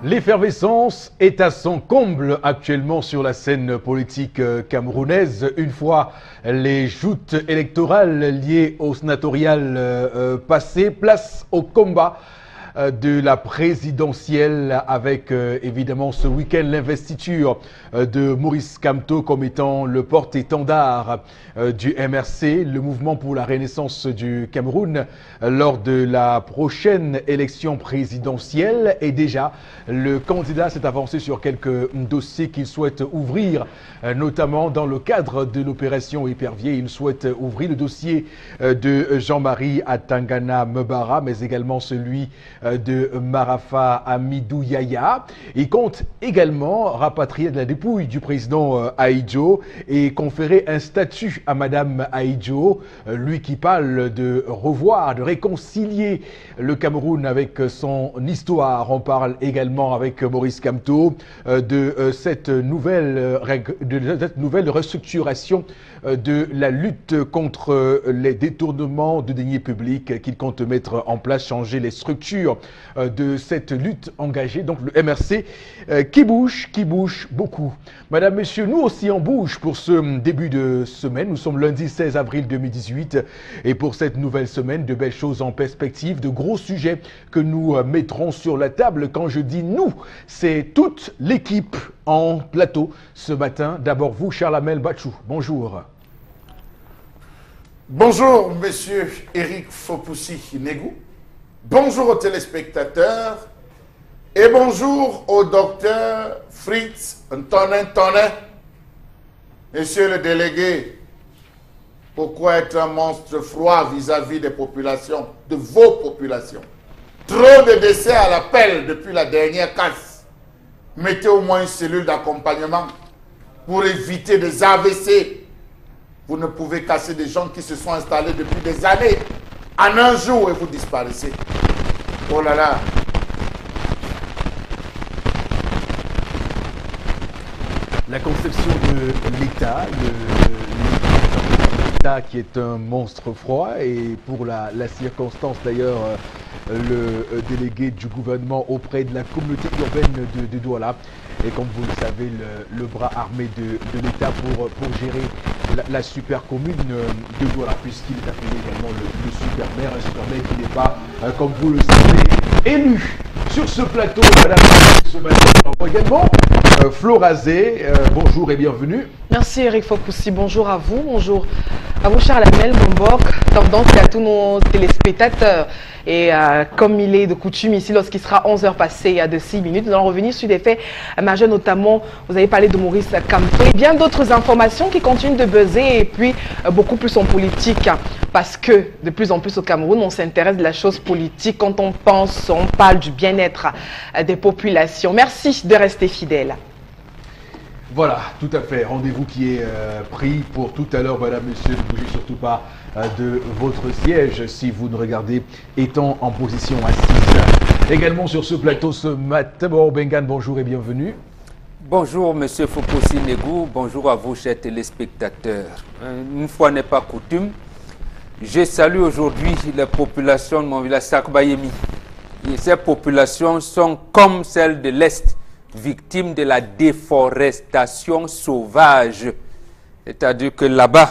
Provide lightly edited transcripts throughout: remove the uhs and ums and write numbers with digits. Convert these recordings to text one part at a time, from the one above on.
L'effervescence est à son comble actuellement sur la scène politique camerounaise. Une fois les joutes électorales liées au sénatorial passées, place au combat de la présidentielle avec évidemment ce week-end l'investiture de Maurice Kamto comme étant le porte-étendard du MRC, le mouvement pour la renaissance du Cameroun lors de la prochaine élection présidentielle. Et déjà, le candidat s'est avancé sur quelques dossiers qu'il souhaite ouvrir, notamment dans le cadre de l'opération Épervier. Il souhaite ouvrir le dossier de Jean-Marie Atangana Mbara, mais également celui de Marafa Amidou Yaya. Il compte également rapatrier de la dépouille du président Ahidjo et conférer un statut à Madame Ahidjo, lui qui parle de revoir, de réconcilier le Cameroun avec son histoire. On parle également avec Maurice Kamto de cette nouvelle restructuration de la lutte contre les détournements de deniers publics qu'il compte mettre en place, changer les structures de cette lutte engagée. Donc le MRC qui bouge beaucoup. Madame, Messieurs, nous aussi on bouge pour ce début de semaine. Nous sommes lundi 16 avril 2018 et pour cette nouvelle semaine, de belles choses en perspective, de gros sujets que nous mettrons sur la table. Quand je dis nous, c'est toute l'équipe en plateau ce matin. D'abord vous, Charles Amel Bachou, bonjour. Bonjour, monsieur Eric Fopoussi-Negou. Bonjour aux téléspectateurs. Et bonjour au docteur Fritz Ntonin. Monsieur le délégué, pourquoi être un monstre froid vis-à-vis des populations, de vos populations? Trop de décès à l'appel depuis la dernière casse. Mettez au moins une cellule d'accompagnement pour éviter des AVC. Vous ne pouvez casser des gens qui se sont installés depuis des années en un jour et vous disparaissez. Oh là là. La conception de l'État, l'État qui est un monstre froid, et pour la circonstance d'ailleurs, le délégué du gouvernement auprès de la communauté urbaine de Douala est, comme vous le savez, le bras armé de l'État pour gérer la super commune de Douala, puisqu'il est appelé également le super maire, un super maire qui n'est pas, comme vous le savez, élu. Sur ce plateau, madame, ce matin, également, Flo Razé, bonjour et bienvenue. Merci Eric Fopoussi, bonjour à vous, Charles Amel, Mombok, tendance à tous nos téléspectateurs. Et comme il est de coutume ici, lorsqu'il sera 11h passé de 6 minutes, nous allons revenir sur des faits majeurs, notamment, vous avez parlé de Maurice Kamto et bien d'autres informations qui continuent de buzzer, et puis beaucoup plus en politique, parce que de plus en plus au Cameroun, on s'intéresse de la chose politique quand on pense, on parle du bien-être des populations. Merci de rester fidèles. Voilà, tout à fait. Rendez-vous qui est pris pour tout à l'heure, madame, monsieur. Ne bougez surtout pas de votre siège si vous nous regardez étant en position assise. Également sur ce plateau ce matin, Bengan, bonjour et bienvenue. Bonjour, monsieur Fopoussi-Negou. Bonjour à vous, chers téléspectateurs. Une fois n'est pas coutume, je salue aujourd'hui les populations de mon village Sakbayemi. Ces populations sont comme celles de l'Est, victimes de la déforestation sauvage. C'est-à-dire que là-bas,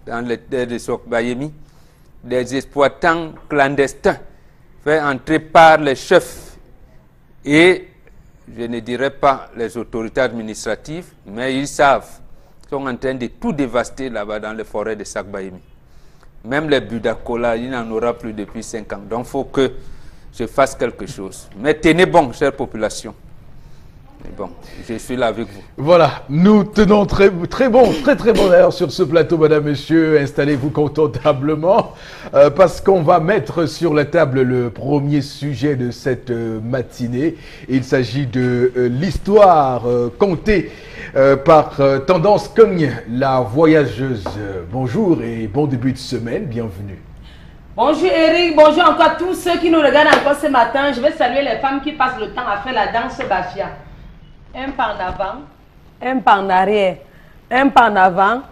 dans les terres de Sokbayemi, des exploitants clandestins faits entrer par les chefs et, je ne dirais pas les autorités administratives, mais ils savent, sont en train de tout dévaster là-bas dans les forêts de Sakbayemi. Même les Budakola, il n'en aura plus depuis 5 ans. Donc il faut que je fasse quelque chose. Mais tenez bon, chère population. Bon, je suis là avec vous. Voilà, nous tenons très bon d'ailleurs sur ce plateau, madame, monsieur. Installez-vous confortablement parce qu'on va mettre sur la table le premier sujet de cette matinée. Il s'agit de l'histoire contée par Tendance Cogne, la voyageuse. Bonjour et bon début de semaine, bienvenue. Bonjour Eric, bonjour encore à tous ceux qui nous regardent encore ce matin. Je vais saluer les femmes qui passent le temps à faire la danse Bafia. Un pas en avant, un pas en arrière, un pas en avant,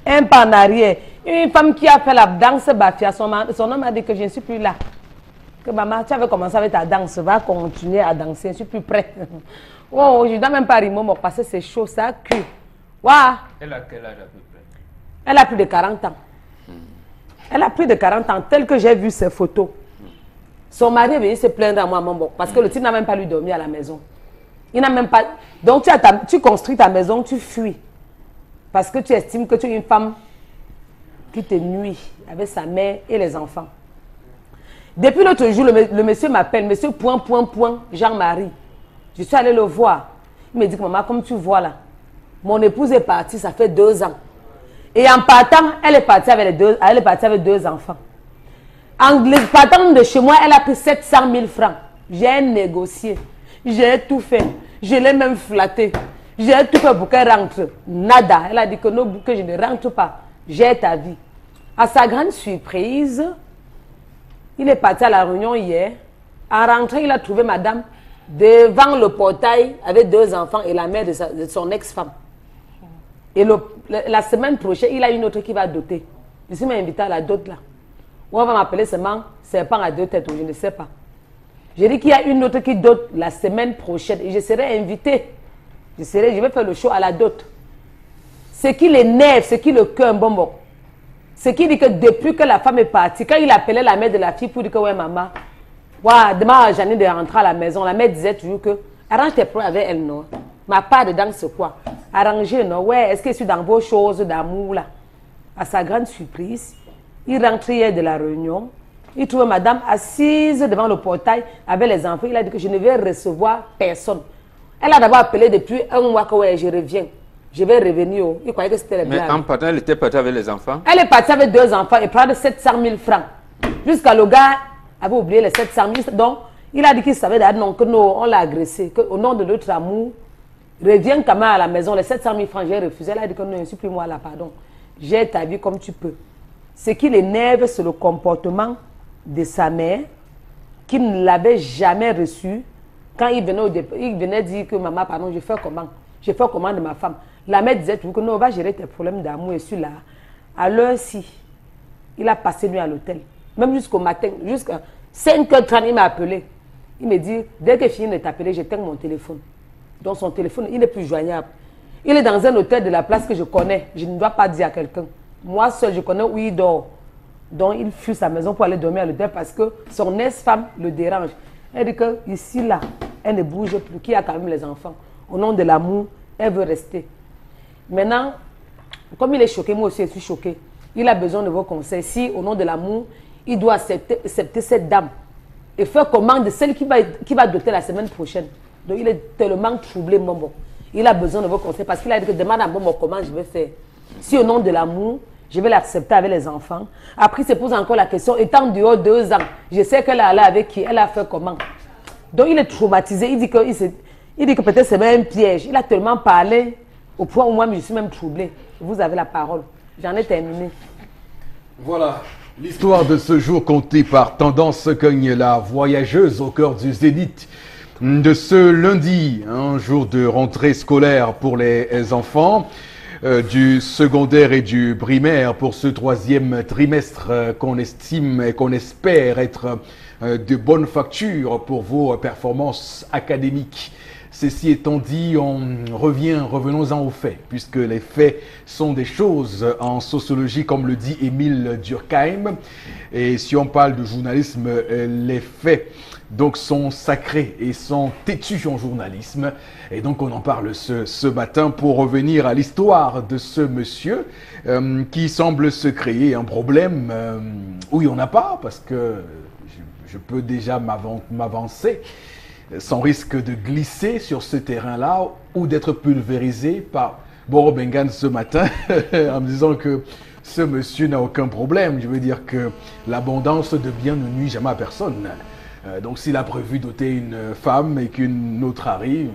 un pas en arrière. Une femme qui a fait la danse Bafia, son homme a dit que je ne suis plus là. Que maman, tu avais commencé avec ta danse, va continuer à danser, je suis plus prête. Oh, je ne dois même pas rimer, parce que c'est chaud, ça cuit. Waouh! Elle a quel âge à peu près? Elle a plus de 40 ans. Elle a plus de 40 ans, tel que j'ai vu ses photos. Son mari est venu se plaindre à moi, parce que le type n'a même pas lui dormi à la maison. Il n'a même pas... Donc tu construis ta maison, tu fuis. Parce que tu estimes que tu es une femme qui te nuit avec sa mère et les enfants. Depuis l'autre jour, le monsieur m'appelle, monsieur Jean-Marie. Je suis allée le voir. Il me dit que maman, comme tu vois là, mon épouse est partie, ça fait 2 ans. Et en partant, elle est partie avec deux enfants. En partant de chez moi, elle a pris 700 000 francs. J'ai négocié. J'ai tout fait. Je l'ai même flatté. J'ai tout fait pour qu'elle rentre. Nada. Elle a dit que non, que je ne rentre pas. J'ai ta vie. À sa grande surprise, il est parti à la réunion hier. En rentrant, il a trouvé madame devant le portail avec 2 enfants et la mère de son ex-femme. Et la semaine prochaine, il a une autre qui va doter. Je suis invité à la dot là. Ou on va m'appeler seulement serpent à 2 têtes, ou je ne sais pas. J'ai dit qu'il y a une autre qui dote la semaine prochaine et je serai invité. Je vais faire le show à la dot. Ce qui l'énerve, ce qui le cœur, bon. Ce qui dit que depuis que la femme est partie, quand il appelait la mère de la fille pour dire que ouais maman, ouais, demain Janine de rentrer à la maison, la mère disait toujours que arrange tes problèmes avec elle, non. Ma part dedans c'est quoi? Arranger, non. Ouais, est-ce que je suis dans vos choses d'amour là? À sa grande surprise, il rentrait hier de la réunion. Il trouvait madame assise devant le portail avec les enfants. Il a dit que je ne vais recevoir personne. Elle a d'abord appelé depuis 1 mois que ouais, je reviens. Je vais revenir. Il croyait que c'était les blagues. Mais en partant, elle était partie avec les enfants? Elle est partie avec 2 enfants et prendre 700 000 francs. Jusqu'à le gars avait oublié les 700 000. Donc, il a dit qu'il savait non, que non, on l'a agressé. Qu'au nom de notre amour, reviens quand même à la maison. Les 700 000 francs, j'ai refusé. Elle a dit que non, ne suis plus moi là, pardon. J'ai ta vie comme tu peux. Ce qui l'énerve, c'est le comportement de sa mère, qui ne l'avait jamais reçu. Quand il venait dire que maman, pardon, je fais comment? Je fais comment de ma femme? La mère disait toujours que non, on va gérer tes problèmes d'amour et celui-là. À l'heure-ci, il a passé nuit à l'hôtel. Même jusqu'au matin, jusqu'à 5h30, il m'a appelé. Il me dit, dès que je finis de t'appeler, j'éteins mon téléphone. Donc son téléphone, il n'est plus joignable. Il est dans un hôtel de la place que je connais. Je ne dois pas dire à quelqu'un. Moi seul, je connais où il dort. Donc il fuit sa maison pour aller dormir à l'hôtel parce que son ex-femme le dérange. Elle dit que ici, là, elle ne bouge plus, qu'il y a quand même les enfants. Au nom de l'amour, elle veut rester. Maintenant, comme il est choqué, moi aussi je suis choquée. Il a besoin de vos conseils. Si, au nom de l'amour, il doit accepter cette dame et faire commande de celle qui va doter la semaine prochaine. Donc il est tellement troublé, Mombo. Il a besoin de vos conseils parce qu'il a dit que demande à Mombo comment je vais faire. Si au nom de l'amour, je vais l'accepter avec les enfants. Après, il se pose encore la question, étant dehors 2 ans, je sais qu'elle est allée avec qui, elle a fait comment. Donc il est traumatisé, il dit que peut-être c'est même un piège. Il a tellement parlé au point où moi je suis même troublée. Vous avez la parole. J'en ai terminé. Voilà. L'histoire de ce jour contée par Tendance Cogne, la voyageuse au cœur du Zénith. De ce lundi, un jour de rentrée scolaire pour les enfants. Du secondaire et du primaire pour ce 3e trimestre qu'on estime et qu'on espère être de bonne facture pour vos performances académiques. Ceci étant dit, revenons-en aux faits, puisque les faits sont des choses en sociologie, comme le dit Émile Durkheim. Et si on parle de journalisme, les faits donc sont sacrés et sont têtus en journalisme. Et donc on en parle ce matin pour revenir à l'histoire de ce monsieur qui semble se créer un problème où il n'y en a pas, parce que je peux déjà m'avancer sans risque de glisser sur ce terrain-là ou d'être pulvérisé par Boro Bengan ce matin en me disant que ce monsieur n'a aucun problème. Je veux dire que l'abondance de biens ne nuit jamais à personne. Donc s'il a prévu doter une femme et qu'une autre arrive,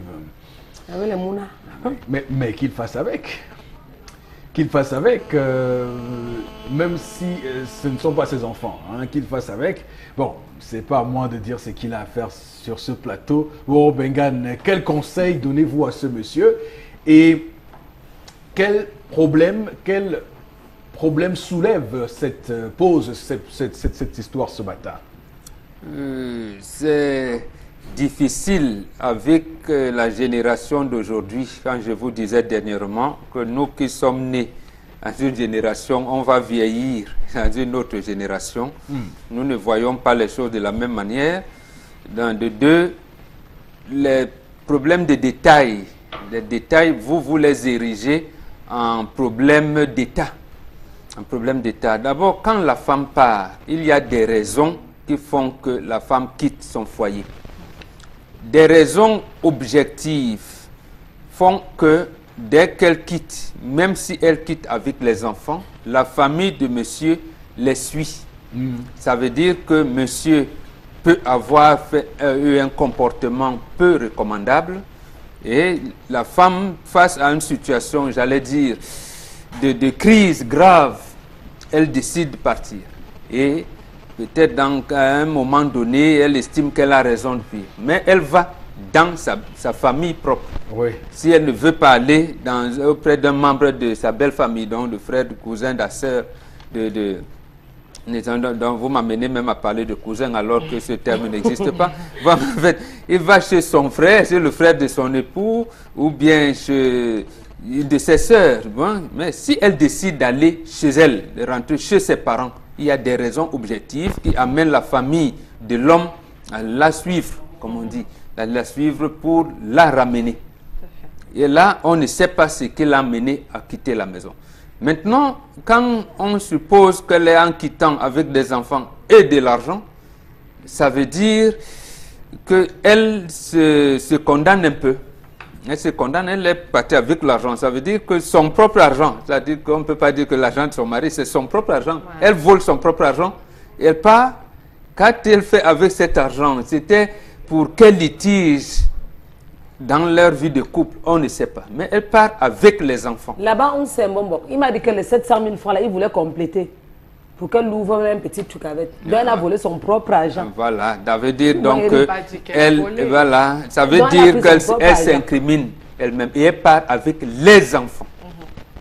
avec les mouna. Mais qu'il fasse avec. Qu'il fasse avec, même si ce ne sont pas ses enfants, hein, qu'il fasse avec. Bon, c'est pas à moi de dire ce qu'il a à faire sur ce plateau. Bon, Bengan, quel conseil donnez-vous à ce monsieur et quel problème soulève cette histoire ce matin? C'est difficile avec la génération d'aujourd'hui, quand je vous disais dernièrement que nous qui sommes nés dans une génération, on va vieillir dans une autre génération. Nous ne voyons pas les choses de la même manière. Dans de deux, les problèmes de détails, les détails, vous les érigez en problème d'État. Un problème d'État. D'abord, quand la femme part, il y a des raisons qui font que la femme quitte son foyer. Des raisons objectives font que dès qu'elle quitte, même si elle quitte avec les enfants, la famille de monsieur les suit. Ça veut dire que monsieur peut avoir eu un comportement peu recommandable et la femme, face à une situation, j'allais dire, de crise grave, elle décide de partir. Et peut-être à un moment donné, elle estime qu'elle a raison de fuir. Mais elle va dans sa famille propre. Oui. Si elle ne veut pas aller auprès d'un membre de sa belle famille, donc de frère, de cousin, de sœur, donc vous m'amenez même à parler de cousin alors que ce terme n'existe pas. En fait, il va chez son frère, chez le frère de son époux, ou bien chez une de ses sœurs. Bon, mais si elle décide d'aller chez elle, de rentrer chez ses parents, il y a des raisons objectives qui amènent la famille de l'homme à la suivre, comme on dit, à la suivre pour la ramener. Et là, on ne sait pas ce qui l'a amené à quitter la maison. Maintenant, quand on suppose qu'elle est en quittant avec des enfants et de l'argent, ça veut dire qu'elle se condamne un peu. Elle se condamne, elle est partie avec l'argent. Ça veut dire que son propre argent, c'est-à-dire qu'on ne peut pas dire que l'argent de son mari, c'est son propre argent. Ouais. Elle vole son propre argent et elle part. Quand elle fait avec cet argent, c'était pour quel litige dans leur vie de couple, on ne sait pas. Mais elle part avec les enfants. Là-bas, on sait, bon, il m'a dit que les 700 000 francs, là, il voulait compléter pour qu'elle ouvre un petit truc avec. Donc, elle a volé son propre argent. Voilà, ça veut dire donc voilà, ça veut dire qu'elle s'incrimine elle-même et elle part avec les enfants.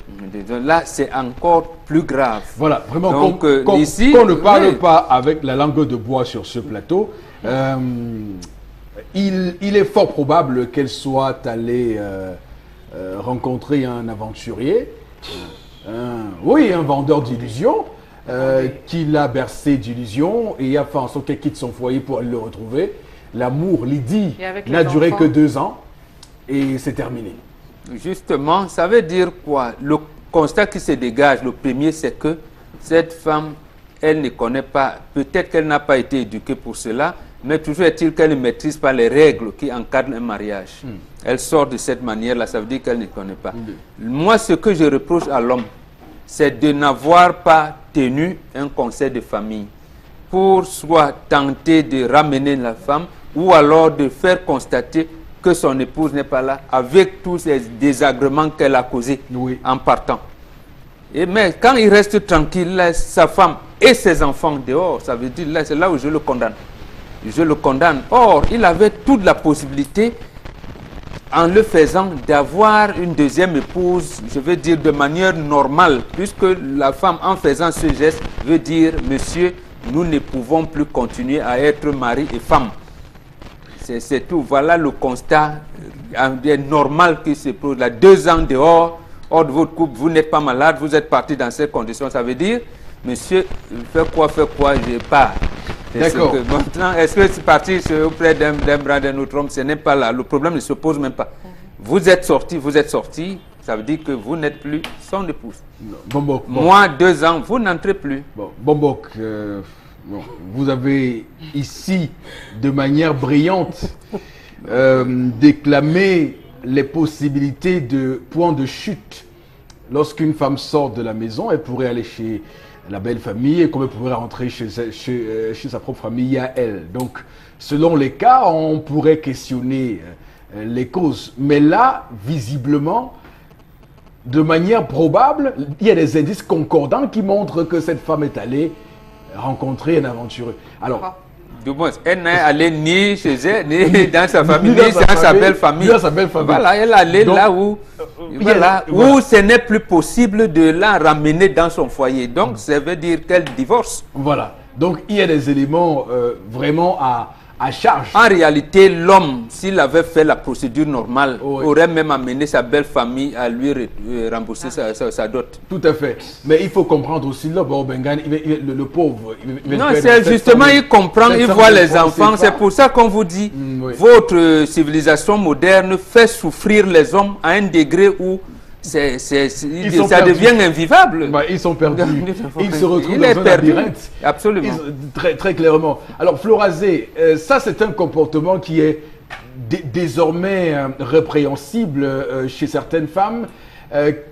Donc là, c'est encore plus grave. Voilà, vraiment, donc, ici, qu'on ne parle pas avec la langue de bois sur ce plateau. Il est fort probable qu'elle soit allée rencontrer un aventurier, un vendeur d'illusions, qui l'a bercé d'illusions et a fait en sorte qu'elle quitte son foyer pour aller le retrouver. L'amour, Lydie, n'a duré que 2 ans et c'est terminé. Justement, ça veut dire quoi? Le constat qui se dégage, le premier, c'est que cette femme, elle ne connaît pas, peut-être qu'elle n'a pas été éduquée pour cela, mais toujours est-il qu'elle ne maîtrise pas les règles qui encadrent un mariage. Elle sort de cette manière-là, ça veut dire qu'elle ne connaît pas. Moi, ce que je reproche à l'homme, c'est de n'avoir pas tenu un conseil de famille pour soit tenter de ramener la femme ou alors de faire constater que son épouse n'est pas là avec tous ces désagréments qu'elle a causés en partant. Mais quand il reste tranquille, laisse sa femme et ses enfants dehors, ça veut dire, c'est là où je le condamne. Je le condamne. Or, il avait toute la possibilité, en le faisant, d'avoir une deuxième épouse, je veux dire de manière normale, puisque la femme, en faisant ce geste, veut dire, monsieur, nous ne pouvons plus continuer à être mari et femme. C'est tout. Voilà le constat normal qui se pose. Là, 2 ans dehors, hors de votre couple, vous n'êtes pas malade, vous êtes parti dans ces conditions. Ça veut dire, monsieur, fais quoi, je pars. D'accord. Maintenant, est-ce que c'est parti auprès d'un bras d'un autre homme? Ce n'est pas là. Le problème ne se pose même pas. Vous êtes sorti, ça veut dire que vous n'êtes plus son épouse. Bon. Moi, 2 ans, vous n'entrez plus. Bon, vous avez ici, de manière brillante, déclamé les possibilités de point de chute. Lorsqu'une femme sort de la maison, elle pourrait aller chez la belle famille et comme elle pourrait rentrer chez sa propre famille à elle. Donc, selon les cas, on pourrait questionner les causes. Mais là, visiblement, de manière probable, il y a des indices concordants qui montrent que cette femme est allée rencontrer un aventureux. Alors, du moins, elle n'est allée ni chez elle, ni dans sa famille, ni dans sa belle famille. Voilà, elle est allée là où ce n'est plus possible de la ramener dans son foyer. Donc, ça veut dire qu'elle divorce. Voilà. Donc, il y a des éléments vraiment à charge. En réalité, l'homme, s'il avait fait la procédure normale, aurait même amené sa belle famille à lui rembourser sa dot. Tout à fait. Mais il faut comprendre aussi, là, bon, Bengan, le pauvre... Non, c'est justement, il comprend, il voit les enfants. C'est pour ça qu'on vous dit, votre civilisation moderne fait souffrir les hommes à un degré où ça devient invivable. Bah, ils sont perdus. Ils se retrouvent dans un perdu. labyrinthe. Absolument. Très clairement. Alors, Florazé, ça c'est un comportement qui est désormais répréhensible chez certaines femmes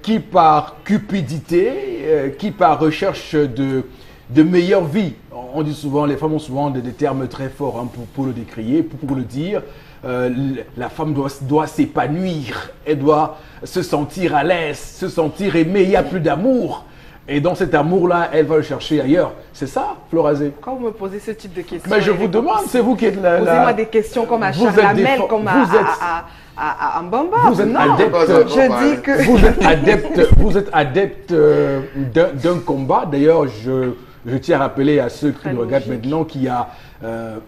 qui par cupidité, qui par recherche de meilleure vie, on dit souvent, les femmes ont souvent des termes très forts hein, pour le décrier, pour le dire. La femme doit s'épanouir, elle doit se sentir à l'aise, se sentir aimée, il n'y a plus d'amour. Et dans cet amour-là, elle va le chercher ailleurs. C'est ça, Florazé? Quand vous me posez ce type de questions... Mais je vous demande, c'est vous qui êtes là. Posez-moi des questions comme à Charles Lamel, comme à Mbamba. Vous êtes adepte, je dis que... Vous êtes adepte d'un combat. D'ailleurs, je tiens à rappeler à ceux qui nous regardent maintenant qu'il y a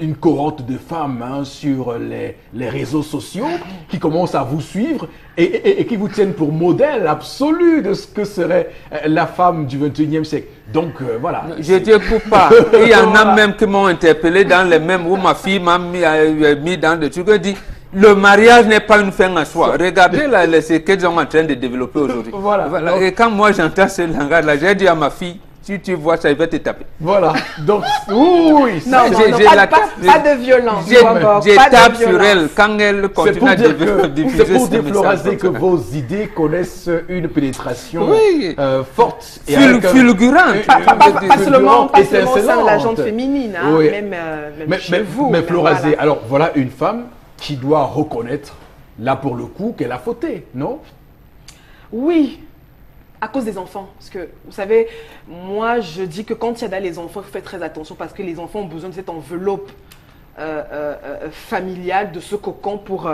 une cohorte de femmes hein, sur les réseaux sociaux qui commencent à vous suivre et qui vous tiennent pour modèle absolu de ce que serait la femme du 21e siècle. Donc voilà. Je ne te coupe pas. Il y en a même qui m'ont interpellé dans les mêmes où ma fille m'a mis dans des trucs et dit le mariage n'est pas une fin en soi. Regardez ce qu'ils sont en train de développer aujourd'hui. Voilà. Et quand moi j'entends ce langage-là, j'ai dit à ma fille, si tu vois ça, il va te taper. Voilà. Donc, oui. Non, pas de violence. Je tape sur elle quand elle continue à diffuser. C'est pour dire, Florazé, que vos idées connaissent une pénétration forte. Et fulgurante. Pas seulement au sein de la gente féminine, hein, même chez vous. Mais Florazé, alors voilà une femme qui doit reconnaître, là pour le coup, qu'elle a fauté, non? Oui. À cause des enfants. Parce que, vous savez, moi, je dis que quand il y a les enfants, il faut faire très attention parce que les enfants ont besoin de cette enveloppe familiale, de ce cocon pour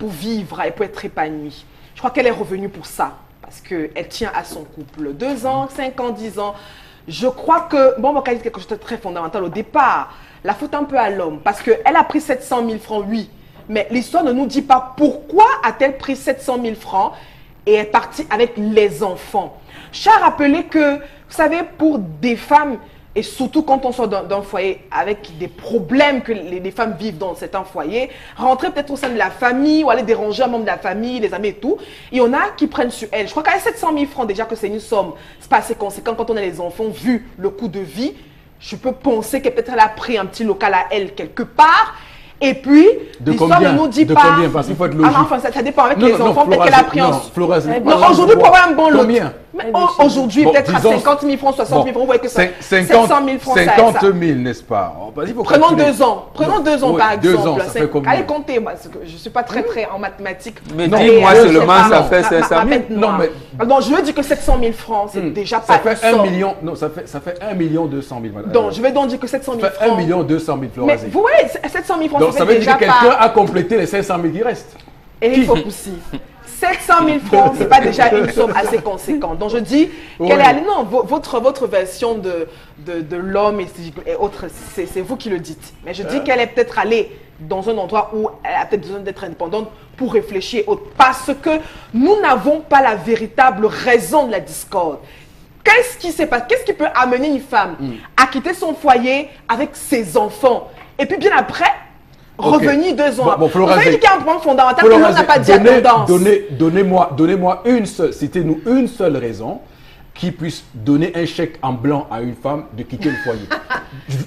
vivre et pour être épanouie. Je crois qu'elle est revenue pour ça. Parce qu'elle tient à son couple. 2 ans, 5 ans, 10 ans. Je crois que, bon, on va dire quelque chose de très fondamental au départ. La faute un peu à l'homme. Parce qu'elle a pris 700 000 francs, oui. Mais l'histoire ne nous dit pas pourquoi a-t-elle pris 700 000 francs et est partie avec les enfants. Je tiens à rappeler que, vous savez, pour des femmes, et surtout quand on sort d'un foyer avec des problèmes que les femmes vivent dans certains foyers, rentrer peut-être au sein de la famille ou aller déranger un membre de la famille, les amis et tout, il y en a qui prennent sur elles. Je crois qu'à 700 000 francs, déjà que c'est une somme, c'est pas assez conséquent quand on a les enfants, vu le coût de vie, je peux penser que peut-être elle a pris un petit local à elle quelque part. Et puis, l'histoire ne nous dit pas... De combien? Parce qu'il faut être logique. Enfin, ça dépend avec les enfants, peut-être qu'elle a pris en... Non, aujourd'hui, pour avoir un bon lot. Combien? Aujourd'hui, peut-être à 50 000 francs, 60 000 francs, vous voyez que ça... 700 000 francs, 50 000, n'est-ce pas? Prenons 2 ans. Prenons 2 ans, par exemple. 2 ans, ça fait combien? Allez, comptez. Je ne suis pas très en mathématiques. Mais dis-moi seulement, ça fait 500 000. Non, je veux dire que 700 000 francs, c'est déjà pas une somme. Ça fait 1 million... Non, ça fait 1 200 000. Donc, je vais donc dire que 700 000 francs... Ça fait 1 200 000, Florazé. Mais vous voyez, 700 000 francs, donc, ça fait déjà pas... Quelqu'un a complété les 500 000 qui restent. Eric Fopoussi, 700 000 francs, ce n'est pas déjà une somme assez conséquente. Donc je dis qu'elle est allée. Non, votre version de l'homme et autres, c'est vous qui le dites. Mais je dis qu'elle est peut-être allée dans un endroit où elle a peut-être besoin d'être indépendante pour réfléchir. Parce que nous n'avons pas la véritable raison de la discorde. Qu'est-ce qui s'est passé? Qu'est-ce qui peut amener une femme à quitter son foyer avec ses enfants? Et puis bien après, revenir 2 ans. Vous savez qu'il y a un point fondamental que l'on n'a pas dit à tendance. Donnez-moi une seule, citez-nous une seule raison qui puisse donner un chèque en blanc à une femme de quitter le foyer.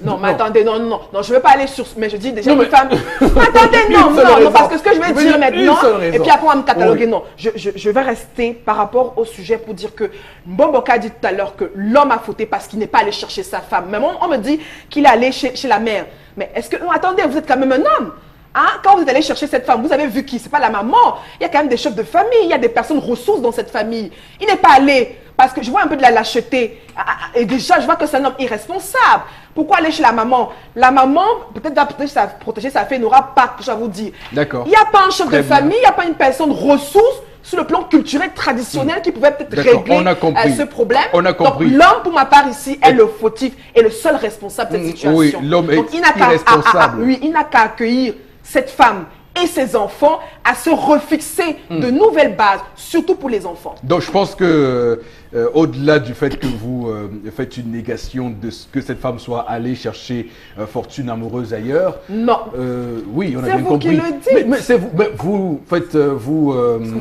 Non, mais attendez, non, je ne veux pas aller sur... Mais je dis déjà une femme... Attendez, non, parce que ce que je vais dire maintenant, et puis après on va me cataloguer, non. Je vais rester par rapport au sujet pour dire que Mbomboka a dit tout à l'heure que l'homme a fauté parce qu'il n'est pas allé chercher sa femme. Mais on me dit qu'il est allé chez la mère. Mais est-ce que... Non, attendez, vous êtes quand même un homme. Hein? Quand vous êtes allé chercher cette femme, vous avez vu qui? C'est pas la maman. Il y a quand même des chefs de famille, il y a des personnes ressources dans cette famille. Il n'est pas allé parce que je vois un peu de la lâcheté. Et déjà, je vois que c'est un homme irresponsable. Pourquoi aller chez la maman? La maman, peut-être doit protéger sa fille, n'aura pas, je vais vous dire. D'accord. Il n'y a pas un chef de famille, il n'y a pas une personne ressource sur le plan culturel traditionnel qui pouvait peut-être D'accord, régler on a compris. ce problème. On a compris. Donc l'homme, pour ma part ici, est le fautif et le seul responsable de cette situation. Oui, l'homme est Donc, il n'a qu'à- irresponsable. oui, il n'a qu'à accueillir cette femme et ses enfants à se refixer de nouvelles bases, surtout pour les enfants. Donc je pense que au-delà du fait que vous faites une négation de ce que cette femme soit allée chercher fortune amoureuse ailleurs. Non. Oui, on a C'est bien vous compris. qui le dites. Mais c'est vous, vous faites, vous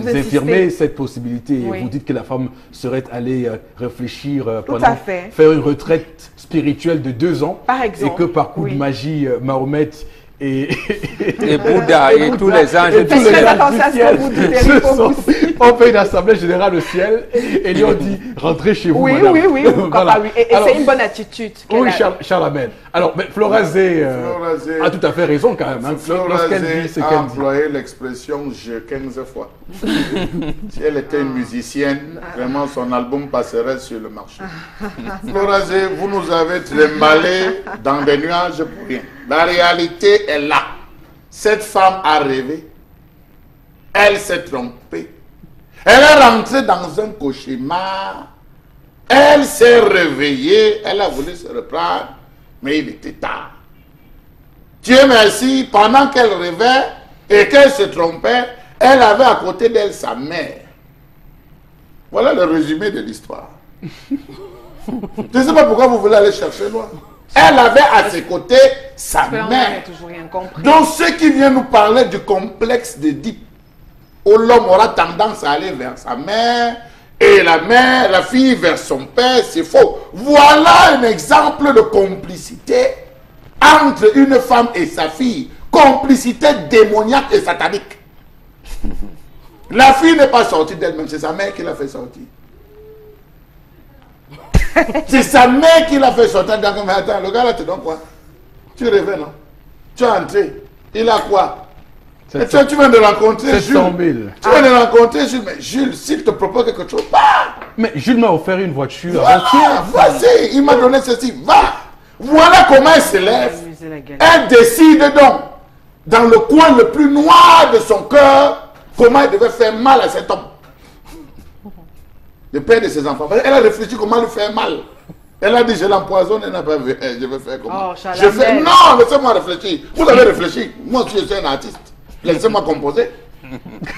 infirmez insistez. cette possibilité. Et Oui. vous dites que la femme serait allée réfléchir Tout à fait. faire une retraite spirituelle de 2 ans. Par exemple. Et que par coup de Oui. magie, Mahomet et Bouddha et tous les anges. et tous Faites les très anges attention à du ce que ciel vous dites, se Eric sont- Fofoussi. ont fait une assemblée générale au ciel et lui ont dit rentrez chez vous, Oui, madame. oui, oui, pourquoi Voilà. pas, oui. Et Alors, c'est une bonne attitude. qu'elle oui, a. Charles Amel. Alors, mais Florazé Florazé a tout à fait raison quand même. Hein, lorsqu'elle dit Florazé ce a qu'elle dit. employé l'expression « je 15 fois ». Si elle était une musicienne, vraiment son album passerait sur le marché. Florazé, vous nous avez trimballé dans des nuages pour rien. La réalité est là. Cette femme a rêvé. Elle s'est trompée. Elle est rentrée dans un cauchemar. Elle s'est réveillée. Elle a voulu se reprendre, mais il était tard. Dieu merci, pendant qu'elle rêvait et qu'elle se trompait, elle avait à côté d'elle sa mère. Voilà le résumé de l'histoire. Je ne sais pas pourquoi vous voulez aller chercher loin. Elle avait à ses côtés sa Parce que là, on mère. n'a toujours rien compris. Donc ceux qui viennent nous parler du complexe d'Édipe, où l'homme aura tendance à aller vers sa mère, et la mère, la fille vers son père, c'est faux. Voilà un exemple de complicité entre une femme et sa fille. Complicité démoniaque et satanique. La fille n'est pas sortie d'elle-même, c'est sa mère qui l'a fait sortir. C'est sa mère qui l'a fait sortir. Donc, mais attends, le gars là te donne quoi? Tu rêvais, non? Tu es entré. Il a quoi? Et toi, tu viens de rencontrer 700 000. Jules. Tu viens de rencontrer Jules. Mais Jules, s'il te propose quelque chose, va! Mais Jules m'a offert une voiture Voilà, avant-hier. vas-y, il m'a donné ceci, va! Voilà comment elle se lève. Amuser la gueule. Elle décide donc, dans le coin le plus noir de son cœur, comment elle devait faire mal à cet homme. Le père de ses enfants. Elle a réfléchi comment lui faire mal. Elle a dit, je l'empoisonne, elle n'a pas vu. Je vais faire comment? Oh, Charles Je fais, Amel. non, laissez-moi réfléchir. Vous avez réfléchi. Moi aussi, je suis un artiste. Laissez-moi composer.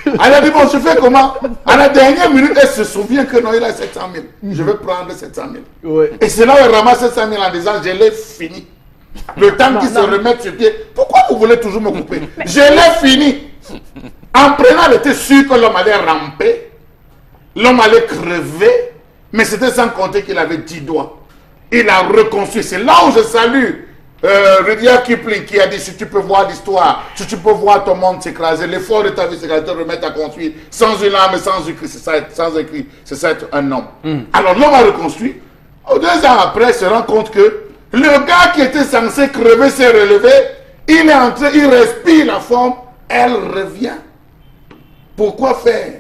Elle a dit, bon, je fais comment? À la dernière minute, elle se souvient que non, il a 700 000. Je vais prendre 700 000. Ouais. Et c'est là où elle ramasse 700 000 en disant, je l'ai fini. Le temps qu'il se remette sur pied. Pourquoi vous voulez toujours me couper? Je l'ai fini. En prenant, elle était sûre que l'homme allait ramper. L'homme allait crever. Mais c'était sans compter qu'il avait 10 doigts. Il a reconstruit. C'est là où je salue Rudyard Kipling qui a dit, si tu peux voir l'histoire, si tu peux voir ton monde s'écraser, l'effort de ta vie, c'est de te remettre à construire sans une âme, sans écrit, c'est ça être un homme. Alors l'homme a reconstruit. 2 ans après, il se rend compte que le gars qui était censé crever s'est relevé. Il est entré, il respire la forme. Elle revient. Pourquoi faire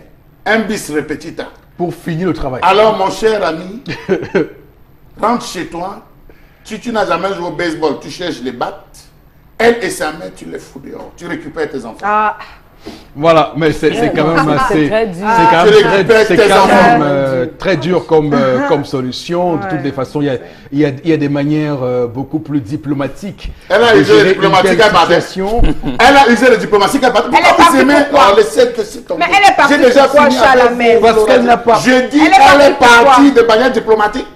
un bis repetita? Pour finir le travail. Alors, mon cher ami, rentre chez toi. Si tu n'as jamais joué au baseball, tu cherches les battes. Elle et sa mère, tu les fous dehors. Tu récupères tes enfants. Ah, Voilà, mais c'est quand même assez. très dur. C'est quand Tu même récupères c'est tes quand enfants. même, très dur comme solution. De toutes les façons, il y a des manières beaucoup plus diplomatiques. Elle a de usé le gérer une diplomatique telle à Babel. situation. Elle a usé le diplomatie. Pourquoi Elle est vous partie aimez pourquoi? laisser que c'est tombé? Mais elle est partie J'ai déjà pourquoi, fini Charles avec Amel? vous, Parce qu'elle n'a pas- Je dis, Elle est elle est partie partie pourquoi? de manière diplomatique.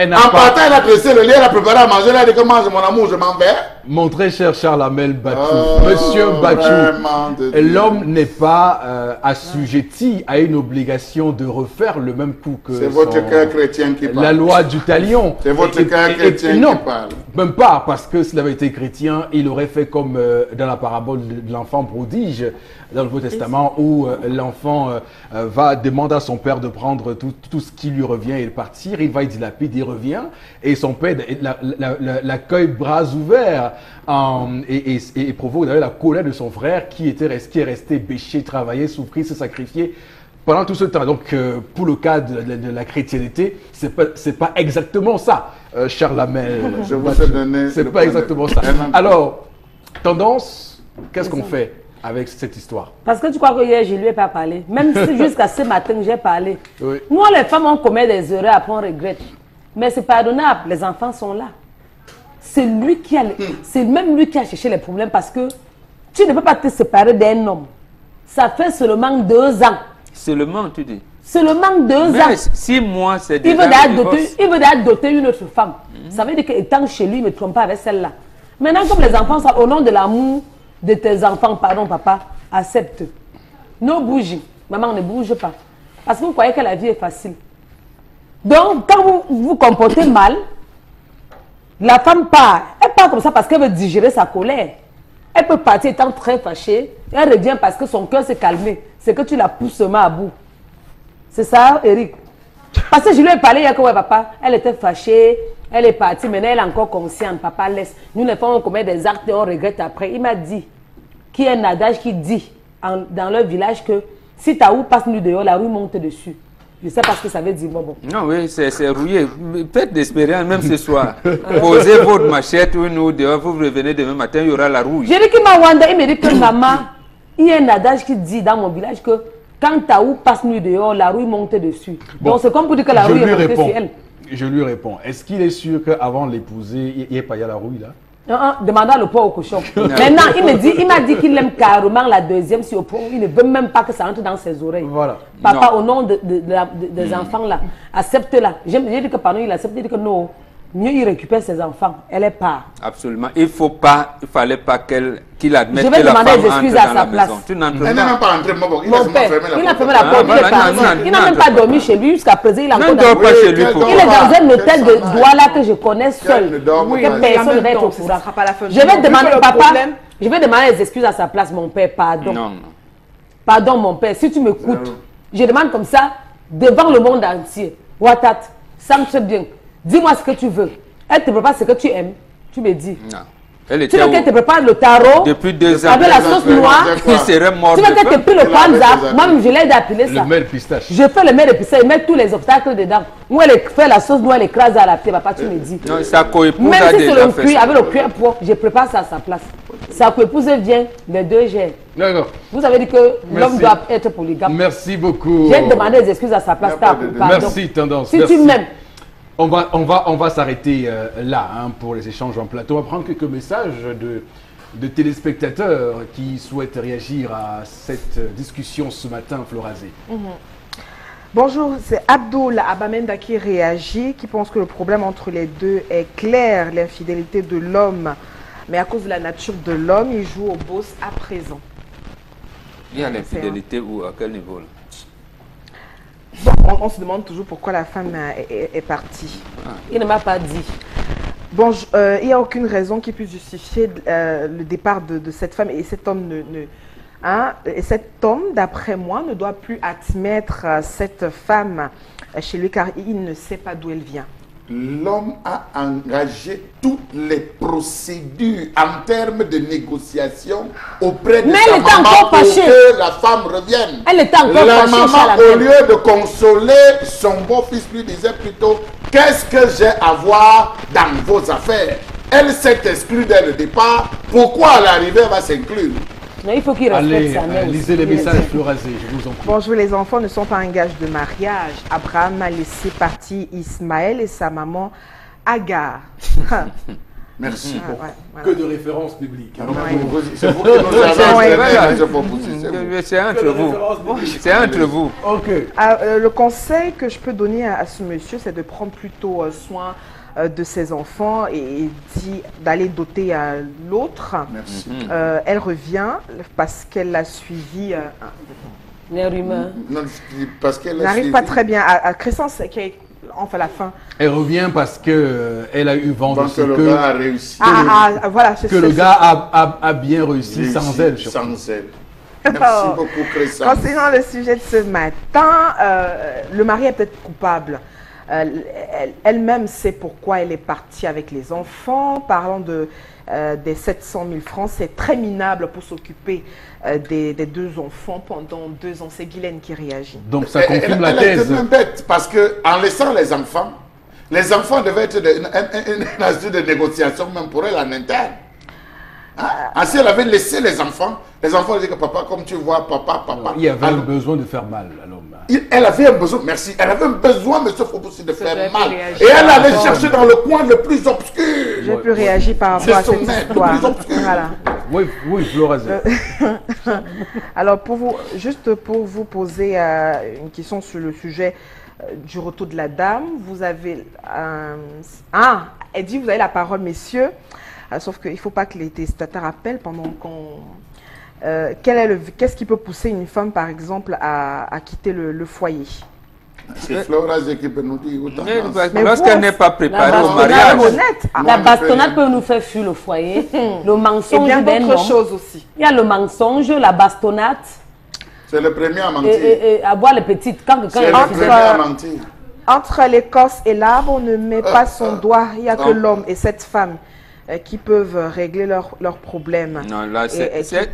Elle n'a En pas partant, elle a dressé le lit, elle a préparé à manger. Elle a dit que mange mon amour, je m'en vais. mon très cher Charles Amel Bachou. Oh, Monsieur Bachou. vraiment de Dieu. L'homme n'est pas assujetti à une obligation de refaire le même coup que C'est votre son- cœur chrétien qui parle. la loi du talion. C'est votre cœur chrétien non, qui parle. même pas, parce que s'il avait été chrétien, il aurait fait comme dans la parabole de l'enfant prodige dans le Nouveau Testament, où l'enfant va demander à son père de prendre tout ce qui lui revient et de partir. Il va, il dilapide, il revient, et son père l'accueille bras ouverts et provoque d'ailleurs la colère de son frère qui est resté bêché, travailler, souffrir, se sacrifier pendant tout ce temps. Donc, pour le cas de la chrétienté, c'est pas exactement ça, Charles Amel. Je vous ai donné C'est le pas point de exactement vue. ça. Elle n'en- Alors, tendance, qu'est-ce qu'on fait? avec cette histoire? Parce que tu crois que hier, je lui ai pas parlé. Même si jusqu'à ce matin, j'ai parlé. Oui. Nous, les femmes, on commet des erreurs, après on regrette. Mais c'est pardonnable, les enfants sont là. C'est lui qui a, c'est même lui qui a cherché les problèmes parce que tu ne peux pas te séparer d'un homme. Ça fait seulement 2 ans. Seulement, tu dis. Seulement 2 ans. Mais 6 mois, c'est Il déjà veut le d'ailleurs divorce. doter une autre femme. Ça veut dire qu'étant chez lui, il ne me trompe pas avec celle-là. Maintenant, comme les enfants sont au nom de l'amour de tes enfants, pardon papa, accepte. Ne bouge. Maman, ne bouge pas. Parce que vous croyez que la vie est facile. Donc, quand vous vous comportez mal, la femme part. Elle part comme ça parce qu'elle veut digérer sa colère. Elle peut partir étant très fâchée. Elle revient parce que son cœur s'est calmé. C'est que tu la pousses seulement à bout. C'est ça, Eric? Parce que je lui ai parlé hier que ouais, papa, elle était fâchée, elle est partie, maintenant elle est encore consciente. Papa laisse. Nous, les femmes, on commet des actes et on regrette après. Il m'a dit qu'il y a un adage qui dit dans leur village que si ta roue passe nu dehors, la roue monte dessus. Je ne sais pas ce que ça veut dire. Bon. Non, oui, c'est rouillé. Faites d'expérience, même ce soir. Posez votre machette ou dehors, vous revenez demain matin, il y aura la rouille. J'ai dit qu'il m'a wanda, il me dit que maman, il y a un adage qui dit dans mon village que quand ta roue passe nu dehors, la roue monte dessus. Bon, donc c'est comme pour dire que la roue est montée sur elle. Je lui réponds. Est-ce qu'il est sûr qu'avant de l'épouser, il n'y a pas la rouille là? Demandant le poids au cochon. Maintenant, il m'a dit qu'il aime carrément la deuxième sur le pot. Il ne veut même pas que ça entre dans ses oreilles. Voilà. Papa, Non. au nom des enfants là, accepte-la. J'ai dit que pardon, il accepte, il dit que non. Mieux il récupère ses enfants. Elle est part. Absolument. Il fallait pas qu'il admette Je vais que la demander femme des excuses entre à dans sa la place. maison. Tu n'entres Elle n'est pas. même pas entrée, Mobok. Il Mon a seulement père, fermé la il a porte. fermé la porte, il est voilà, parti. non, Il n'a non, même non, pas non. dormi chez lui jusqu'à présent. Il a Ne encore dors dormi. pas chez lui quel pour dort Il est pas. dans un hôtel Quel de s'en Douala que je connais Quel ne seul. dort Oui, pas. Que mais en personne ne même va être temps, au ce ne courant. sera pas la fin du Je vais monde. demander, Vu que le papa, problème- je vais demander des excuses à sa place, mon père, pardon. Non, non. Pardon, mon père, si tu m'écoutes, je demande comme ça, devant le monde entier. Watat, ça me fait bien. Dis-moi ce que tu veux. Elle te prépare ce que tu aimes. Tu me dis. Non. Elle Tu était veux qu'elle te prépare le tarot depuis 2 ans. avec la sauce noire. Il serait mort Tu de veux qu'elle te faim. prie le Elle avait panza. des amis. Moi-même, je l'aide à piler Le ça. mel pistache. Je fais le maire de pisser, il met tous les obstacles dedans. Où elle fait la sauce noire, elle écrase à la pied. Papa, tu me dis. Non, sa coépouse Même a si c'est déjà le fait cuir, ça. avec le cuir propre, je prépare ça à sa place. Sa épouse vient, les 2 gèrent. D'accord. Vous avez dit que l'homme Merci. doit être polygame. Merci beaucoup. J'ai demandé des excuses à sa place. Il y a pas de- Pardon. Merci, Tendance. Si merci. tu m'aimes, On va s'arrêter là hein, pour les échanges en plateau. On va prendre quelques messages de téléspectateurs qui souhaitent réagir à cette discussion ce matin, Florazé. Bonjour, c'est Abdoul Abamenda qui réagit, qui pense que le problème entre les deux est clair, l'infidélité de l'homme. Mais à cause de la nature de l'homme, il joue au boss à présent. Il y a l'infidélité ou à quel niveau là? Bon, on se demande toujours pourquoi la femme est partie. il ne m'a pas dit. Bon, il n'y a aucune raison qui puisse justifier le départ de cette femme. Et cet homme, et cet homme, d'après moi, ne doit plus admettre cette femme chez lui car il ne sait pas d'où elle vient. L'homme a engagé toutes les procédures en termes de négociation auprès de Mais sa elle était maman encore pour fâchée. que la femme revienne. Elle était encore La fâchée, maman, Charles. au lieu de consoler son beau-fils, lui disait plutôt « Qu'est-ce que j'ai à voir dans vos affaires ?» Elle s'est exclue dès le départ. Pourquoi à l'arrivée elle va s'inclure? Non, il faut qu'il respecte Allez, sa mère. lisez les messages, Florazé, je vous en prie. Bonjour, les enfants ne sont pas en gage de mariage. Abraham a laissé partir Ismaël et sa maman Agar. Merci. Ah, ouais, voilà. Que de références bibliques. hein. C'est vous qui nous avez Ouais. entraîné, je peux pousser, c'est vous. C'est entre vous. C'est entre vous. Ok. Le conseil que je peux donner à ce monsieur, c'est de prendre plutôt soin de ses enfants et d'aller doter l'autre. Merci. Elle revient parce qu'elle l'a suivi. Les rumeurs. Non, je dis parce qu'elle a N'arrive pas suivi. très bien à Crescence, qui est enfin la fin. Elle revient parce que elle a eu vent de Parce ce que le gars a réussi. Voilà, c'est que le gars a bien réussi sans Réussi, elle. surtout. Sans elle. Merci beaucoup, Crescence. Concernant le sujet de ce matin, le mari est peut-être coupable. Elle-même sait pourquoi elle est partie avec les enfants. Parlant des 700 000 francs, c'est très minable pour s'occuper des 2 enfants pendant 2 ans. C'est Guylaine qui réagit. Donc ça confirme la elle thèse. était même bête parce qu'en laissant les enfants devaient être une astuce de négociation même pour elle en interne. Si elle avait laissé les enfants disaient que papa, comme tu vois, papa. Il y avait un besoin de faire mal à l'homme. Elle avait un besoin, merci, elle avait un besoin, M. Fopoussi, de faire mal. réagir. Et elle allait chercher dans le coin le plus obscur. J'ai pu réagir par rapport à cette histoire. Le plus obscur. Voilà. Oui, Florence. Alors, juste pour vous poser une question sur le sujet du retour de la dame, vous avez... elle dit, vous avez la parole, messieurs, sauf qu'il ne faut pas que les téléspectateurs appellent pendant qu'on... Qu'est-ce qui peut pousser une femme, par exemple, à quitter le foyer? C'est Florence qui peut nous dire. Lorsqu'elle n'est pas préparée au mariage. La bastonnade peut nous faire fuir le foyer. Le mensonge. Et bien d'autres choses aussi. Il y a le mensonge, la bastonnade. C'est le premier à mentir. Et avoir les petites. C'est le premier à mentir. Entre l'écorce et l'arbre, on ne met pas son doigt. Il n'y a que l'homme et cette femme qui peuvent régler leurs problèmes. Non, là,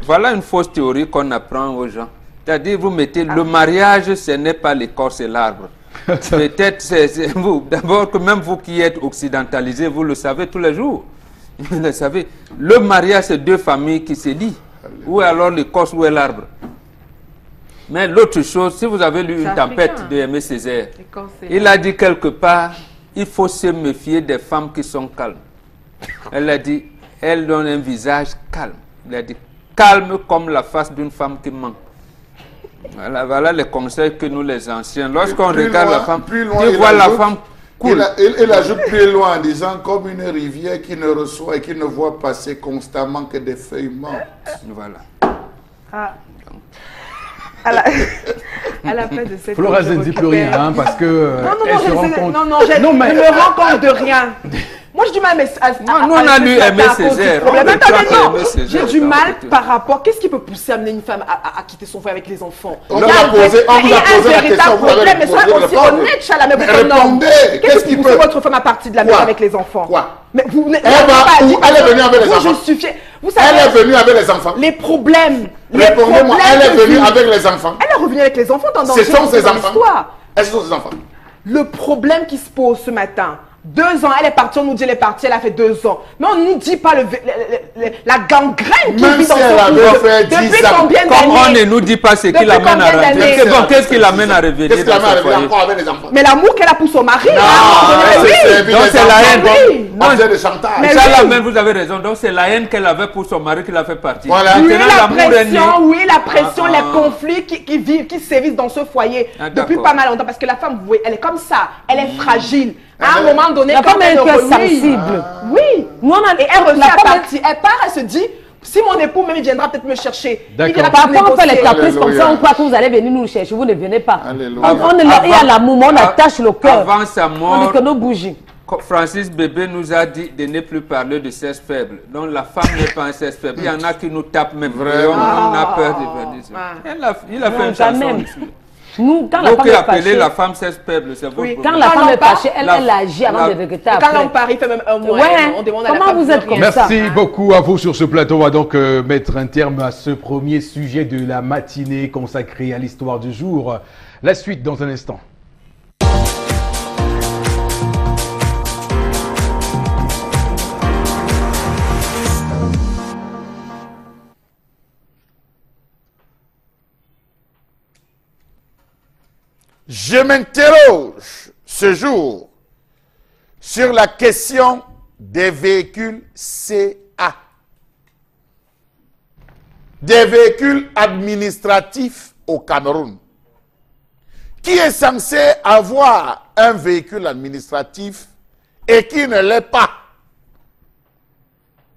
voilà une fausse théorie qu'on apprend aux gens. C'est-à-dire, vous mettez le mariage, ce n'est pas l'écorce et l'arbre. Peut-être, c'est vous. D'abord, que même vous qui êtes occidentalisés, vous le savez tous les jours. Vous le savez. Le mariage, c'est deux familles qui se lient. Ou alors l'écorce, ou l'arbre. Mais l'autre chose, si vous avez lu Une tempête de Aimé Césaire, il a dit quelque part, il faut se méfier des femmes qui sont calmes. Elle a dit, elle donne un visage calme. Il a dit, calme comme la face d'une femme qui ment. Voilà les conseils que nous les anciens, lorsqu'on regarde la femme, tu vois la femme cool. Il ajoute plus loin en disant comme une rivière qui ne reçoit et qui ne voit passer constamment que des feuilles mortes. Voilà. À la fin de cette... Florence ne dit plus rien parce que... je me rends compte de rien. Moi, j'ai du mal nous, on a lu Aimé Césaire. J'ai du mal par rapport... Qu'est-ce qui peut pousser à amener une femme à quitter son foyer avec les enfants? On vous a posé la question, vous avez mais soyez aussi honnête, Chala. Mais répondez. Qu'est-ce qui pousse votre femme à partir de la maison avec les enfants? Quoi? Mais vous elle est venue avec les enfants. Vous savez, elle est venue avec les enfants. Les problèmes. Répondez-moi, elle est venue avec les enfants. Elle est revenue avec les enfants dans ce sont ses enfants. Ce sont ses enfants. Le problème qui se pose ce matin, 2 ans, elle est partie, on nous dit elle est partie, elle a fait 2 ans. Mais on ne nous dit pas la gangrène qui vit dans son couple. Depuis combien d'années? Comme on ne nous dit pas ce qui l'amène à revenir. C'est bon, qu'est-ce qui l'amène à revenir? Qu'est-ce qui l'amène à revenir encore avec les enfants? Mais l'amour qu'elle a pour son mari. Donc c'est la haine. Non, c'est le chantage. Inch'Allah, même vous avez raison. Donc c'est la haine qu'elle avait pour son mari qui l'a fait partir. Oui, la pression, les conflits qui sévissent dans ce foyer depuis pas mal longtemps. Parce que la femme, vous voyez, elle est comme ça. Elle est fragile. À un moment donné, comme elle est sensible. Oui. Et elle revient à partir. Elle part, elle se dit, si mon époux même viendra peut-être me chercher. Parfois, on fait les caprices comme ça, on croit que vous allez venir nous chercher. Vous ne venez pas. Il y a l'amour, on attache le cœur. Avant sa mort, on dit que nos bougies. Francis Bébé nous a dit de ne plus parler de sexe faible. Donc la femme n'est pas un sexe faible. Il y en a qui nous tapent même. Vraiment. On a peur de dire ça. Il a fait une chanson dessus. Nous, quand la femme est fâchée, la femme c'est faible, c'est votre quand la femme est fâchée, elle agit avant de regretter après. Quand on parie, fait même un mois. On demande à la comment vous êtes comme ça? Merci beaucoup à vous sur ce plateau. On va donc mettre un terme à ce premier sujet de la matinée consacrée à l'histoire du jour. La suite dans un instant. Je m'interroge ce jour sur la question des véhicules CA, des véhicules administratifs au Cameroun. Qui est censé avoir un véhicule administratif et qui ne l'est pas?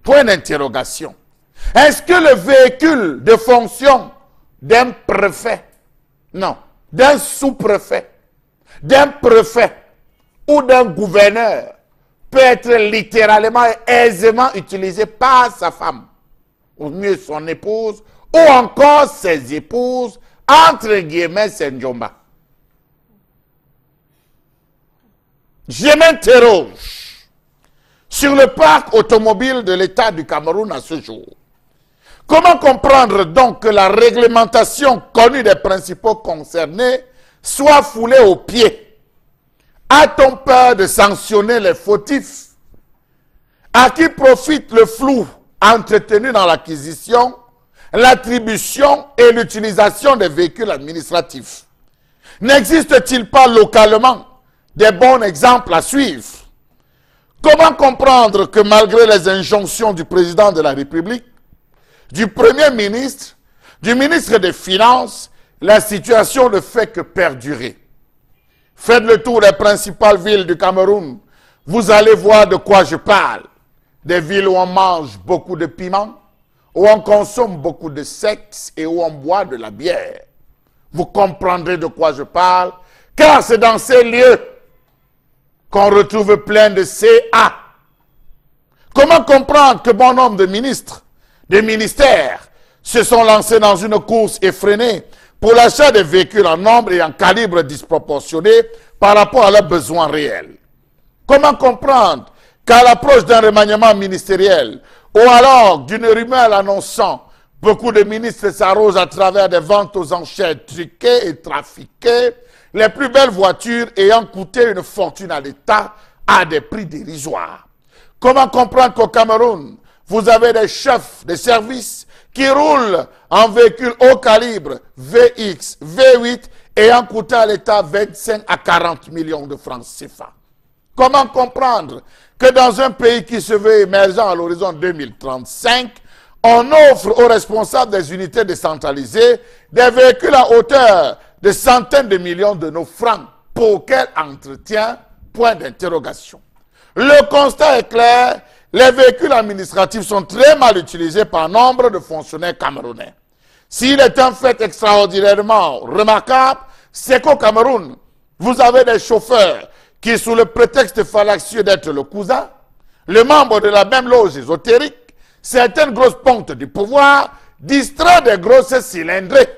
Point d'interrogation. Est-ce que le véhicule de fonction d'un préfet, non, d'un sous-préfet, d'un préfet ou d'un gouverneur peut être littéralement et aisément utilisé par sa femme, ou mieux son épouse, ou encore ses épouses, entre guillemets, ses njomba? Je m'interroge sur le parc automobile de l'État du Cameroun à ce jour. Comment comprendre donc que la réglementation connue des principaux concernés soit foulée aux pieds? A-t-on peur de sanctionner les fautifs? À qui profite le flou entretenus dans l'acquisition, l'attribution et l'utilisation des véhicules administratifs. N'existe-t-il pas localement des bons exemples à suivre? Comment comprendre que malgré les injonctions du président de la République, du Premier ministre, du ministre des Finances, la situation ne fait que perdurer? Faites le tour des principales villes du Cameroun, vous allez voir de quoi je parle. Des villes où on mange beaucoup de piment, où on consomme beaucoup de sexe et où on boit de la bière. Vous comprendrez de quoi je parle, car c'est dans ces lieux qu'on retrouve plein de CA. Comment comprendre que bon nombre de ministres, de ministères, se sont lancés dans une course effrénée pour l'achat de véhicules en nombre et en calibre disproportionné par rapport à leurs besoins réels? Comment comprendre qu'à l'approche d'un remaniement ministériel ou alors d'une rumeur annonçant beaucoup de ministres s'arrosent à travers des ventes aux enchères truquées et trafiquées, les plus belles voitures ayant coûté une fortune à l'État à des prix dérisoires? Comment comprendre qu'au Cameroun, vous avez des chefs de service qui roulent en véhicules haut calibre, VX, V8, ayant coûté à l'État 25 à 40 millions de francs CFA? Comment comprendre que dans un pays qui se veut émergent à l'horizon 2035, on offre aux responsables des unités décentralisées des véhicules à hauteur de centaines de millions de nos francs? Pour quel entretien? Point d'interrogation. Le constat est clair, les véhicules administratifs sont très mal utilisés par nombre de fonctionnaires camerounais. S'il est un fait extraordinairement remarquable, c'est qu'au Cameroun, vous avez des chauffeurs qui, sous le prétexte fallacieux d'être le cousin, le membre de la même loge ésotérique, certaines grosses pontes du pouvoir, distraient des grosses cylindrées.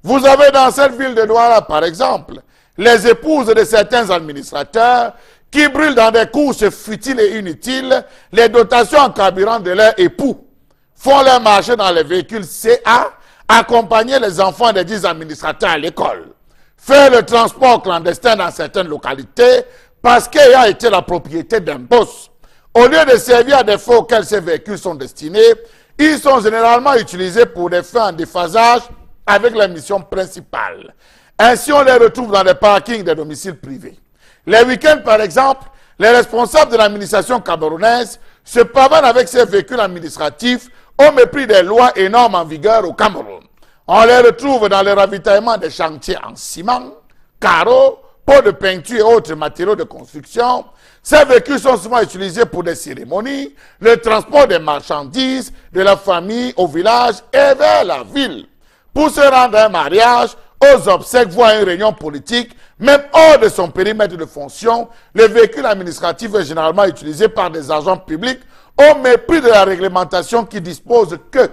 Vous avez dans cette ville de Douala, par exemple, les épouses de certains administrateurs qui brûlent dans des courses futiles et inutiles les dotations en carburant de leurs époux, font leur marché dans les véhicules CA, accompagner les enfants des 10 administrateurs à l'école, faire le transport clandestin dans certaines localités parce qu'ayant été la propriété d'un boss. Au lieu de servir à des fins auxquels ces véhicules sont destinés, ils sont généralement utilisés pour des fins en déphasage avec la mission principale. Ainsi, on les retrouve dans les parkings des domiciles privés. Les week-ends, par exemple, les responsables de l'administration camerounaise se pavanent avec ces véhicules administratifs au mépris des lois et normes en vigueur au Cameroun. On les retrouve dans le ravitaillement des chantiers en ciment, carreaux, pots de peinture et autres matériaux de construction. Ces véhicules sont souvent utilisés pour des cérémonies, le transport des marchandises, de la famille au village et vers la ville. Pour se rendre à un mariage, aux obsèques, voire à une réunion politique, même hors de son périmètre de fonction, le véhicule administratif est généralement utilisé par des agents publics au mépris de la réglementation qui dispose que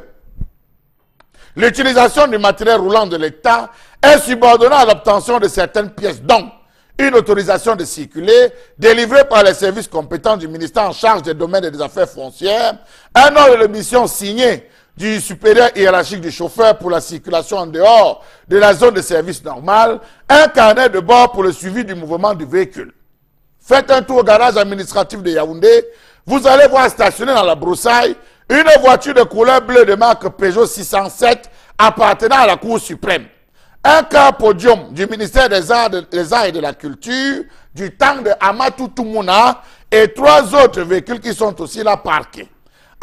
l'utilisation du matériel roulant de l'État est subordonnée à l'obtention de certaines pièces, dont une autorisation de circuler délivrée par les services compétents du ministère en charge des domaines et des affaires foncières, un ordre de mission signé du supérieur hiérarchique du chauffeur pour la circulation en dehors de la zone de service normale, un carnet de bord pour le suivi du mouvement du véhicule. Faites un tour au garage administratif de Yaoundé, vous allez voir stationner dans la broussaille une voiture de couleur bleue de marque Peugeot 607 appartenant à la Cour suprême. Un car podium du ministère des Arts et de la Culture du temps de Amatou Toumouna et 3 autres véhicules qui sont aussi là parqués.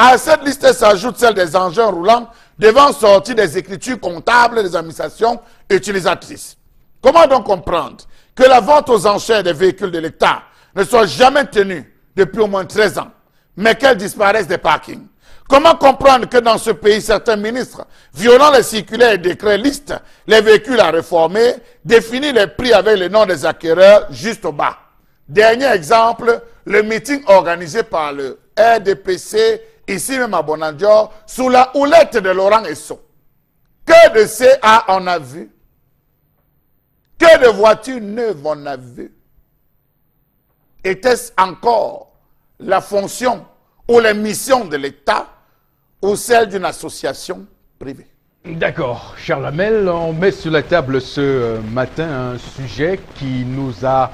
À cette liste s'ajoute celle des engins roulants devant sortir des écritures comptables des administrations utilisatrices. Comment donc comprendre que la vente aux enchères des véhicules de l'État ne soit jamais tenue depuis au moins 13 ans, mais qu'elle disparaisse des parkings? Comment comprendre que dans ce pays, certains ministres, violant les circulaires et décrets, listent les véhicules à réformer, définissent les prix avec le nom des acquéreurs juste au bas? Dernier exemple, le meeting organisé par le RDPC, ici même à Bonandior, sous la houlette de Laurent Esso. Que de CA on a vu? Que de voitures neuves on a vu? Était-ce encore la fonction ou les missions de l'État ou celle d'une association privée? D'accord, Charles Hamel, on met sur la table ce matin un sujet qui nous a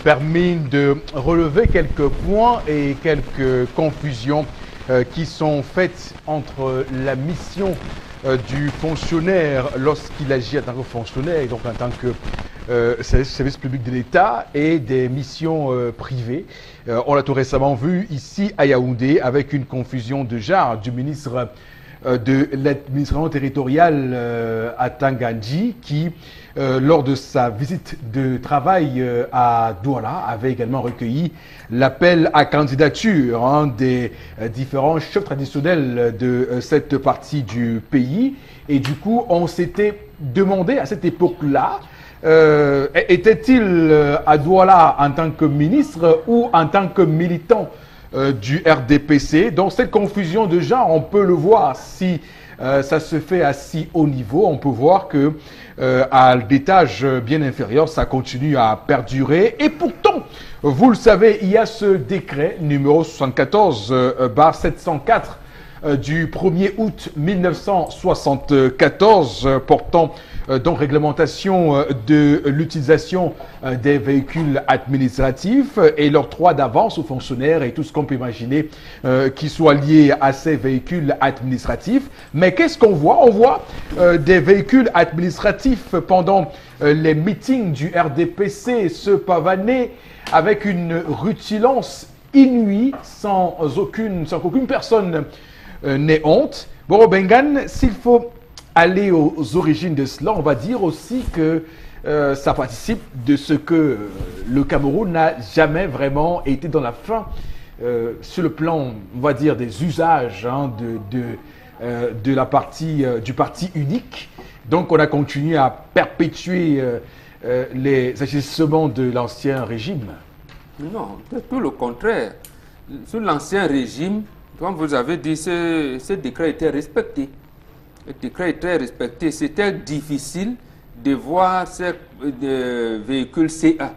permis de relever quelques points et quelques confusions qui sont faites entre la mission du fonctionnaire lorsqu'il agit en tant que fonctionnaire et donc en tant que service public de l'État et des missions privées. On l'a tout récemment vu ici à Yaoundé avec une confusion de genre du ministre de l'administration territoriale à Tangandji qui, lors de sa visite de travail à Douala, avait également recueilli l'appel à candidature des différents chefs traditionnels de cette partie du pays. Et du coup, on s'était demandé à cette époque-là, était-il à Douala en tant que ministre ou en tant que militant du RDPC? Donc cette confusion de genre, on peut le voir si ça se fait à si haut niveau. On peut voir que à l'étage bien inférieur, ça continue à perdurer. Et pourtant, vous le savez, il y a ce décret numéro 74/704 du 1er août 1974 portant donc réglementation de l'utilisation des véhicules administratifs et l'octroi d'avance aux fonctionnaires et tout ce qu'on peut imaginer qui soit lié à ces véhicules administratifs. Mais qu'est-ce qu'on voit? On voit des véhicules administratifs pendant les meetings du RDPC se pavaner avec une rutilance inouïe sans qu'aucune personne n'ait honte. Bon, Bengan, s'il faut aller aux origines de cela, on va dire aussi que ça participe de ce que le Cameroun n'a jamais vraiment été dans la fin sur le plan, on va dire, des usages de la partie du parti unique. Donc on a continué à perpétuer les agissements de l'ancien régime. Non, tout le contraire. Sous l'ancien régime, comme vous avez dit, ce décret était respecté. Le décret était respecté. C'était difficile de voir ces véhicules CA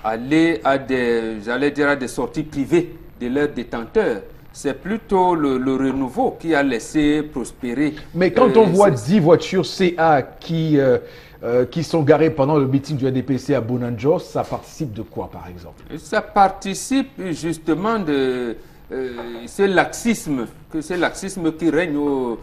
aller à des sorties privées de leurs détenteurs. C'est plutôt le renouveau qui a laissé prospérer. Mais quand on voit 10 voitures CA qui sont garées pendant le meeting du RDPC à Bonanjo, ça participe de quoi, par exemple? Ça participe justement de ce laxisme qui règne au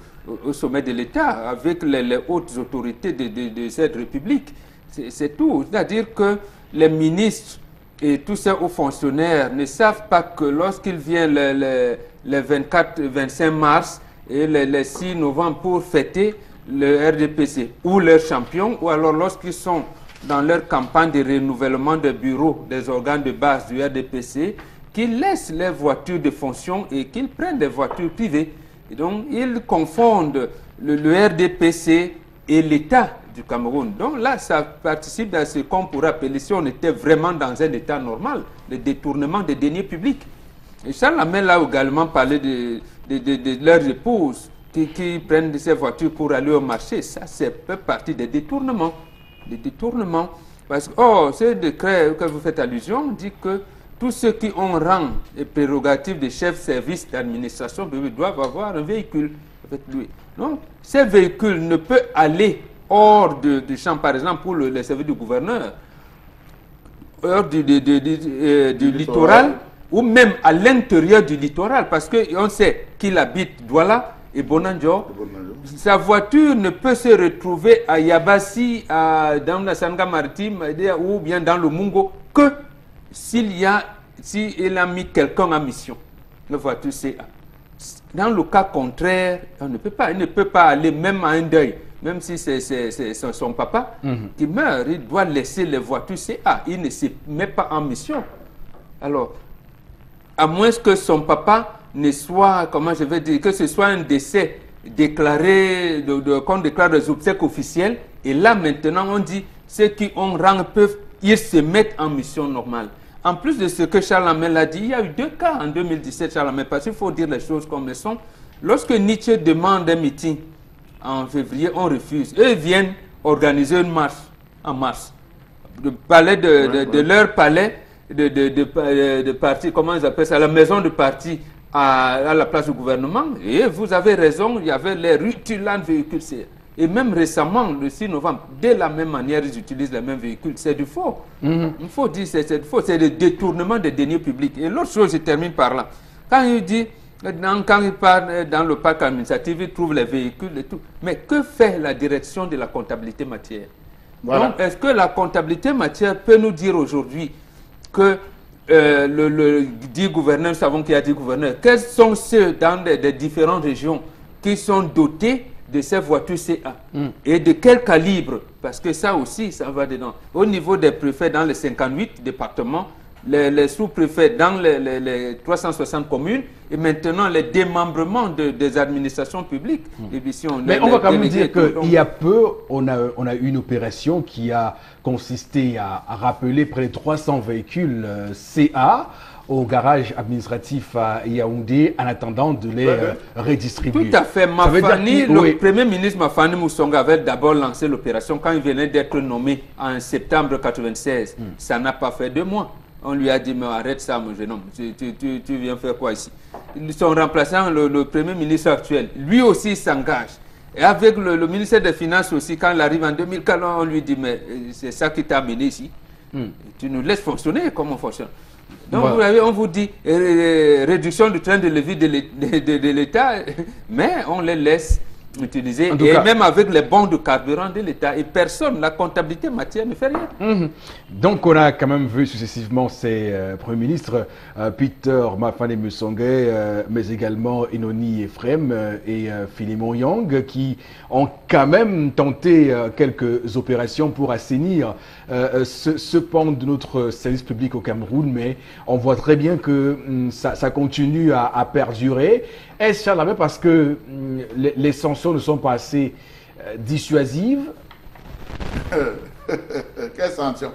sommet de l'État avec les hautes autorités de cette République. C'est tout. C'est-à-dire que les ministres et tous ces hauts fonctionnaires ne savent pas que lorsqu'ils viennent les 24-25 mars et les 6 novembre pour fêter le RDPC ou leurs champions, ou alors lorsqu'ils sont dans leur campagne de renouvellement des bureaux, des organes de base du RDPC, qu'ils laissent les voitures de fonction et qu'ils prennent des voitures privées. Et donc, ils confondent le RDPC et l'État du Cameroun. Donc là, ça participe à ce qu'on pourrait appeler, si on était vraiment dans un État normal, le détournement des deniers publics. Et Charles Hamel a également parlé de leurs épouses qui prennent ces voitures pour aller au marché. Ça, c'est partie des détournements. Des détournements. Parce que, ce décret auquel vous faites allusion dit que tous ceux qui ont rang et prérogatives de chef service d'administration doivent avoir un véhicule avec lui. Donc, ces véhicules ne peuvent aller hors du champ, par exemple, pour le service du gouverneur, hors du littoral, ou même à l'intérieur du littoral, parce qu'on sait qu'il habite Douala et Bonanjo. Sa voiture ne peut se retrouver à Yabassi, dans la Sanga maritime, ou bien dans le Mungo, que s'il a mis quelqu'un en mission. La voiture CA. Dans le cas contraire, il ne peut pas aller même à un deuil. Même si c'est son papa qui meurt, il doit laisser les voitures CA. Il ne se met pas en mission. Alors, à moins que son papa ne soit, comment je vais dire, que ce soit un décès déclaré, qu'on déclare des obsèques officielles. Et là, maintenant, on dit, ceux qui ont rang peuvent, ils se mettent en mission normale. En plus de ce que Charles Hamel a dit, il y a eu 2 cas en 2017, Charles Hamel, parce qu'il faut dire les choses comme elles sont. Lorsque Nietzsche demande un meeting en février, on refuse. Eux viennent organiser une marche en mars. De leur palais de parti, comment ils appellent ça, la maison de parti à la place du gouvernement. Et vous avez raison, il y avait les rutilants véhicules. Et même récemment, le 6 novembre, de la même manière, ils utilisent les mêmes véhicules. C'est du faux. Il faut dire c'est du faux. C'est le détournement des deniers publics. Et l'autre chose, je termine par là. Quand il dit Quand il part dans le parc administratif, il trouve les véhicules et tout. Mais que fait la direction de la comptabilité matière? Voilà. Donc, est-ce que la comptabilité matière peut nous dire aujourd'hui que le dit gouverneur, nous savons qu'il y a 10 gouverneurs, quels sont ceux dans des différentes régions qui sont dotés de ces voitures CA et de quel calibre? Parce que ça aussi, ça va dedans. Au niveau des préfets dans les 58 départements, les sous-préfets dans les 360 communes et maintenant les démembrements des administrations publiques. Et puis si Mais on va quand même dire qu'il y a peu, on a eu une opération qui a consisté à rappeler près de 300 véhicules CA au garage administratif à Yaoundé en attendant de les redistribuer. Tout à fait. Le Premier ministre Mafani Moussonga avait d'abord lancé l'opération quand il venait d'être nommé en septembre 1996. Ça n'a pas fait 2 mois. On lui a dit, mais arrête ça, mon jeune homme, tu viens faire quoi ici? Son remplaçant, le Premier ministre actuel, lui aussi s'engage. Et avec le ministère des Finances aussi, quand il arrive en 2004, on lui dit, mais c'est ça qui t'a amené ici. Tu nous laisses fonctionner, comment on fonctionne? Donc, vous voyez, on vous dit réduction du train de levée de l'État, mais on les laisse utiliser, et même avec les bons de carburant de l'État, et personne, la comptabilité matière ne fait rien. Donc on a quand même vu successivement ces premiers ministres, Peter Mafane Musonge, mais également Inoni Ephraim et Philemon Yang, qui ont quand même tenté quelques opérations pour assainir ce pan de notre service public au Cameroun, mais on voit très bien que ça continue à perdurer. Est-ce jamais parce que les sanctions ne sont pas assez dissuasives? Quelle sanction?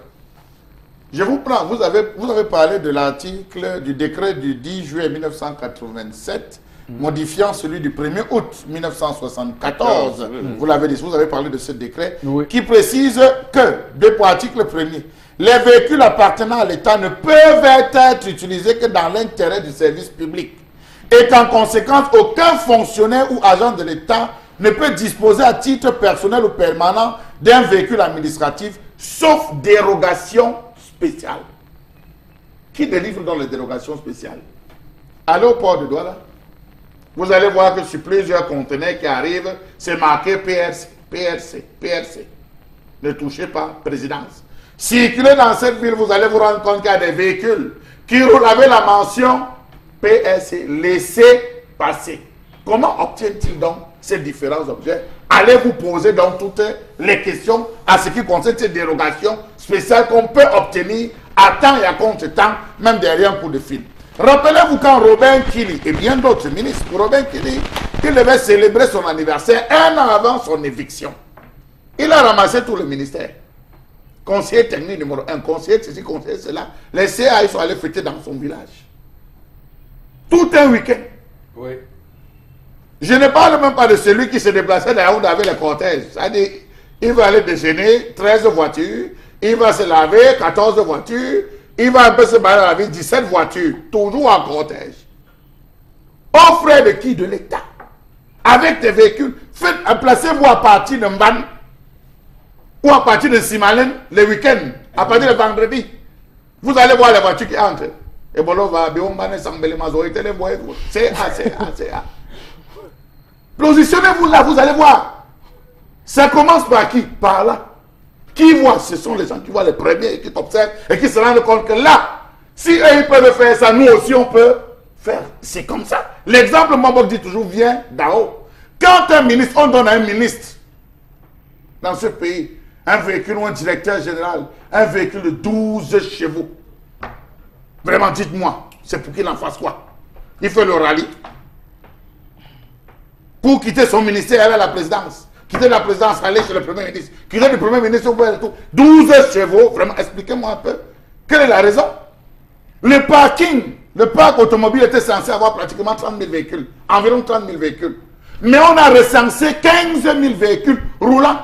Je vous prends, vous avez parlé de l'article du décret du 10 juillet 1987 modifiant celui du 1er août 1974. Vous l'avez dit, vous avez parlé de ce décret qui précise que, depuis l'article 1er, les véhicules appartenant à l'État ne peuvent être utilisés que dans l'intérêt du service public. Et qu'en conséquence, aucun fonctionnaire ou agent de l'État ne peut disposer à titre personnel ou permanent d'un véhicule administratif, sauf dérogation spéciale. Qui délivre donc les dérogations spéciales? Allez au port de Douala. Vous allez voir que sur plusieurs conteneurs qui arrivent, c'est marqué PRC, PRC, PRC. Ne touchez pas, présidence. Circulez dans cette ville, vous allez vous rendre compte qu'il y a des véhicules qui roulent avec la mention PSC, laissez passer. Comment obtiennent-ils donc ces différents objets? Allez vous poser donc toutes les questions à ce qui concerne ces dérogations spéciales qu'on peut obtenir à temps et à contre-temps, même derrière un coup de fil. Rappelez-vous quand Robin Kili et bien d'autres ministres, Robin Kili, il devait célébrer son anniversaire 1 an avant son éviction. Il a ramassé tout le ministère. Conseiller technique numéro 1, conseiller ceci, conseiller cela. Les CA, ils sont allés fêter dans son village. Tout un week-end. Oui. Je ne parle même pas de celui qui se déplaçait dans Yaoundé avec les cortèges. C'est-à-dire, il va aller déjeuner, 13 voitures, il va se laver, 14 voitures, il va un peu se balader dans la ville, 17 voitures, toujours en cortège. Au frais de qui? De l'État. Avec tes véhicules, placez-vous à partir de Mban ou à partir de Simalen les week-ends, à partir de vendredi. Vous allez voir les voitures qui entrent. Et bon, va CA. Positionnez-vous là, vous allez voir. Ça commence par qui? Par là. Qui voit? Ce sont les gens qui voient les premiers, qui t'observent et qui se rendent compte que là, si eux ils peuvent faire ça, nous aussi on peut faire. C'est comme ça. L'exemple, Mambok dit toujours, vient d'en haut. Quand un ministre, on donne à un ministre dans ce pays un véhicule ou un directeur général, un véhicule de 12 chevaux. Vraiment, dites-moi, c'est pour qu'il en fasse quoi? Il fait le rallye. Pour quitter son ministère, aller à la présidence. Quitter la présidence, aller chez le Premier ministre. Quitter le Premier ministre, tout. 12 chevaux, vraiment, expliquez-moi un peu. Quelle est la raison? Le parking, le parc automobile était censé avoir pratiquement 30 000 véhicules. Environ 30 000 véhicules. Mais on a recensé 15 000 véhicules roulants.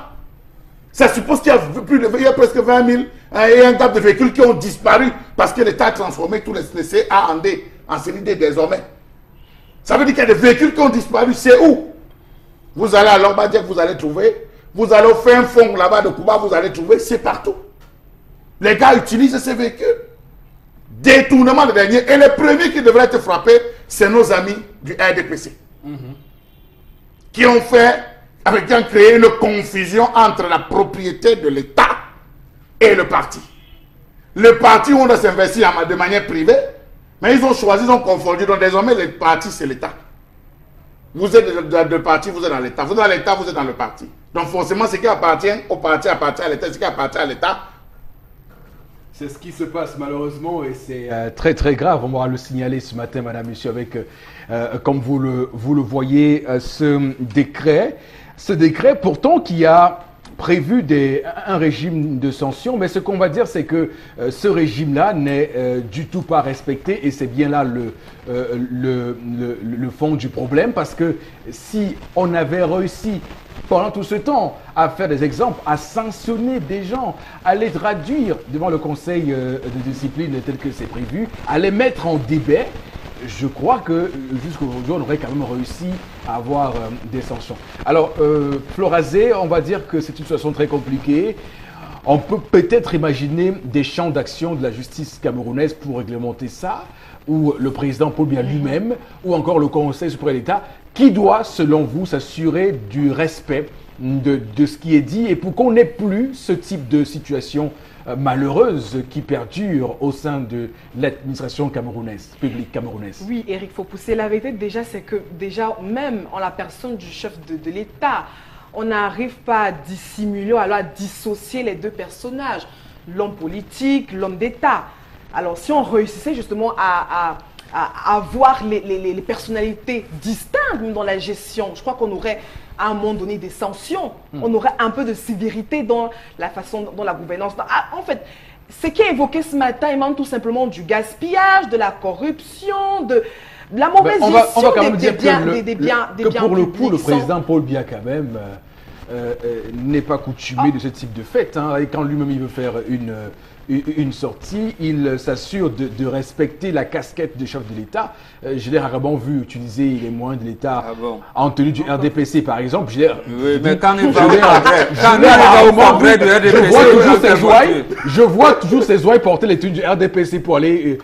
Ça suppose qu'il y a presque 20 000 et un tas de véhicules qui ont disparu parce que l'État a transformé tous les CA en D, en CND désormais. Ça veut dire qu'il y a des véhicules qui ont disparu. C'est où? Vous allez à Lombadiak, vous allez trouver. Vous allez au fin fond là-bas de Cuba, vous allez trouver. C'est partout. Les gars utilisent ces véhicules. détournement de deniers. Et les premiers qui devraient être frappés, c'est nos amis du RDPC. Qui ont créé une confusion entre la propriété de l'État et le parti. Le parti où on doit s'investir de manière privée, mais ils ont choisi, ils ont confondu. Donc désormais, le parti, c'est l'État. Vous êtes dans le parti, vous êtes dans l'État. Vous êtes dans l'État, vous êtes dans le parti. Donc forcément, ce qui appartient au parti appartient à l'État. Ce qui appartient à l'État. C'est ce qui se passe malheureusement et c'est très très grave. On va le signaler ce matin, madame, monsieur, avec, comme vous le voyez, ce décret. Ce décret pourtant qui a prévu un régime de sanctions, mais ce qu'on va dire, c'est que ce régime-là n'est du tout pas respecté et c'est bien là le fond du problème, parce que si on avait réussi pendant tout ce temps à faire des exemples, à sanctionner des gens, à les traduire devant le conseil de discipline tel que c'est prévu, à les mettre en débat, je crois que jusqu'aujourd'hui, on aurait quand même réussi à avoir des sanctions. Alors, Florazé, on va dire que c'est une situation très compliquée. On peut peut-être imaginer des champs d'action de la justice camerounaise pour réglementer ça, ou le président Paul Biya lui-même, ou encore le Conseil supérieur d'État, qui doit, selon vous, s'assurer du respect de ce qui est dit et pour qu'on n'ait plus ce type de situation malheureuse qui perdure au sein de l'administration camerounaise, publique camerounaise. Oui, Eric Fopoussi, la vérité déjà, c'est que même en la personne du chef de l'État, on n'arrive pas à dissimuler, alors à dissocier les deux personnages, l'homme politique, l'homme d'État. Alors si on réussissait justement à avoir les personnalités distinctes dans la gestion, je crois qu'on aurait à un moment donné des sanctions, on aurait un peu de sévérité dans la façon, dans la gouvernance. En fait, ce qui est évoqué ce matin, il manque tout simplement du gaspillage, de la corruption, de la mauvaise gestion des biens que pour le coup, le publics président Paul Biya quand même n'est pas coutumé de ce type de fête. Hein. Et quand lui-même il veut faire une sortie, il s'assure de respecter la casquette de chef de l'État. Je l'ai rarement vu utiliser les moyens de l'État en tenue du RDPC, par exemple. Oui, mais quand il va au congrès du RDPC, je vois toujours ses ouailles porter les tenues du RDPC pour aller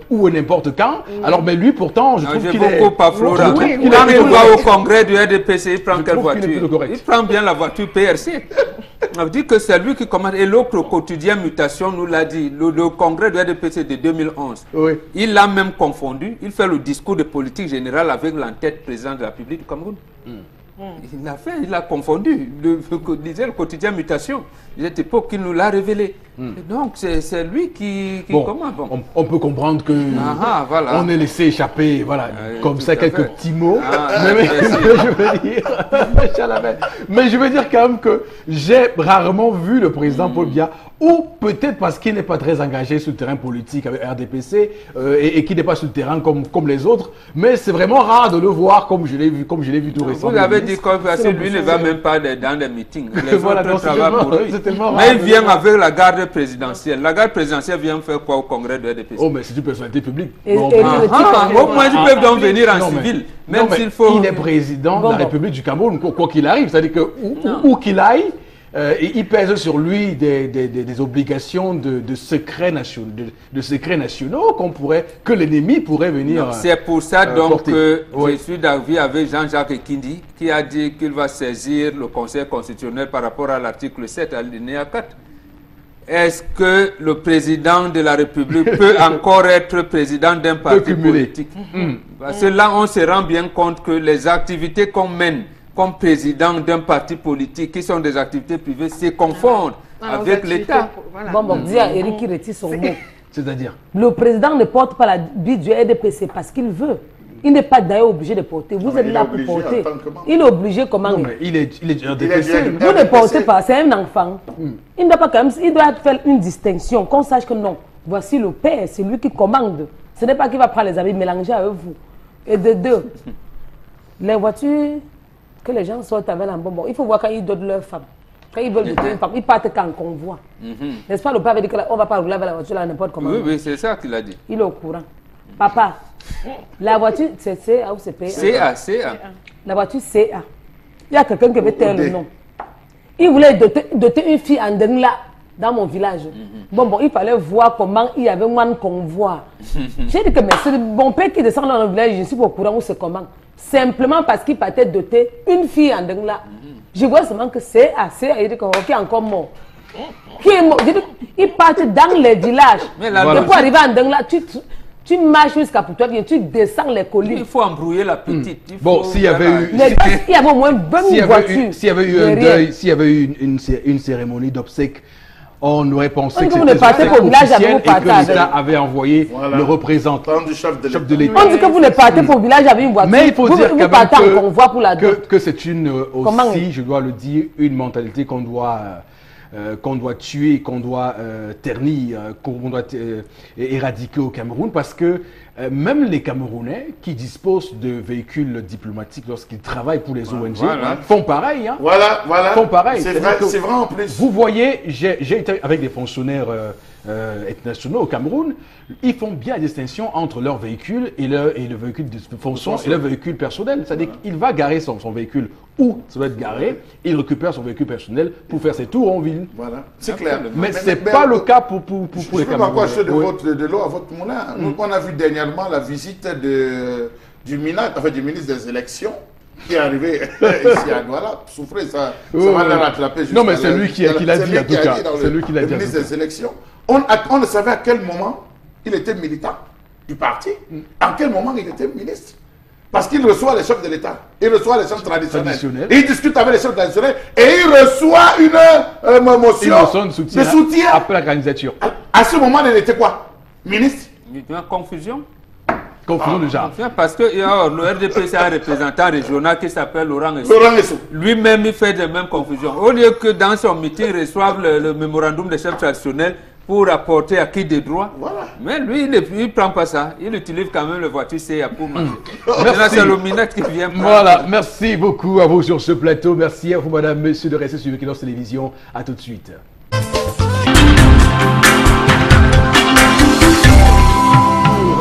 où et n'importe quand. Alors, mais lui, pourtant, je trouve qu'il est... Quand il va au congrès du RDPC, il prend quelle voiture? Il prend bien la voiture PRC. On dit que c'est lui qui commande. Et l'autre quotidien Mutation nous l'a dit, le congrès de RDPC de 2011. Oui. Il l'a même confondu. Il fait le discours de politique générale avec l'entête président de la République du Cameroun. Il a confondu. Disait le quotidien Mutation. Cette époque, il nous l'a révélé. Et donc, c'est lui qui commande. Bon. On peut comprendre que voilà. On est laissé échapper, voilà, comme ça, quelques petits mots. Mais je veux dire quand même que j'ai rarement vu le président Paul Biya, ou peut-être parce qu'il n'est pas très engagé sur le terrain politique avec RDPC et qu'il n'est pas sur le terrain comme les autres, mais c'est vraiment rare de le voir comme je l'ai vu tout récemment. Vous avez dit que lui ne va même pas dans des meetings. Les voilà, autres travaillent pour lui. Mais il vient avec la garde présidentielle. La garde présidentielle vient faire quoi au congrès de RDPC? Oh, mais c'est une personnalité publique. Au moins, ils peuvent donc venir en civil. Même s'il faut... Il est président de la République du Cameroun, quoi qu'il arrive. C'est-à-dire que où qu'il aille, il pèse sur lui des obligations de secrets nationaux que l'ennemi pourrait venir. C'est pour ça donc que je suis d'avis avec Jean-Jacques Ekindi qui a dit qu'il va saisir le Conseil constitutionnel par rapport à l'article 7 alinéa 4. Est-ce que le président de la République peut encore être président d'un parti politique? Parce que là, on se rend bien compte que les activités qu'on mène comme président d'un parti politique, qui sont des activités privées, se confondent avec l'État. Voilà. Bon, dis à Eric qui retire son mot. C'est-à-dire? Le président ne porte pas la bite du RDPC parce qu'il veut. Il n'est pas d'ailleurs obligé de porter. Vous êtes là pour porter. Il est obligé comment? Non, mais il est RDPC. Vous ne portez pas, c'est un enfant. Il ne doit pas quand même, il doit faire une distinction, qu'on sache que non. Voici le père, c'est lui qui commande. Ce n'est pas qu'il va prendre les habits mélangés avec vous. Et de deux, les voitures que les gens sortent avec un bonbon, il faut voir quand ils donnent leur femme. Quand ils veulent doter une femme, ils partent qu'en convoi. N'est-ce pas, le père avait dit qu'on ne va pas rouler avec la voiture là n'importe comment. Oui, c'est ça qu'il a dit. Il est au courant. Papa, la voiture, c'est CA ou c'est PA? CA. La voiture CA. Il y a quelqu'un qui veut taire le nom. Il voulait doter une fille en là dans mon village. Bon, il fallait voir comment il y avait moins de convoi. J'ai dit que mais c'est mon père qui descend dans le village, je suis pas au courant où c'est comment. Simplement parce qu'il partait doter une fille en Dengla. Je vois seulement que c'est assez, il dit qu'il est encore mort. Qui est mort? Il partait dans les villages. Mais pour arriver en Dengla, tu marches jusqu'à pour toi, tu descends les collines. Il faut embrouiller la petite. Bon, s'il y avait eu... Il y avait au moins 20 voitures. S'il y avait eu un deuil, s'il y avait eu une cérémonie d'obsèques, on aurait pensé que c'était officiel et que l'État avait envoyé le représentant du chef de l'État. On dit que vous ne partez pas au village avec une voiture. Mais il faut dire quand même que c'est aussi, je dois le dire, une mentalité qu'on doit tuer, qu'on doit ternir, qu'on doit éradiquer au Cameroun, parce que même les Camerounais qui disposent de véhicules diplomatiques lorsqu'ils travaillent pour les ONG font pareil. Hein. Voilà. Font pareil. C'est vrai en plus. Vous voyez, j'ai été avec des fonctionnaires internationaux au Cameroun. Ils font bien la distinction entre leur véhicule et le véhicule de fonction et le véhicule personnel. C'est-à-dire qu'il va garer son véhicule où ça doit être garé, il récupère son véhicule personnel pour faire ses tours en ville. Voilà, c'est clair. Mais ce n'est pas le cas pour les Camerounais. Je peux encore acheter de l'eau à votre moulin. Nous, on a vu dernièrement la visite du ministre des élections qui est arrivé ici à Douala. Souffrez, ça va le rattraper. Non, mais c'est lui qui l'a dit en tout cas. C'est lui qui l'a dit. Le ministre des élections. On ne savait à quel moment il était militant du parti, à quel moment il était ministre. Parce qu'il reçoit les chefs de l'État, il reçoit les chefs traditionnels, il discute avec les chefs traditionnels et il reçoit une motion de soutien après la candidature. À ce moment, il était quoi? Ministre? Confusion. Confusion déjà. Parce que le RDP, c'est un représentant régional qui s'appelle Laurent Essou. Lui-même, il fait de même confusion. Au lieu que dans son meeting, il reçoive le mémorandum des chefs traditionnels pour apporter acquis des droits. Voilà. Mais lui, il ne prend pas ça. Il utilise quand même le voiture CA pour marcher. C'est le minette qui vient prendre. Voilà, merci beaucoup à vous sur ce plateau. Merci à vous, madame, monsieur, de rester sur Equinox Télévision. À tout de suite.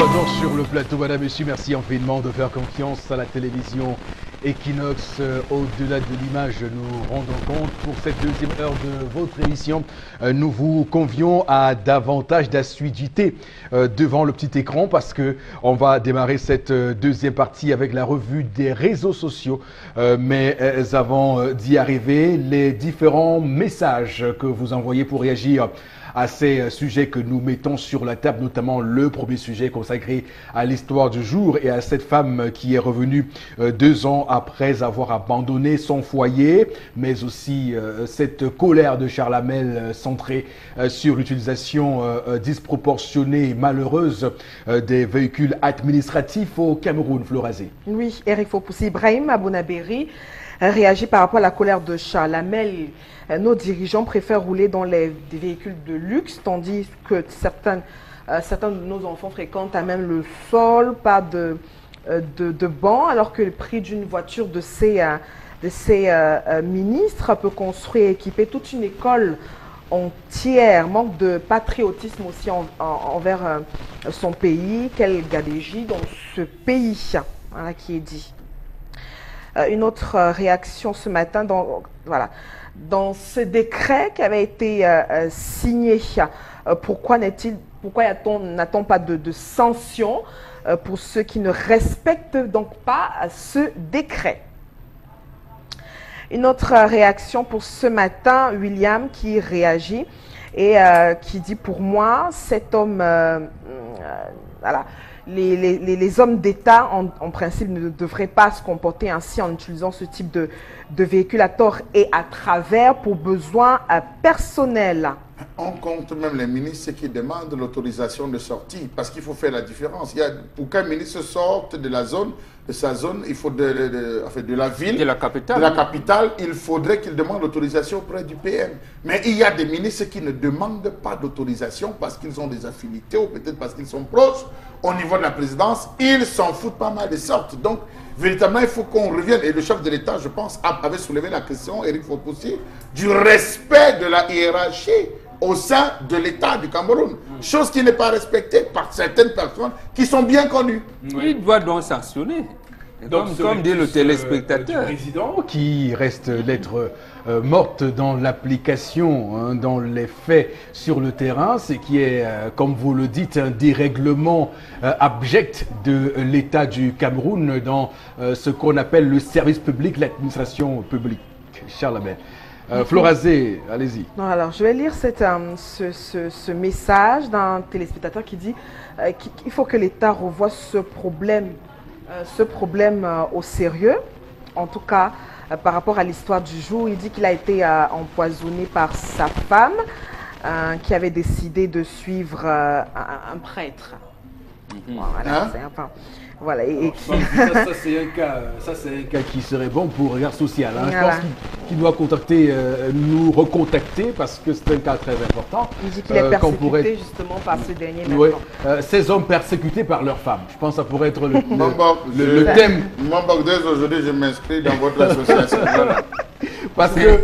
Donc sur le plateau, madame, monsieur, merci infiniment de faire confiance à la télévision Equinox. Au-delà de l'image, nous rendons compte pour cette deuxième heure de votre émission. Nous vous convions à davantage d'assiduité devant le petit écran parce que on va démarrer cette deuxième partie avec la revue des réseaux sociaux. Mais avant d'y arriver, les différents messages que vous envoyez pour réagir à ces sujets que nous mettons sur la table, notamment le premier sujet consacré à l'histoire du jour et à cette femme qui est revenue 2 ans après avoir abandonné son foyer, mais aussi cette colère de Charles Hamel centrée sur l'utilisation disproportionnée et malheureuse des véhicules administratifs au Cameroun. Florazé. Oui, Eric Fopoussi, Ibrahim Abonaberi réagit par rapport à la colère de Charles Hamel. Nos dirigeants préfèrent rouler dans des véhicules de luxe, tandis que certains de nos enfants fréquentent à même le sol, pas de banc, alors que le prix d'une voiture de ces ministres peut construire et équiper toute une école entière. Manque de patriotisme aussi envers son pays. Quelle gadégie dans ce pays, voilà qui est dit. Une autre réaction ce matin, dans ce décret qui avait été signé, pourquoi n'a-t-on pas de sanctions pour ceux qui ne respectent donc pas ce décret? Une autre réaction pour ce matin, William qui réagit et qui dit pour moi, cet homme, voilà, les hommes d'État, en principe, ne devraient pas se comporter ainsi en utilisant ce type de véhicule à tort et à travers pour besoins personnels. On compte même les ministres qui demandent l'autorisation de sortie, parce qu'il faut faire la différence. Pour qu'un ministre sorte de sa zone, il faut de la ville, de la capitale, il faudrait qu'il demande l'autorisation auprès du PM. Mais il y a des ministres qui ne demandent pas d'autorisation parce qu'ils ont des affinités ou peut-être parce qu'ils sont proches au niveau de la présidence. Ils s'en foutent pas mal de sorte. Donc, véritablement, il faut qu'on revienne. Et le chef de l'État, je pense, avait soulevé la question, Eric Fopoussi, du respect de la hiérarchie au sein de l'État du Cameroun. Chose qui n'est pas respectée par certaines personnes qui sont bien connues. Il doit donc sanctionner. Comme dit le téléspectateur. Du président qui reste lettre morte dans l'application, hein, dans les faits sur le terrain, ce qui est, comme vous le dites, un dérèglement abject de l'État du Cameroun dans ce qu'on appelle le service public, l'administration publique. Charles Abel. Florazé, allez-y. Alors, je vais lire ce message d'un téléspectateur qui dit qu'il faut que l'État revoie ce problème au sérieux. En tout cas, par rapport à l'histoire du jour, il dit qu'il a été empoisonné par sa femme qui avait décidé de suivre un prêtre. Voilà, voilà, ça c'est un cas qui serait bon pour Regard Social. Hein. Voilà. Je pense qu'il doit nous recontacter parce que c'est un cas très important. Il dit qu'il est persécuté justement par ce dernier. Oui, ces hommes persécutés par leurs femmes. Je pense que ça pourrait être le le thème. Dès aujourd'hui, je m'inscris dans votre association. Parce que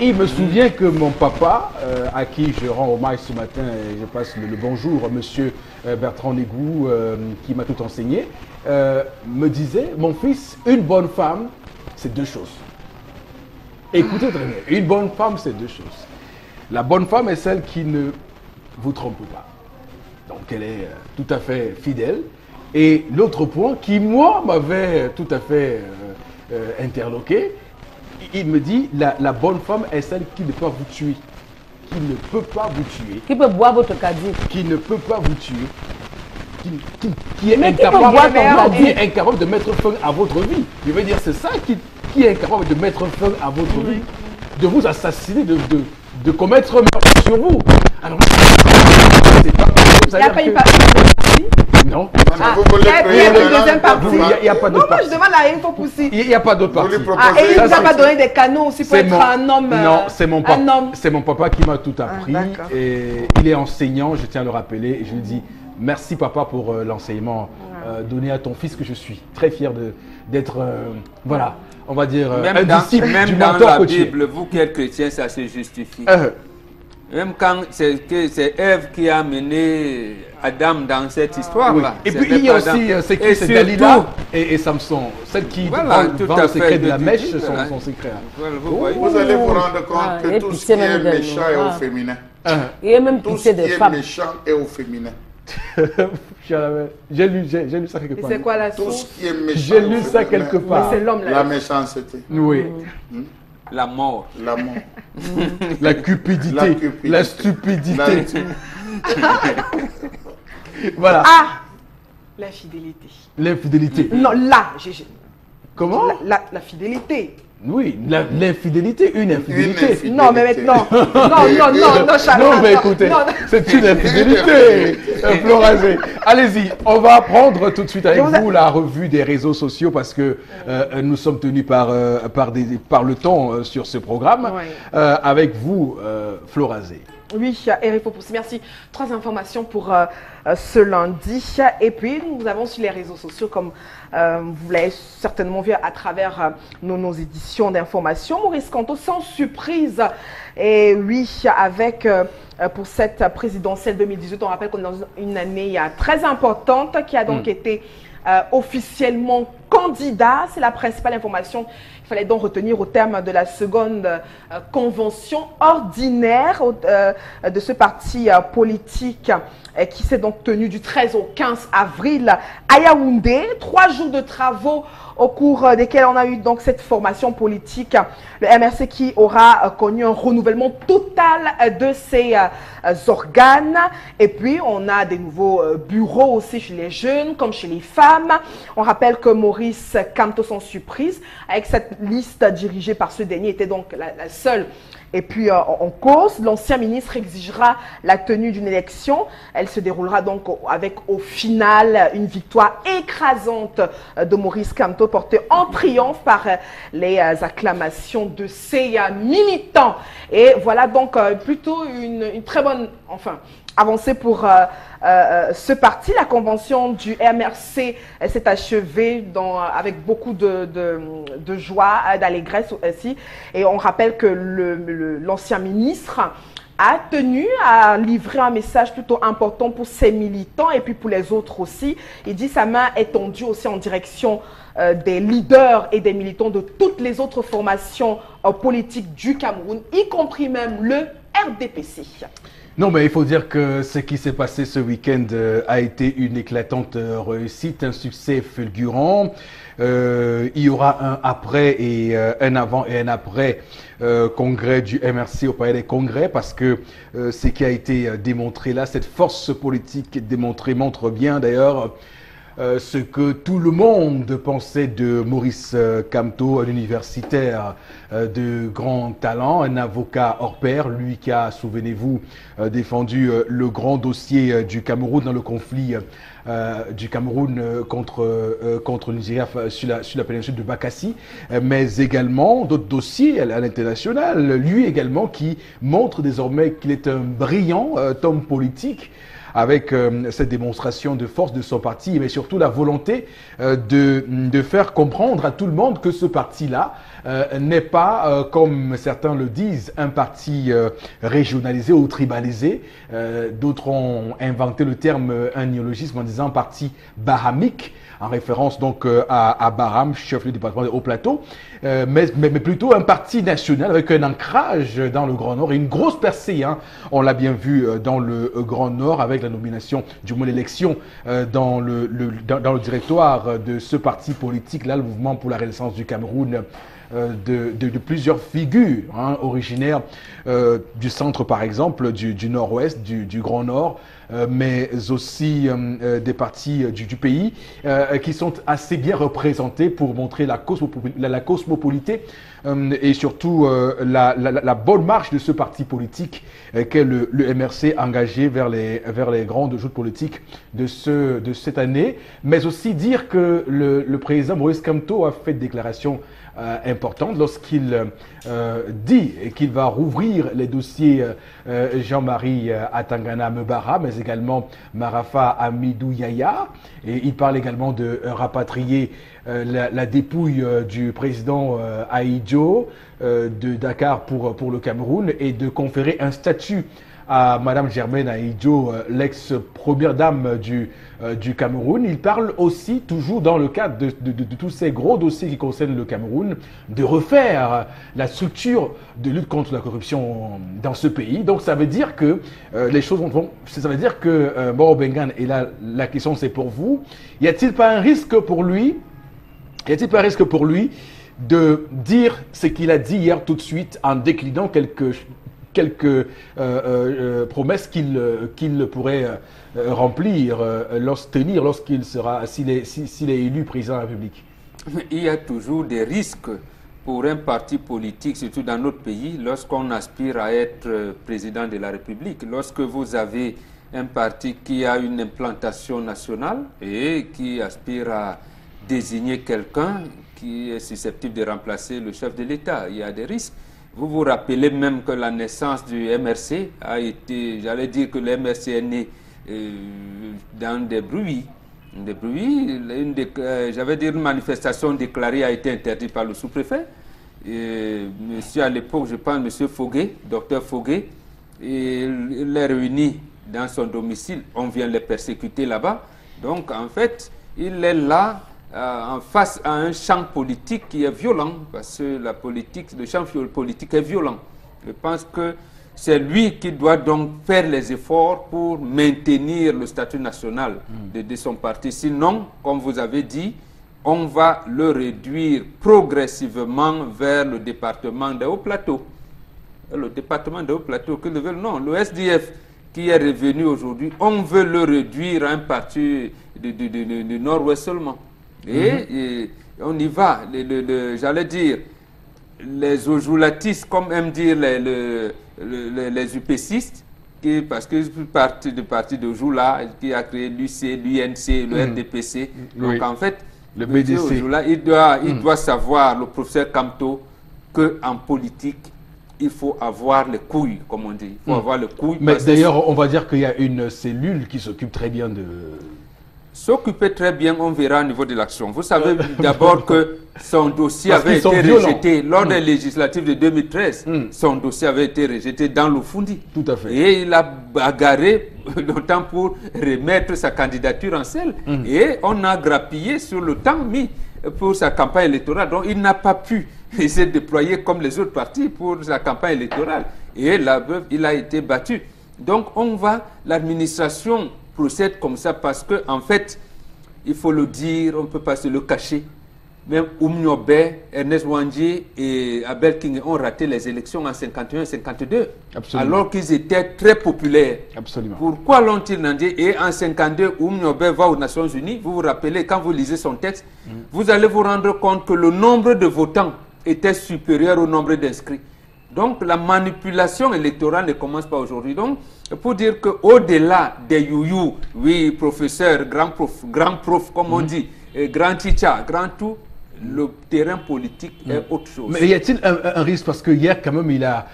il me souvient que mon papa, à qui je rends hommage ce matin, et je passe le bonjour, monsieur Bertrand Négou, qui m'a tout enseigné, me disait, mon fils, une bonne femme, c'est deux choses. Écoutez très bien, une bonne femme, c'est deux choses. La bonne femme est celle qui ne vous trompe pas. Donc elle est tout à fait fidèle. Et l'autre point qui, moi, m'avait tout à fait interloqué, il me dit, la bonne femme est celle qui ne peut pas vous tuer. Qui ne peut pas vous tuer. Qui peut boire votre caddie. Qui ne peut pas vous tuer. Qui est incapable de mettre fin à votre vie. Je veux dire, c'est ça qui est incapable de mettre fin à votre vie. De vous assassiner, de commettre un meurtre sur vous. Alors, c'est pas possible. Il n'y a pas une partie. Non. Vous voulez Il y a une deuxième partie. Il n'y a pas d'autre Moi, je partie. demande à Info Poussi. Il n'y a pas d'autre partie. Et il ne nous a pas donné des canaux aussi pour être un homme. Non, c'est mon papa. Un homme. C'est mon papa qui m'a tout appris. D'accord. Et il est enseignant, je tiens à le rappeler. Et je lui dis merci papa pour l'enseignement donné à ton fils que je suis très fier d'être, voilà, on va dire, un disciple du dans mentor la coaché. Bible, vous qui êtes chrétien, ça se justifie. Même quand c'est Ève qui a mené Adam dans cette histoire-là. Et puis il y a aussi c'est Dalila et Samson, celle qui vend le secret de la mèche, son secret. Vous allez vous rendre compte que tout ce qui est méchant est au féminin. Et même Tout ce pitié qui de est femmes. méchant est au féminin. J'ai lu ça quelque part. C'est quoi la Tout source? ce qui est méchant. J'ai lu ça quelque part. C'est l'homme là. La méchanceté. Oui. La mort. L'amour. La cupidité. La stupidité. Voilà. Ah, l'infidélité. L'infidélité. Non, là. Comment? La fidélité. Oui, l'infidélité, une infidélité. Non, mais maintenant. Non, Charles. Non, mais écoutez, c'est une infidélité. Florazé. Allez-y, on va prendre tout de suite avec vous la revue des réseaux sociaux parce que nous sommes tenus par le temps sur ce programme. Avec vous, Florazé. Oui, Eric Popoussi, merci. 3 informations pour ce lundi. Et puis, nous avons sur les réseaux sociaux, comme vous l'avez certainement vu à travers nos éditions d'information, Maurice Kamto, sans surprise. Et oui, avec pour cette présidentielle 2018, on rappelle qu'on est dans une année très importante qui a donc été officiellement candidat. C'est la principale information qu'il fallait donc retenir au terme de la seconde convention ordinaire de ce parti politique qui s'est donc tenu du 13 au 15 avril à Yaoundé. 3 jours de travaux au cours desquels on a eu donc cette formation politique, le MRC qui aura connu un renouvellement total de ses organes. Et puis, on a des nouveaux bureaux aussi chez les jeunes comme chez les femmes. On rappelle que Maurice Kamto, sans surprise, avec cette liste dirigée par ce dernier, était donc la seule. Et puis, en cause, l'ancien ministre exigera la tenue d'une élection. Elle se déroulera donc avec, au final, une victoire écrasante de Maurice Kamto, portée en triomphe par les acclamations de ses militants. Et voilà donc plutôt une très bonne, avancée pour ce parti. La convention du MRC s'est achevée avec beaucoup de joie, d'allégresse aussi. Et on rappelle que l'ancien ministre a tenu à livrer un message plutôt important pour ses militants et puis pour les autres aussi. Il dit sa main est tendue aussi en direction des leaders et des militants de toutes les autres formations politiques du Cameroun, y compris même le RDPC. Non, mais il faut dire que ce qui s'est passé ce week-end a été une éclatante réussite, un succès fulgurant. Il y aura un après et un avant et un après congrès du MRC au Palais des Congrès, parce que ce qui a été démontré là, cette force politique démontrée montre bien d'ailleurs ce que tout le monde pensait de Maurice Kamto, un universitaire de grand talent, un avocat hors pair, lui qui a, souvenez-vous, défendu le grand dossier du Cameroun dans le conflit du Cameroun contre le Nigeria sur la péninsule de Bakassi, mais également d'autres dossiers à l'international. Lui également qui montre désormais qu'il est un brillant homme politique, avec cette démonstration de force de son parti, mais surtout la volonté de faire comprendre à tout le monde que ce parti-là n'est pas, comme certains le disent, un parti régionalisé ou tribalisé. D'autres ont inventé le terme, un néologisme en disant parti bahamique, en référence donc à Baham, chef du département de Haut-Plateau, mais plutôt un parti national avec un ancrage dans le Grand Nord et une grosse percée. Hein. On l'a bien vu dans le Grand Nord avec la nomination, du moins l'élection dans le directoire de ce parti politique, là, le Mouvement pour la Renaissance du Cameroun, de plusieurs figures hein, originaires du centre par exemple, du nord-ouest, du Grand Nord, mais aussi des partis du pays qui sont assez bien représentés pour montrer la cosmopolité et surtout la bonne marche de ce parti politique qu'est le MRC engagé vers les grandes joutes politiques de cette année, mais aussi dire que le président Maurice Kamto a fait une déclaration importante lorsqu'il dit qu'il va rouvrir les dossiers Jean-Marie Atangana Mebara, mais également Marafa Amidou Yaya. Et il parle également de rapatrier la dépouille du président Ahidjo de Dakar pour le Cameroun et de conférer un statut à Madame Germaine Ahidjo, l'ex-première dame du Cameroun. Il parle aussi, toujours dans le cadre de tous ces gros dossiers qui concernent le Cameroun, de refaire la structure de lutte contre la corruption dans ce pays. Donc ça veut dire que les choses vont... Ça veut dire que Moro Bengan, et là la question c'est pour vous, y a-t-il pas un risque pour lui de dire ce qu'il a dit hier tout de suite en déclinant quelques promesses qu'il pourrait remplir, tenir s'il est élu président de la République? Il y a toujours des risques pour un parti politique, surtout dans notre pays, lorsqu'on aspire à être président de la République. Lorsque vous avez un parti qui a une implantation nationale et qui aspire à désigner quelqu'un qui est susceptible de remplacer le chef de l'État, il y a des risques. Vous vous rappelez même que la naissance du MRC a été, j'allais dire que le MRC est né dans des bruits. J'avais dit une manifestation déclarée a été interdite par le sous-préfet. Monsieur, à l'époque, je pense, monsieur Foguet, docteur Foguet, il les réunit dans son domicile. On vient les persécuter là-bas. Donc, en fait, il est là en face à un champ politique qui est violent, parce que le champ politique est violent. Je pense que c'est lui qui doit donc faire les efforts pour maintenir le statut national de son parti. Sinon, comme vous avez dit, on va le réduire progressivement vers le département de Haut-Plateau. Le département de Haut-Plateau, non, le SDF qui est revenu aujourd'hui, on veut le réduire à un parti du nord-ouest seulement. Et on y va, j'allais dire, les ojoulatistes, comme aiment dire les UPCistes, parce que c'est du parti de Joula qui a créé l'UC, l'UNC, le RDPC. Donc en fait, le BDC. Ojoula, il doit savoir, le professeur Kamto, qu'en politique, il faut avoir les couilles, comme on dit. Il faut avoir les couilles. Mais d'ailleurs, on va dire qu'il y a une cellule qui s'occupe très bien s'occuper très bien, on verra au niveau de l'action. Vous savez d'abord que son dossier Parce avait qu'ils été sont violents. rejeté lors des législatives de 2013. Son dossier avait été rejeté dans le Foundi. Tout à fait. Et il a bagarré longtemps pour remettre sa candidature en selle. Et on a grappillé sur le temps mis pour sa campagne électorale. Donc il n'a pas pu se déployer comme les autres partis pour sa campagne électorale. Et la preuve, il a été battu. Donc l'administration procède comme ça parce que, en fait, il faut le dire, on ne peut pas se le cacher. Même Oumniobe, Ernest Wandji et Abel King ont raté les élections en 51 et 52. Absolument. Alors qu'ils étaient très populaires. Absolument. Pourquoi l'ont-ils dit? Et en 52, Oumniobe va aux Nations Unies. Vous vous rappelez, quand vous lisez son texte, vous allez vous rendre compte que le nombre de votants était supérieur au nombre d'inscrits. Donc la manipulation électorale ne commence pas aujourd'hui. Donc pour dire qu'au-delà des youyou, oui, professeur, grand prof, comme on dit, grand teacher, grand tout, le terrain politique est autre chose. Mais y a-t-il un risque, parce que hier quand même il a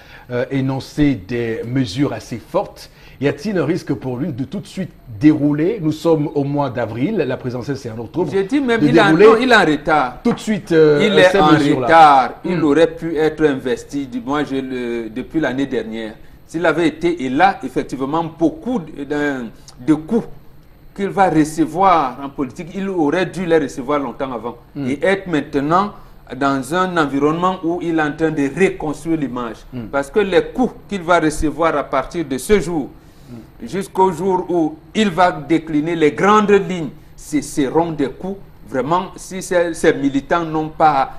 énoncé des mesures assez fortes, y a-t-il un risque pour lui de tout de suite dérouler? Nous sommes au mois d'avril, la présidentielle c'est en octobre. J'ai dit même, il est en retard. Tout de suite, il est en retard. Il aurait pu être investi, du moins depuis l'année dernière. S'il avait été, et là, effectivement, beaucoup de coups qu'il va recevoir en politique, il aurait dû les recevoir longtemps avant. Et être maintenant dans un environnement où il est en train de reconstruire l'image. Parce que les coups qu'il va recevoir à partir de ce jour, jusqu'au jour où il va décliner les grandes lignes, ce seront des coups. Vraiment, si ces militants n'ont pas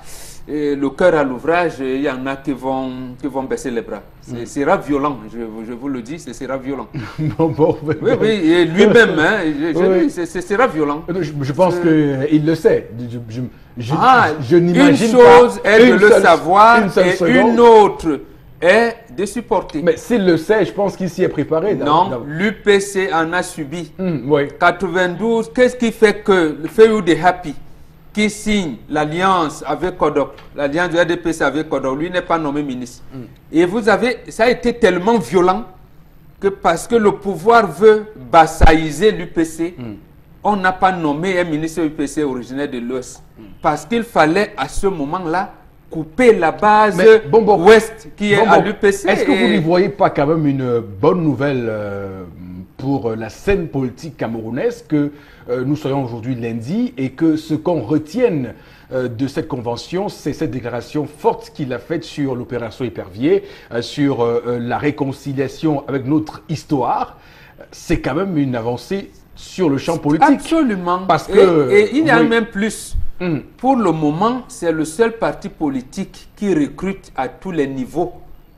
le cœur à l'ouvrage, il y en a qui vont baisser les bras. Ce sera violent, je vous le dis, ce sera violent. Oui, et lui-même, hein, ce sera violent. Je pense qu'il le sait. Je n'imagine pas. Une chose est de le savoir et une autre est de supporter. Mais s'il le sait, je pense qu'il s'y est préparé. Non, l'UPC en a subi. Oui. 92, qu'est-ce qui fait que le Fayou de Happy, qui signe l'alliance avec Kodok, l'alliance du RDPC avec Kodok, lui n'est pas nommé ministre. Et vous avez, ça a été tellement violent que parce que le pouvoir veut bassaïser l'UPC, on n'a pas nommé un ministre UPC originaire de l'Ouest. Parce qu'il fallait à ce moment-là couper la base ouest qui est à l'UPC. Est-ce que vous n'y voyez pas quand même une bonne nouvelle pour la scène politique camerounaise que nous soyons aujourd'hui lundi et que ce qu'on retienne de cette convention, c'est cette déclaration forte qu'il a faite sur l'opération Épervier, sur la réconciliation avec notre histoire. C'est quand même une avancée sur le champ politique. Absolument. Parce que, et il y a même plus. Pour le moment, c'est le seul parti politique qui recrute à tous les niveaux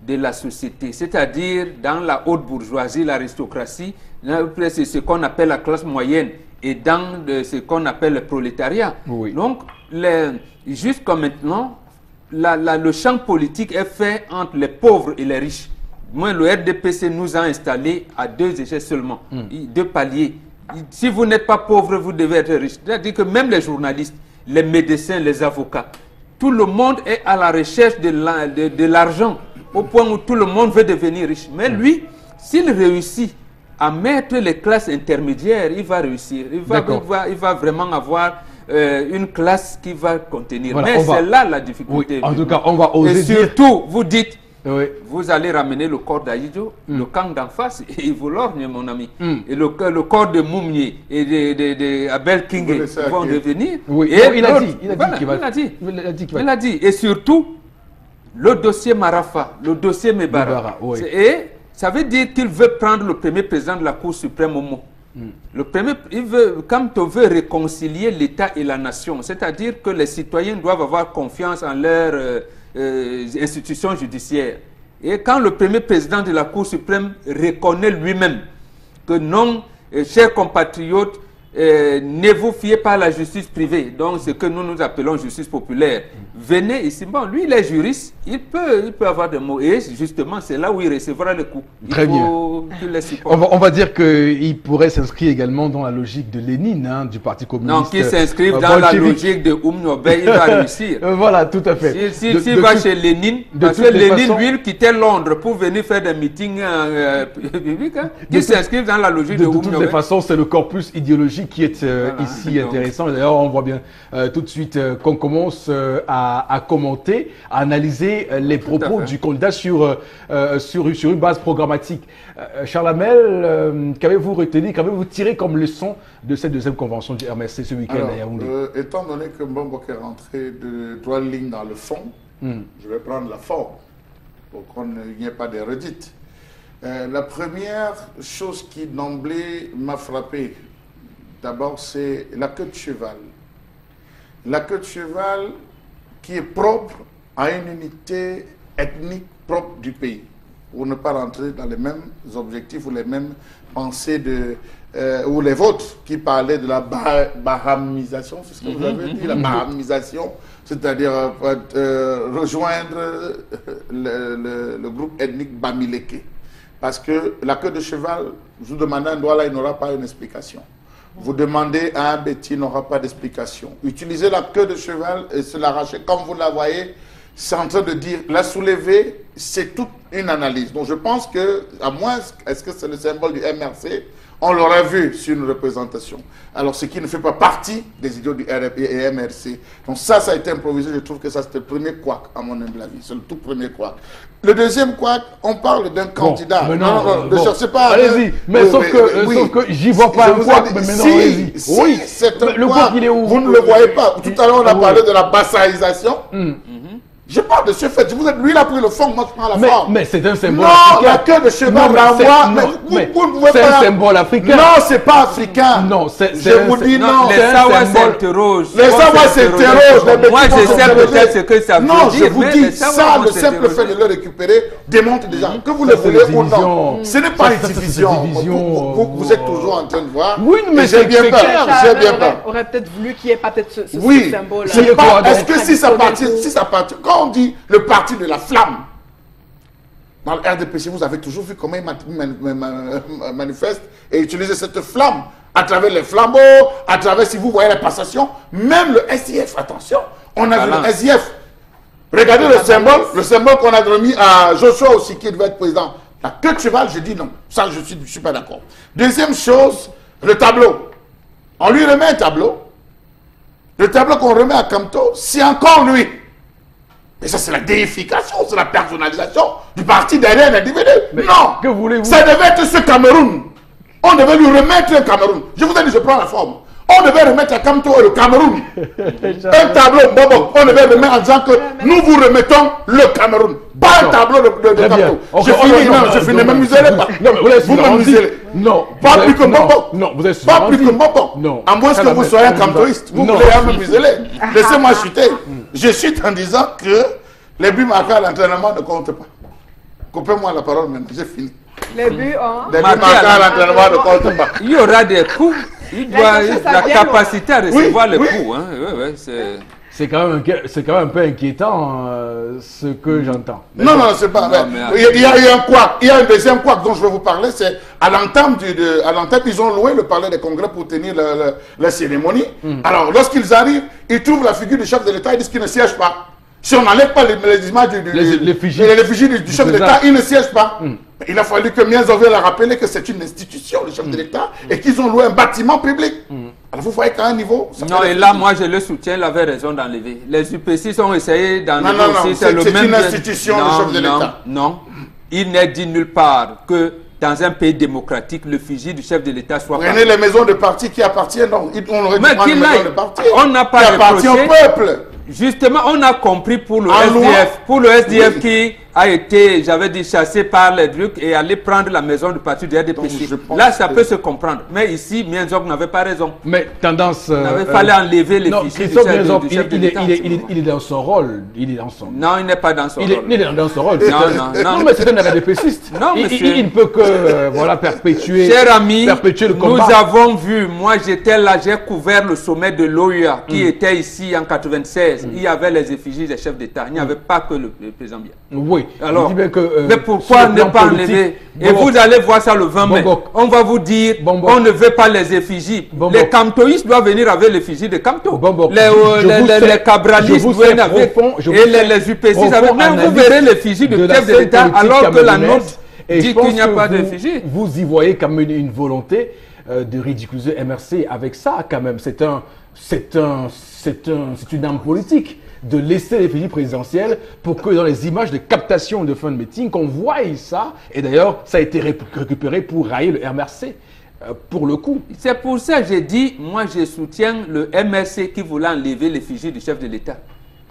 de la société, c'est-à-dire dans la haute bourgeoisie, l'aristocratie, c'est ce qu'on appelle la classe moyenne, et dans ce qu'on appelle le prolétariat. Oui. Donc, jusqu'à maintenant, le champ politique est fait entre les pauvres et les riches. Moi, le RDPC nous a installés à deux échelles seulement, deux paliers. Si vous n'êtes pas pauvre, vous devez être riche. C'est-à-dire que même les journalistes, les médecins, les avocats, tout le monde est à la recherche de l'argent, au point où tout le monde veut devenir riche. Mais lui, s'il réussit à mettre les classes intermédiaires, il va réussir. Il va vraiment avoir une classe qui va contenir. Voilà, mais c'est là la difficulté. Oui, en tout cas, on va oser dire... Et surtout, vous dites, vous allez ramener le corps d'Aïdjo, le camp d'en face, et vous l'orne, mon ami. Et le corps de Moumni et de Abel King vont revenir. Oui, et il a dit. Et surtout, le dossier Marafa, le dossier Mebara. Et ça veut dire qu'il veut prendre le premier président de la Cour suprême au mot. Le premier, quand on veut réconcilier l'État et la nation, c'est-à-dire que les citoyens doivent avoir confiance en leur institutions judiciaires. Et quand le premier président de la Cour suprême reconnaît lui-même que non, chers compatriotes, ne vous fiez pas à la justice privée, donc ce que nous appelons justice populaire. Venez ici. Bon, lui, il est juriste, il peut avoir des mots. Et justement, c'est là où il recevra le coup. Très bien. On va dire qu'il pourrait s'inscrire également dans la logique de Lénine, hein, du Parti communiste. Non, qu'il s'inscrive dans la logique de Oumniobe, il va réussir. Voilà, tout à fait. S'il va chez Lénine, parce que Lénine, lui, il quittait Londres pour venir faire des meetings publics, qu'il s'inscrive dans la logique de Oumniobe. De toute façon, c'est le corpus idéologique politique qui est ici intéressant. D'ailleurs, on voit bien tout de suite qu'on commence à commenter, à analyser les propos du candidat sur une base programmatique. Charles Hamel, qu'avez-vous retenu, qu'avez-vous tiré comme leçon de cette deuxième convention du RMSC ce week-end à Yaoundé? Étant donné que Mbonbok est rentré de droite ligne dans le fond, je vais prendre la forme pour qu'on n'y ait pas de redites. La première chose qui d'emblée m'a frappé, d'abord, c'est la queue de cheval. La queue de cheval qui est propre à une unité ethnique propre du pays, pour ne pas rentrer dans les mêmes objectifs ou les mêmes pensées ou les vôtres qui parlaient de la bahamisation, c'est ce que vous avez dit, la bahamisation, c'est-à-dire rejoindre le groupe ethnique Bamileke. Parce que la queue de cheval, vous demandez un Douala, il n'aura pas une explication. Vous demandez à un Betty, il n'aura pas d'explication. Utilisez la queue de cheval et se l'arracher comme vous la voyez, c'est en train de dire, la soulever, c'est toute une analyse. Donc je pense que, à moins, est-ce que c'est le symbole du MRC, on l'aurait vu sur une représentation. Alors, ce qui ne fait pas partie des idiots du RFI et MRC. Donc ça a été improvisé. Je trouve que ça, c'était le premier couac, à mon humble avis. C'est le tout premier couac. Le deuxième couac, on parle d'un candidat. Ne cherchez pas. Allez-y. Mais sauf que j'y vois pas un couac. Mais non, allez-y. Oui, c'est un le couac, il est où? Vous ne le voyez pas. Tout à l'heure, on a parlé de la bassaïsation. Je parle de ce fait. Lui, il a pris le fond, moi, je prends la forme. Mais c'est un symbole africain. Non, la queue de cheval renvoie. C'est un symbole africain. Non, c'est pas africain. Non, c'est je vous dis non. Les Sawa s'interrogent. Les Sawa s'interrogent. Moi, je sais peut-être ce que ça veut dire. Non, je vous dis, ça, le simple fait de le récupérer démontre déjà que vous le voulez ou non. Ce n'est pas une division. Vous êtes toujours en train de voir. Oui, mais j'ai bien peur. J'ai bien peur. On aurait peut-être voulu qu'il n'y ait pas peut-être ce symbole. Est-ce que si ça partit, quand on dit le parti de la flamme, dans le RDPC, vous avez toujours vu comment il manifeste et utilise cette flamme à travers les flambeaux, à travers, si vous voyez la passation, même le SIF, attention, on a vu le SIF. Regardez le symbole qu'on a remis à Joshua aussi, qui devait être président. La queue de cheval, je dis non. Ça, je ne suis pas d'accord. Deuxième chose, le tableau. On lui remet un tableau. Le tableau qu'on remet à Kamto, c'est encore lui. Et ça, c'est la déification, c'est la personnalisation du parti derrière l'individu. Non, que voulez-vous? Ça devait être ce Cameroun. On devait lui remettre un Cameroun. Je vous ai dit, je prends la forme. On devait remettre à Kamto et le Cameroun. Un tableau, on devait remettre en disant que nous vous remettons le Cameroun. Pas un tableau de Kamto. Je finis, ne m'amusez pas. Vous m'amusez. Non. Pas plus que Mbonbok. Non, vous êtes pas plus que Mbonbok. Non. À moins que vous soyez un Kamtoïste. Vous voulez m'amuser. Laissez-moi chuter. Je chute en disant que les buts marqués à l'entraînement ne comptent pas. Coupez-moi la parole maintenant, j'ai fini. Les buts, les buts marqués à l'entraînement ne comptent pas. Il y aura des coups. Il doit la capacité à recevoir les coups. C'est quand même un peu inquiétant ce que j'entends. Non, c'est pas. Il y a eu un couac. Il y a un deuxième couac dont je vais vous parler. C'est à l'entame, ils ont loué le palais des congrès pour tenir la cérémonie. Alors, lorsqu'ils arrivent, ils trouvent la figure du chef de l'État, ils disent qu'il ne siège pas. Si on n'enlève pas les images l'effigie du chef de l'État, il ne siège pas. Il a fallu que Mienzov vienne rappeler que c'est une institution, le chef de l'État, et qu'ils ont loué un bâtiment public. Alors vous voyez qu'à un niveau... Non, et là, moi, je le soutiens, il avait raison d'enlever. Les UPC ont essayé d'enlever aussi. C'est une institution, le chef de l'État. Non, il n'est dit nulle part que dans un pays démocratique, le fusil du chef de l'État soit... Prenez les maisons de parti qui appartiennent, non, on aurait dû prendre les maisons de parti. On n'a pas qui appartient au peuple. Justement, on a compris pour le SDF. Pour le SDF qui a été, j'avais dit, chassé par les trucs et aller prendre la maison du parti du RDPC. Là, ça peut se comprendre. Mais ici, Mienzok n'avait pas raison. Mais tendance... Il avait fallu enlever les fichiers du chef de l'État. Il est dans son rôle. Non, il n'est pas dans son rôle. Il est dans son rôle. Non, mais c'est un RDPCiste. Non, monsieur. Il ne peut que perpétuer... Cher ami, le combat. nous avons vu, moi j'étais là, j'ai couvert le sommet de l'OUA qui était ici en 96. Il y avait les effigies des chefs d'État. Il n'y avait pas que le président Biya. Oui. Alors, que, mais pourquoi ne pas enlever? Et vous allez voir ça le 20 mai. On va vous dire, on ne veut pas les effigies. Les Kamtoïstes doivent venir avec l'effigie de Kamto. Les Cabralistes doivent venir avec. Et les UPC avec. Mais vous verrez l'effigie du chef de l'État alors que la nôtre dit qu'il n'y a pas d'effigie. Vous y voyez comme une volonté de ridiculiser MRC avec ça quand même. C'est une arme politique de laisser l'effigie présidentielle pour que dans les images de captation de fin de meeting, qu'on voie ça. Et d'ailleurs, ça a été récupéré pour railler le MRC. Pour le coup. C'est pour ça que j'ai dit, moi je soutiens le MRC qui voulait enlever l'effigie du chef de l'État.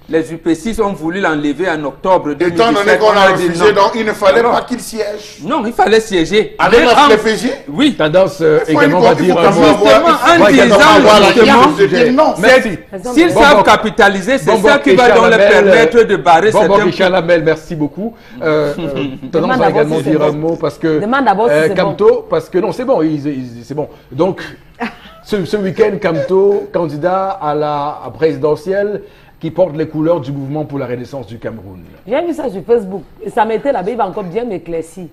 Les UP6 ont voulu l'enlever en octobre 2017. Étant donné qu'on a refusé, donc il ne fallait pas qu'il siège. Non, il fallait siéger. Avec l'effigie? Oui. Tendance également va dire non. Merci. S'ils savent capitaliser, c'est ça qui va donc leur permettre de barrer certains points. Richard Lamel, merci beaucoup. Tendance va également dire un mot parce que Kamto, parce que non, c'est bon, c'est bon. Donc, ce week-end, Kamto, candidat à la présidentielle, qui porte les couleurs du mouvement pour la renaissance du Cameroun. J'ai vu ça sur Facebook. Et ça m'était là-bas, il va encore bien m'éclaircir.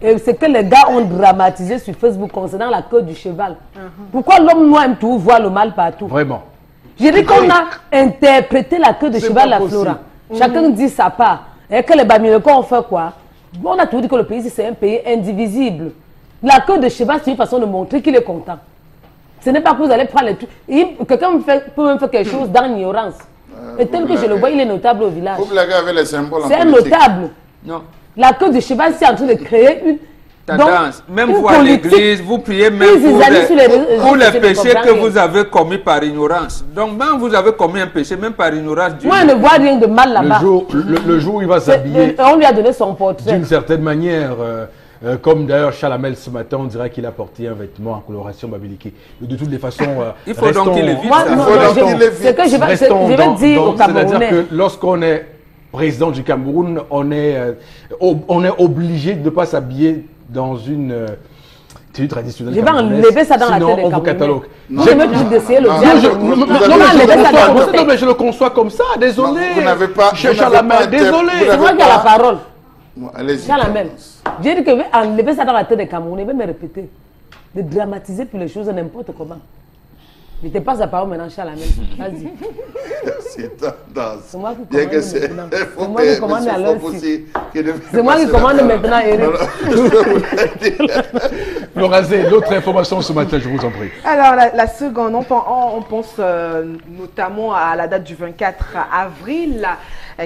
Et c'est que les gars ont dramatisé sur Facebook concernant la queue du cheval. Pourquoi l'homme noir aime tout, voit le mal partout? Vraiment. J'ai dit qu'on a interprété la queue de cheval à Flora. Chacun dit sa part. Et que les Bamilekos ont fait quoi? On a toujours dit que le pays, c'est un pays indivisible. La queue de cheval, c'est une façon de montrer qu'il est content. Ce n'est pas que vous allez prendre les trucs. Quelqu'un peut même faire quelque chose dans l'ignorance. Et tel que je le vois, il est notable au village. C'est un notable. Non. La queue du cheval, c'est en train de créer une tendance. Même vous à l'église, vous priez même pour les péchés que vous avez commis par ignorance. Donc même vous avez commis un péché, même par ignorance. Moi, je ne vois rien de mal là-bas. Le jour où il va s'habiller, on lui a donné son portrait. D'une certaine manière, comme d'ailleurs Chalamel ce matin, on dirait qu'il a porté un vêtement en coloration babiliquée. De toutes les façons, il faut donc qu'il évite ça. C'est que je vais dire au Camerounais. C'est-à-dire que lorsqu'on est président du Cameroun, on est obligé de ne pas s'habiller dans une tenue traditionnelle. Je vais enlever ça dans la tête des on vous catalogue. Je vais plus d'essayer le diable. Non, je le conçois comme ça, désolé. Vous n'avez pas. Désolé. C'est moi qui ai la parole. Allez-y. J'ai dit que je vais enlever ça dans la tête des Camerounais, je vais me répéter. De dramatiser pour les choses n'importe comment. Je te passe la parole maintenant, Chalamel. Vas-y. C'est tendance. C'est moi qui commande maintenant. C'est moi qui commande à l'heure. C'est moi qui commande maintenant, Eric. Lorazé, l'autre information ce matin, je vous en prie. Alors, la seconde, on pense notamment à la date du 24 avril,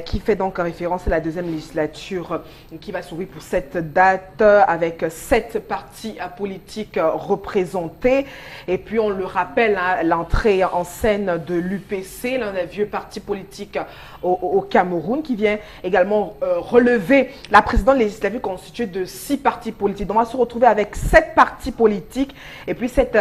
qui fait donc référence à la deuxième législature qui va s'ouvrir pour cette date avec 7 partis politiques représentés. Et puis, on le rappelle, hein, l'entrée en scène de l'UPC, l'un des vieux partis politiques au Cameroun, qui vient également relever la précédente législature constituée de 6 partis politiques. Donc, on va se retrouver avec 7 partis politiques. Et puis, cette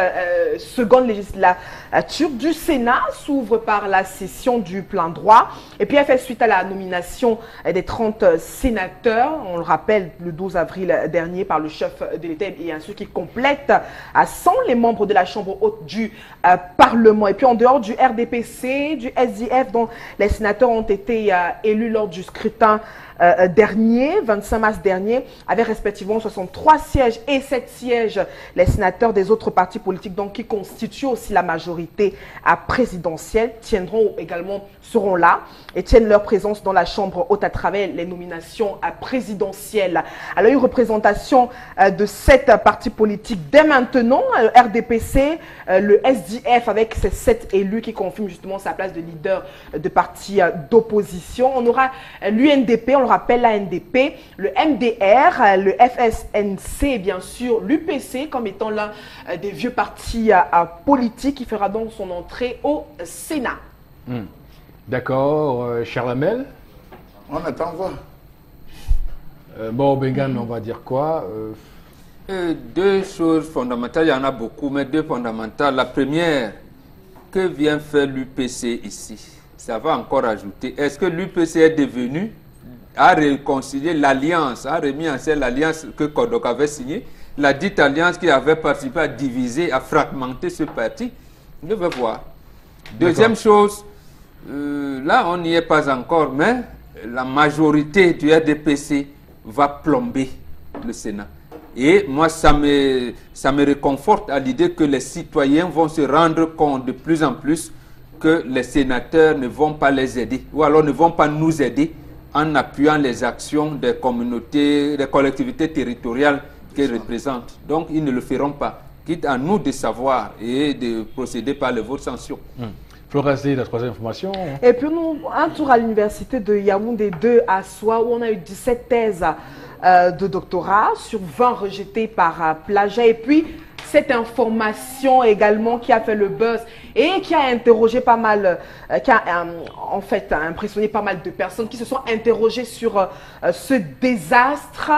seconde législature du Sénat s'ouvre par la session du plein droit. Et puis, elle fait suite à la nomination des 30 sénateurs, on le rappelle, le 12 avril dernier par le chef de l'État et ainsi qui complète à 100 les membres de la Chambre haute du Parlement. Et puis en dehors du RDPC, du SDF, dont les sénateurs ont été élus lors du scrutin dernier, 25 mars dernier, avec respectivement 63 sièges et 7 sièges, les sénateurs des autres partis politiques, donc qui constituent aussi la majorité présidentielle, seront là et tiennent leur présence dans la Chambre haute à travers les nominations présidentielles. Alors une représentation de 7 partis politiques dès maintenant, le RDPC, le SDF avec ses 7 élus qui confirment justement sa place de leader de parti d'opposition. On aura l'UNDP, on le rappelle, l'ANDP, le MDR, le FSNC et bien sûr l'UPC comme étant l'un des vieux partis politiques qui fera donc son entrée au Sénat. D'accord, Charlamel. On attend voir. Bon, Bengan, on va dire quoi 2 choses fondamentales, il y en a beaucoup, mais 2 fondamentales. La première, que vient faire l'UPC ici? Ça va encore ajouter. Est-ce que l'UPC est devenu, a réconcilié l'alliance, a remis en scène l'alliance que Kodok avait signée, la dite alliance qui avait participé à diviser, à fragmenter ce parti? Je vais voir. Deuxième chose, là on n'y est pas encore, mais la majorité du RDPC va plomber le Sénat. Et moi, ça me réconforte à l'idée que les citoyens vont se rendre compte de plus en plus que les sénateurs ne vont pas les aider, ou alors ne vont pas nous aider en appuyant les actions des communautés, des collectivités territoriales qu'ils représentent. Donc, ils ne le feront pas. quitte à nous de savoir et de procéder par le vote censure. Flora, c'est la troisième information. Et puis nous, un tour à l'université de Yaoundé 2 à Soie, où on a eu 17 thèses de doctorat sur 20 rejetées par plagiat. Et puis, cette information également qui a fait le buzz et qui a interrogé pas mal, qui a en fait impressionné pas mal de personnes qui se sont interrogées sur ce désastre.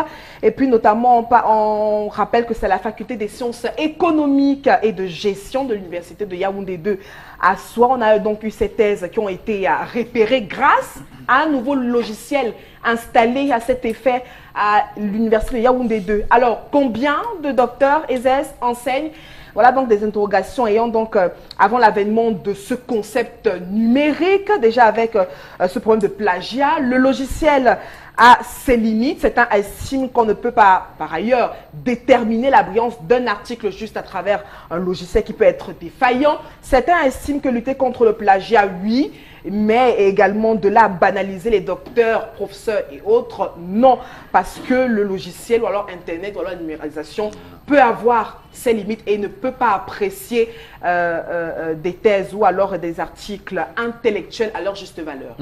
Et puis notamment, on rappelle que c'est la faculté des sciences économiques et de gestion de l'université de Yaoundé 2 à Soie. On a donc eu ces thèses qui ont été repérées grâce à un nouveau logiciel installé à cet effet à l'université de Yaoundé 2. Alors, combien de docteurs ESS enseignent? Voilà donc des interrogations ayant donc, avant l'avènement de ce concept numérique, déjà avec ce problème de plagiat, le logiciel a ses limites. Certains estiment qu'on ne peut pas, par ailleurs, déterminer la brillance d'un article juste à travers un logiciel qui peut être défaillant. Certains estiment que lutter contre le plagiat, oui, mais également de là banaliser les docteurs, professeurs et autres, non, parce que le logiciel ou alors Internet ou alors la numérisation peut avoir ses limites et ne peut pas apprécier des thèses ou alors des articles intellectuels à leur juste valeur.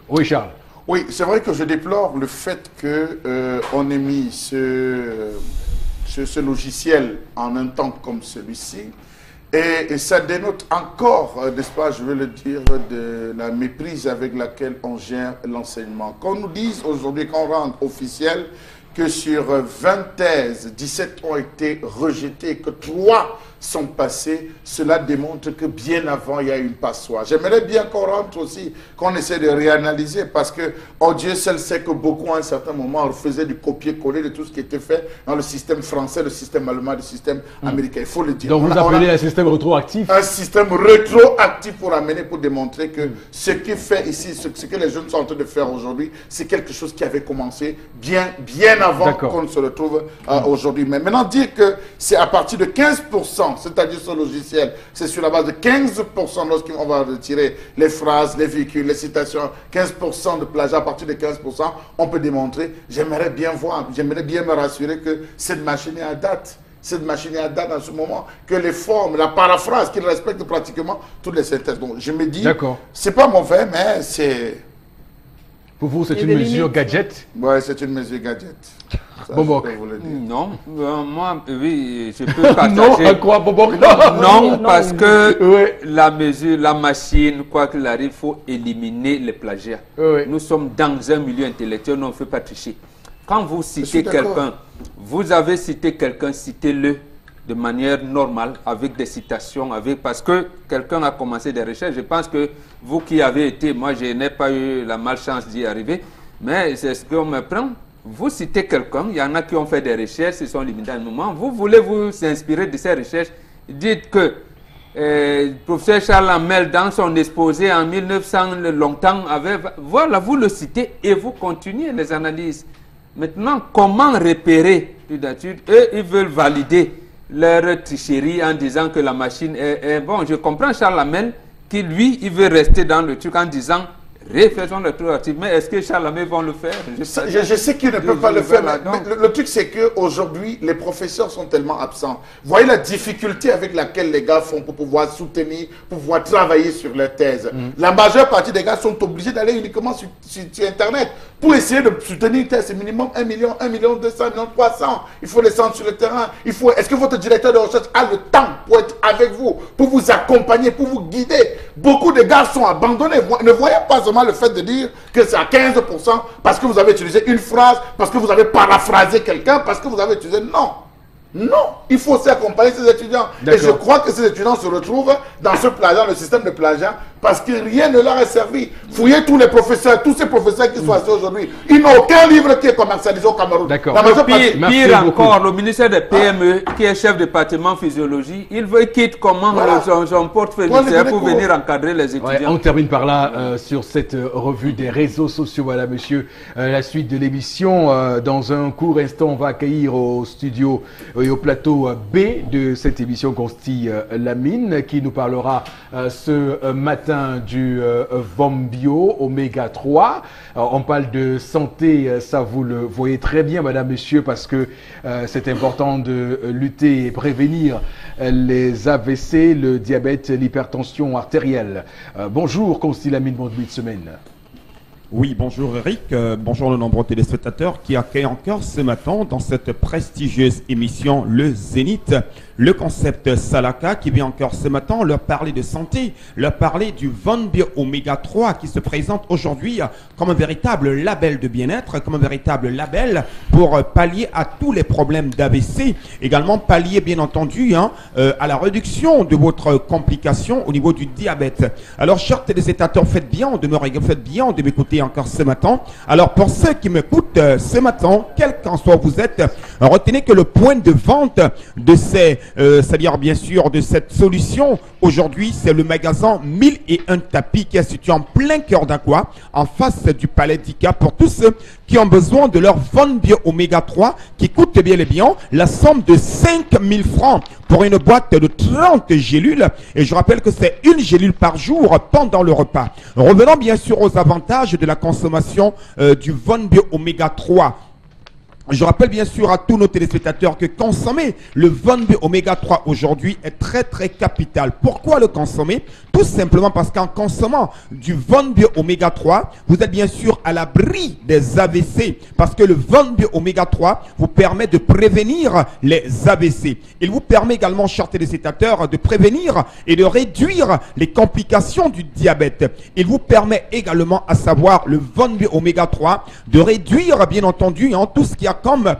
Oui, Charles. Oui, c'est vrai que je déplore le fait qu'on ait mis ce logiciel en un temps comme celui-ci. Et ça dénote encore, n'est-ce pas, je veux le dire, de la méprise avec laquelle on gère l'enseignement. Qu'on nous dise aujourd'hui, qu'on rende officiel que sur 20 thèses, 17 ont été rejetées, que 3 sont passées, cela démontre que bien avant, il y a eu une passoire. J'aimerais bien qu'on rentre aussi, qu'on essaie de réanalyser, parce que, oh Dieu seul sait que beaucoup, à un certain moment, refaisaient du copier-coller de tout ce qui était fait dans le système français, le système allemand, le système américain. Il faut le dire. Donc vous appelez un système rétroactif? Un système rétroactif pour amener, pour démontrer que ce qui fait ici, ce que les jeunes sont en train de faire aujourd'hui, c'est quelque chose qui avait commencé bien avant qu'on se retrouve aujourd'hui. Mais maintenant, dire que c'est à partir de 15%, c'est-à-dire ce logiciel, c'est sur la base de 15% lorsqu'on va retirer les phrases, les véhicules, les citations, 15% de plagiat, à partir de 15%, on peut démontrer. J'aimerais bien voir, j'aimerais bien me rassurer que cette machine est à date. Cette machine est à date en ce moment, que les formes, la paraphrase, qu'ils respectent pratiquement toutes les synthèses. Donc je me dis, c'est pas mauvais, mais c'est... Pour vous, c'est une mesure gadget? Oui, c'est une mesure gadget. Bobok. Non, moi, oui, je peux partager. Non, à quoi, Bobok? Non, parce que la mesure, la machine, quoi qu'il arrive, il faut éliminer les plagiats. Nous sommes dans un milieu intellectuel, on ne fait pas tricher. Quand vous citez quelqu'un, vous avez cité quelqu'un, citez-le de manière normale, avec des citations, parce que quelqu'un a commencé des recherches. Je pense que vous qui avez été, moi je n'ai pas eu la malchance d'y arriver, mais c'est ce qu'on me prend. Vous citez quelqu'un, il y en a qui ont fait des recherches, ils sont limités à un moment. Vous voulez vous inspirer de ces recherches. Dites que le professeur Charles Hamel, dans son exposé en 1900, longtemps, voilà, vous le citez et vous continuez les analyses. Maintenant, comment repérer? Eux, ils veulent valider leur tricherie en disant que la machine est... Bon, je comprends Charles Hamel qui, lui, il veut rester dans le truc en disant... Refaisons le tour actif. Mais est-ce que Charles Hamel vont le faire? Je sais qu'ils ne peuvent pas le faire. Mais le truc, c'est qu'aujourd'hui, les professeurs sont tellement absents. Vous voyez la difficulté avec laquelle les gars font pour pouvoir soutenir, pour pouvoir travailler sur leur thèse. La majeure partie des gars sont obligés d'aller uniquement sur Internet pour essayer de soutenir une thèse. C'est minimum 1 million, 1 million 200, 1 million 300. Il faut descendre sur le terrain. Est-ce que votre directeur de recherche a le temps pour être avec vous, pour vous accompagner, pour vous guider? Beaucoup de gars sont abandonnés. Ne voyez pas seulement le fait de dire que c'est à 15% parce que vous avez utilisé une phrase, parce que vous avez paraphrasé quelqu'un, parce que vous avez utilisé... Non. Non, il faut aussi accompagner ces étudiants. Et je crois que ces étudiants se retrouvent dans ce plagiat, le système de plagiat, parce que rien ne leur est servi. Fouillez tous les professeurs, tous ces professeurs qui sont assis aujourd'hui. Ils n'ont aucun livre qui est commercialisé au Cameroun. D'accord. Pire encore, le ministère des PME, qui est chef de département physiologie, il quitte comment son portefeuille pour venir encadrer les étudiants. On termine par là sur cette revue des réseaux sociaux. Voilà, monsieur, la suite de l'émission. Dans un court instant, on va accueillir au studio et au plateau B de cette émission Consti Lamine, qui nous parlera ce matin matin du Vombio Oméga 3. On parle de santé, ça vous le voyez très bien, madame, monsieur, parce que c'est important de lutter et prévenir les AVC, le diabète, l'hypertension artérielle. Bonjour, Constille Lamine, bon début de semaine. Oui, bonjour Eric, bonjour le nombreux téléspectateurs qui accueillent encore ce matin dans cette prestigieuse émission Le Zénith, le concept Salaka qui vient encore ce matin leur parler de santé, leur parler du Vombio Oméga 3 qui se présente aujourd'hui comme un véritable label de bien-être, comme un véritable label pour pallier à tous les problèmes d'AVC, également pallier bien entendu à la réduction de votre complication au niveau du diabète. Alors chers téléspectateurs, faites bien de m'écouter encore ce matin. Alors pour ceux qui m'écoutent ce matin, quel qu'en soit vous êtes, retenez que le point de vente de c'est-à-dire bien sûr de cette solution aujourd'hui, c'est le magasin 1001 tapis qui est situé en plein cœur d'Aqua, en face du Palais d'Ika, pour tous ceux qui ont besoin de leur Vombio Oméga 3 qui coûte bien et bien la somme de 5000 francs pour une boîte de 30 gélules. Et je rappelle que c'est une gélule par jour pendant le repas. Revenons bien sûr aux avantages de la consommation du Vombio Oméga 3. Je rappelle bien sûr à tous nos téléspectateurs que consommer le Vombio Oméga 3 aujourd'hui est très très capital. Pourquoi le consommer? Tout simplement parce qu'en consommant du Vombio Oméga 3, vous êtes bien sûr à l'abri des AVC. Parce que le Vombio Oméga 3 vous permet de prévenir les AVC. Il vous permet également, chers téléspectateurs, de prévenir et de réduire les complications du diabète. Il vous permet également, à savoir le Vombio Oméga 3, de réduire bien entendu tout ce qui a comme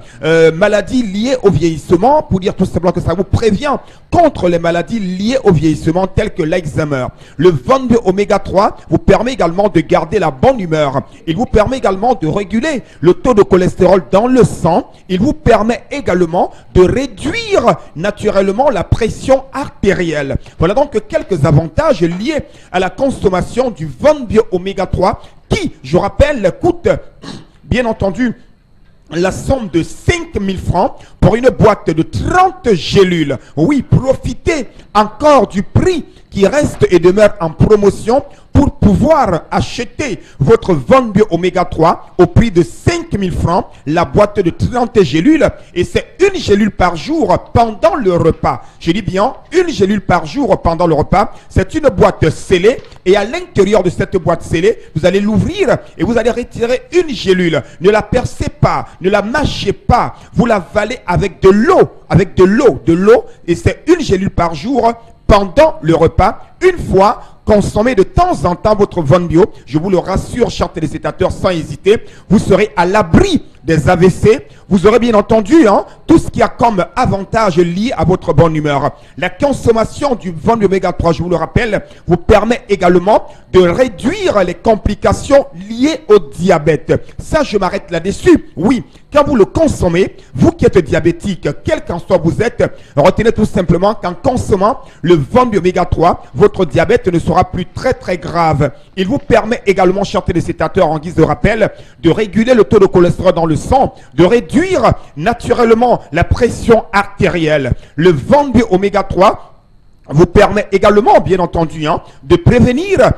maladies liées au vieillissement, pour dire tout simplement que ça vous prévient contre les maladies liées au vieillissement telles que l'Alzheimer. Le Vombio Oméga 3 vous permet également de garder la bonne humeur. Il vous permet également de réguler le taux de cholestérol dans le sang. Il vous permet également de réduire naturellement la pression artérielle. Voilà donc quelques avantages liés à la consommation du Vombio Oméga 3 qui, je rappelle, coûte bien entendu la somme de 5000 francs pour une boîte de 30 gélules. Oui, profitez encore du prix qui reste et demeure en promotion pour pouvoir acheter votre Vombio Oméga 3 au prix de 5000 francs, la boîte de 30 gélules, et c'est une gélule par jour pendant le repas. Je dis bien une gélule par jour pendant le repas. C'est une boîte scellée et à l'intérieur de cette boîte scellée, vous allez l'ouvrir et vous allez retirer une gélule. Ne la percez pas, ne la mâchez pas, vous la valez avec de l'eau, et c'est une gélule par jour pendant le repas, une fois consommez de temps en temps votre Vombio. Je vous le rassure, chers téléspectateurs, sans hésiter, vous serez à l'abri des AVC. Vous aurez bien entendu tout ce qui a comme avantage lié à votre bonne humeur. La consommation du Vombio Oméga 3, je vous le rappelle, vous permet également de réduire les complications liées au diabète. Ça, je m'arrête là-dessus. Oui, quand vous le consommez, vous qui êtes diabétique, quel qu'en soit vous êtes, retenez tout simplement qu'en consommant le Vombio Oméga 3, votre diabète ne sera plus très très grave. Il vous permet également, chers téléspectateurs, en guise de rappel, de réguler le taux de cholestérol dans le sang, de réduire naturellement la pression artérielle. Le Vombio Oméga 3 vous permet également, bien entendu, de prévenir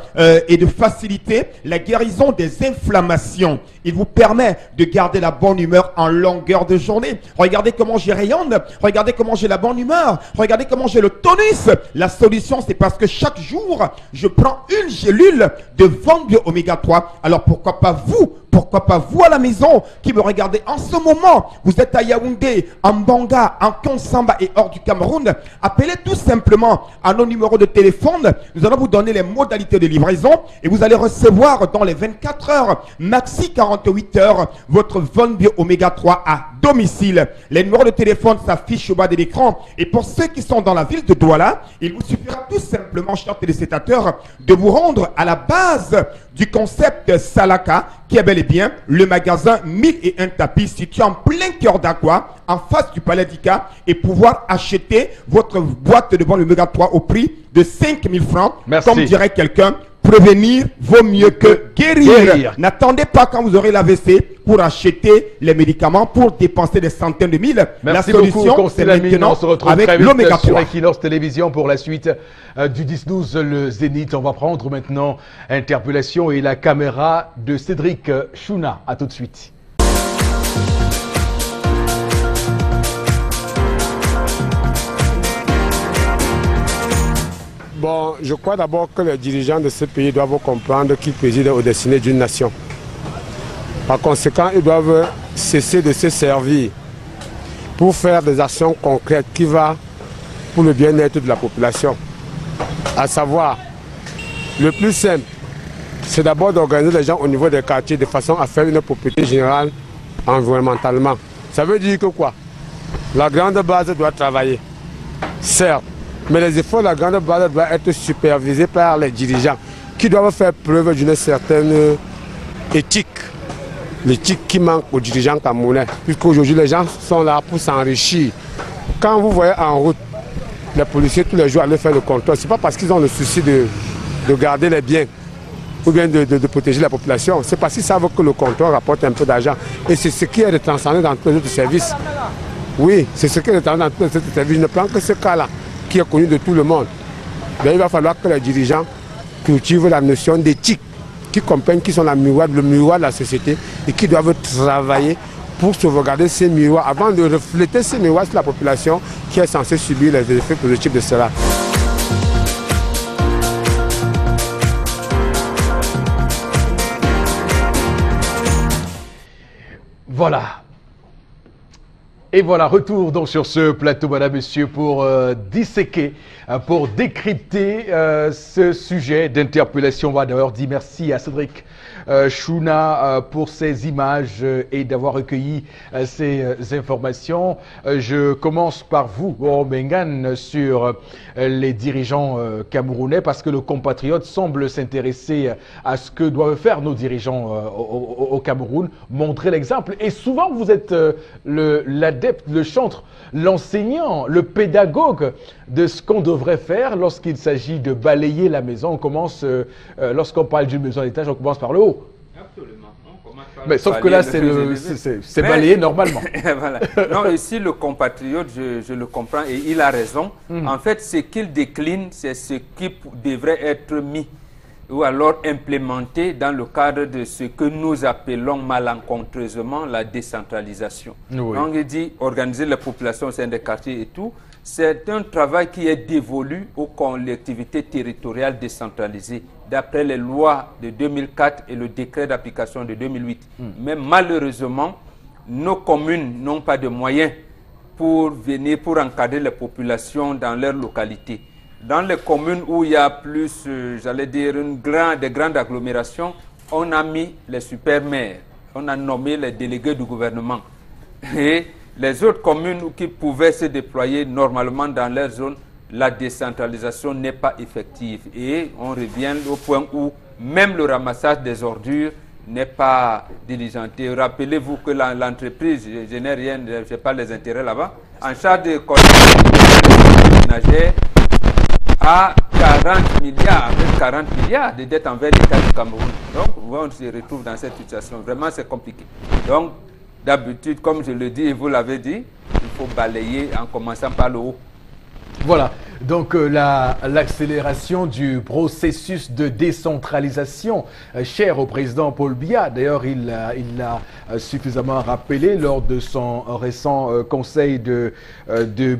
et de faciliter la guérison des inflammations. Il vous permet de garder la bonne humeur en longueur de journée. Regardez comment je rayonne, regardez comment j'ai la bonne humeur, regardez comment j'ai le tonus. La solution, c'est parce que chaque jour, je prends une gélule de Vombio Oméga 3. Alors pourquoi pas vous à la maison qui me regardez en ce moment? Vous êtes à Yaoundé, en Banga, en Konsamba et hors du Cameroun. Appelez tout simplement à nos numéros de téléphone. Nous allons vous donner les modalités de livraison et vous allez recevoir dans les 24 heures, maxi 48 heures, votre Vombio Oméga 3 à domicile. Les numéros de téléphone s'affichent au bas de l'écran. Et pour ceux qui sont dans la ville de Douala, il vous suffira tout simplement, chers téléspectateurs, de vous rendre à la base du concept Salaka, qui est bel et bien le magasin 1001 tapis situé en plein cœur d'Aqua, en face du Palais d'Ika, et pouvoir acheter votre boîte de Vombio Oméga 3 au prix de 5000 francs. Merci. Comme dirait quelqu'un, prévenir vaut mieux que guérir. Guérir. N'attendez pas quand vous aurez l'AVC pour acheter les médicaments, pour dépenser des centaines de mille. Merci la solution, beaucoup, c'est Constantine. maintenant On se retrouve avec très vite l'oméga sur 3. Equinox Télévision pour la suite du 10-12, le Zénith. On va prendre maintenant interpellation et la caméra de Cédric Chouna. À tout de suite. Bon, je crois d'abord que les dirigeants de ce pays doivent comprendre qu'ils président au destiné d'une nation. Par conséquent, ils doivent cesser de se servir pour faire des actions concrètes qui vont pour le bien-être de la population. À savoir, le plus simple, c'est d'abord d'organiser les gens au niveau des quartiers de façon à faire une propriété générale environnementalement. Ça veut dire que quoi? La grande base doit travailler, certes. Mais les efforts de la grande base doivent être supervisés par les dirigeants qui doivent faire preuve d'une certaine éthique. L'éthique qui manque aux dirigeants camerounais. Puisqu'aujourd'hui, les gens sont là pour s'enrichir. Quand vous voyez en route les policiers tous les jours aller faire le contrôle, ce n'est pas parce qu'ils ont le souci de garder les biens ou bien de protéger la population. C'est parce qu'ils savent que le contrôle rapporte un peu d'argent. Et c'est ce qui est transcendé dans tous les autres services. Oui, c'est ce qui est transcendé dans tous les autres services. Je ne prends que ce cas-là, qui est connu de tout le monde. Mais il va falloir que les dirigeants cultivent la notion d'éthique, qui comprennent qu'ils sont le miroir de la société et qui doivent travailler pour sauvegarder ces miroirs avant de refléter ces miroirs sur la population qui est censée subir les effets positifs de cela. Voilà. Et voilà, retour donc sur ce plateau, madame, monsieur, pour disséquer, pour décrypter ce sujet d'interpellation. On va d'ailleurs dire merci à Cédric Chouna pour ces images et d'avoir recueilli ces informations. Je commence par vous, Mengan, sur les dirigeants camerounais, parce que le compatriote semble s'intéresser à ce que doivent faire nos dirigeants au Cameroun, montrer l'exemple. Et souvent, vous êtes l'adepte, le chantre, l'enseignant, le pédagogue de ce qu'on devrait faire lorsqu'il s'agit de balayer la maison. On commence, lorsqu'on parle d'une maison d'étage, on commence par le haut. Absolument. Mais sauf que là, c'est balayé normalement. Voilà. Non, ici, le compatriote, je le comprends et il a raison. En fait, ce qu'il décline, c'est ce qui devrait être mis ou alors implémenté dans le cadre de ce que nous appelons malencontreusement la décentralisation. Oui. Donc, il dit organiser la population au sein des quartiers et tout. C'est un travail qui est dévolu aux collectivités territoriales décentralisées d'après les lois de 2004 et le décret d'application de 2008. Mais malheureusement, nos communes n'ont pas de moyens pour venir, pour encadrer les populations dans leur localité. Dans les communes où il y a plus, j'allais dire, des grandes agglomérations, on a mis les super-maires, on a nommé les délégués du gouvernement. Et les autres communes qui pouvaient se déployer normalement dans leur zone, la décentralisation n'est pas effective. Et on revient au point où même le ramassage des ordures n'est pas diligenté. Rappelez-vous que l'entreprise, je n'ai rien, je n'ai pas les intérêts là-bas, en charge de collectivités ménagères, à 40 milliards, avec 40 milliards de dettes envers l'État du Cameroun. Donc, on se retrouve dans cette situation. Vraiment, c'est compliqué. Donc, d'habitude, comme je le dis et vous l'avez dit, il faut balayer en commençant par le haut. Voilà, donc l'accélération du processus de décentralisation cher au président Paul Biya. D'ailleurs, il l'a suffisamment rappelé lors de son récent conseil de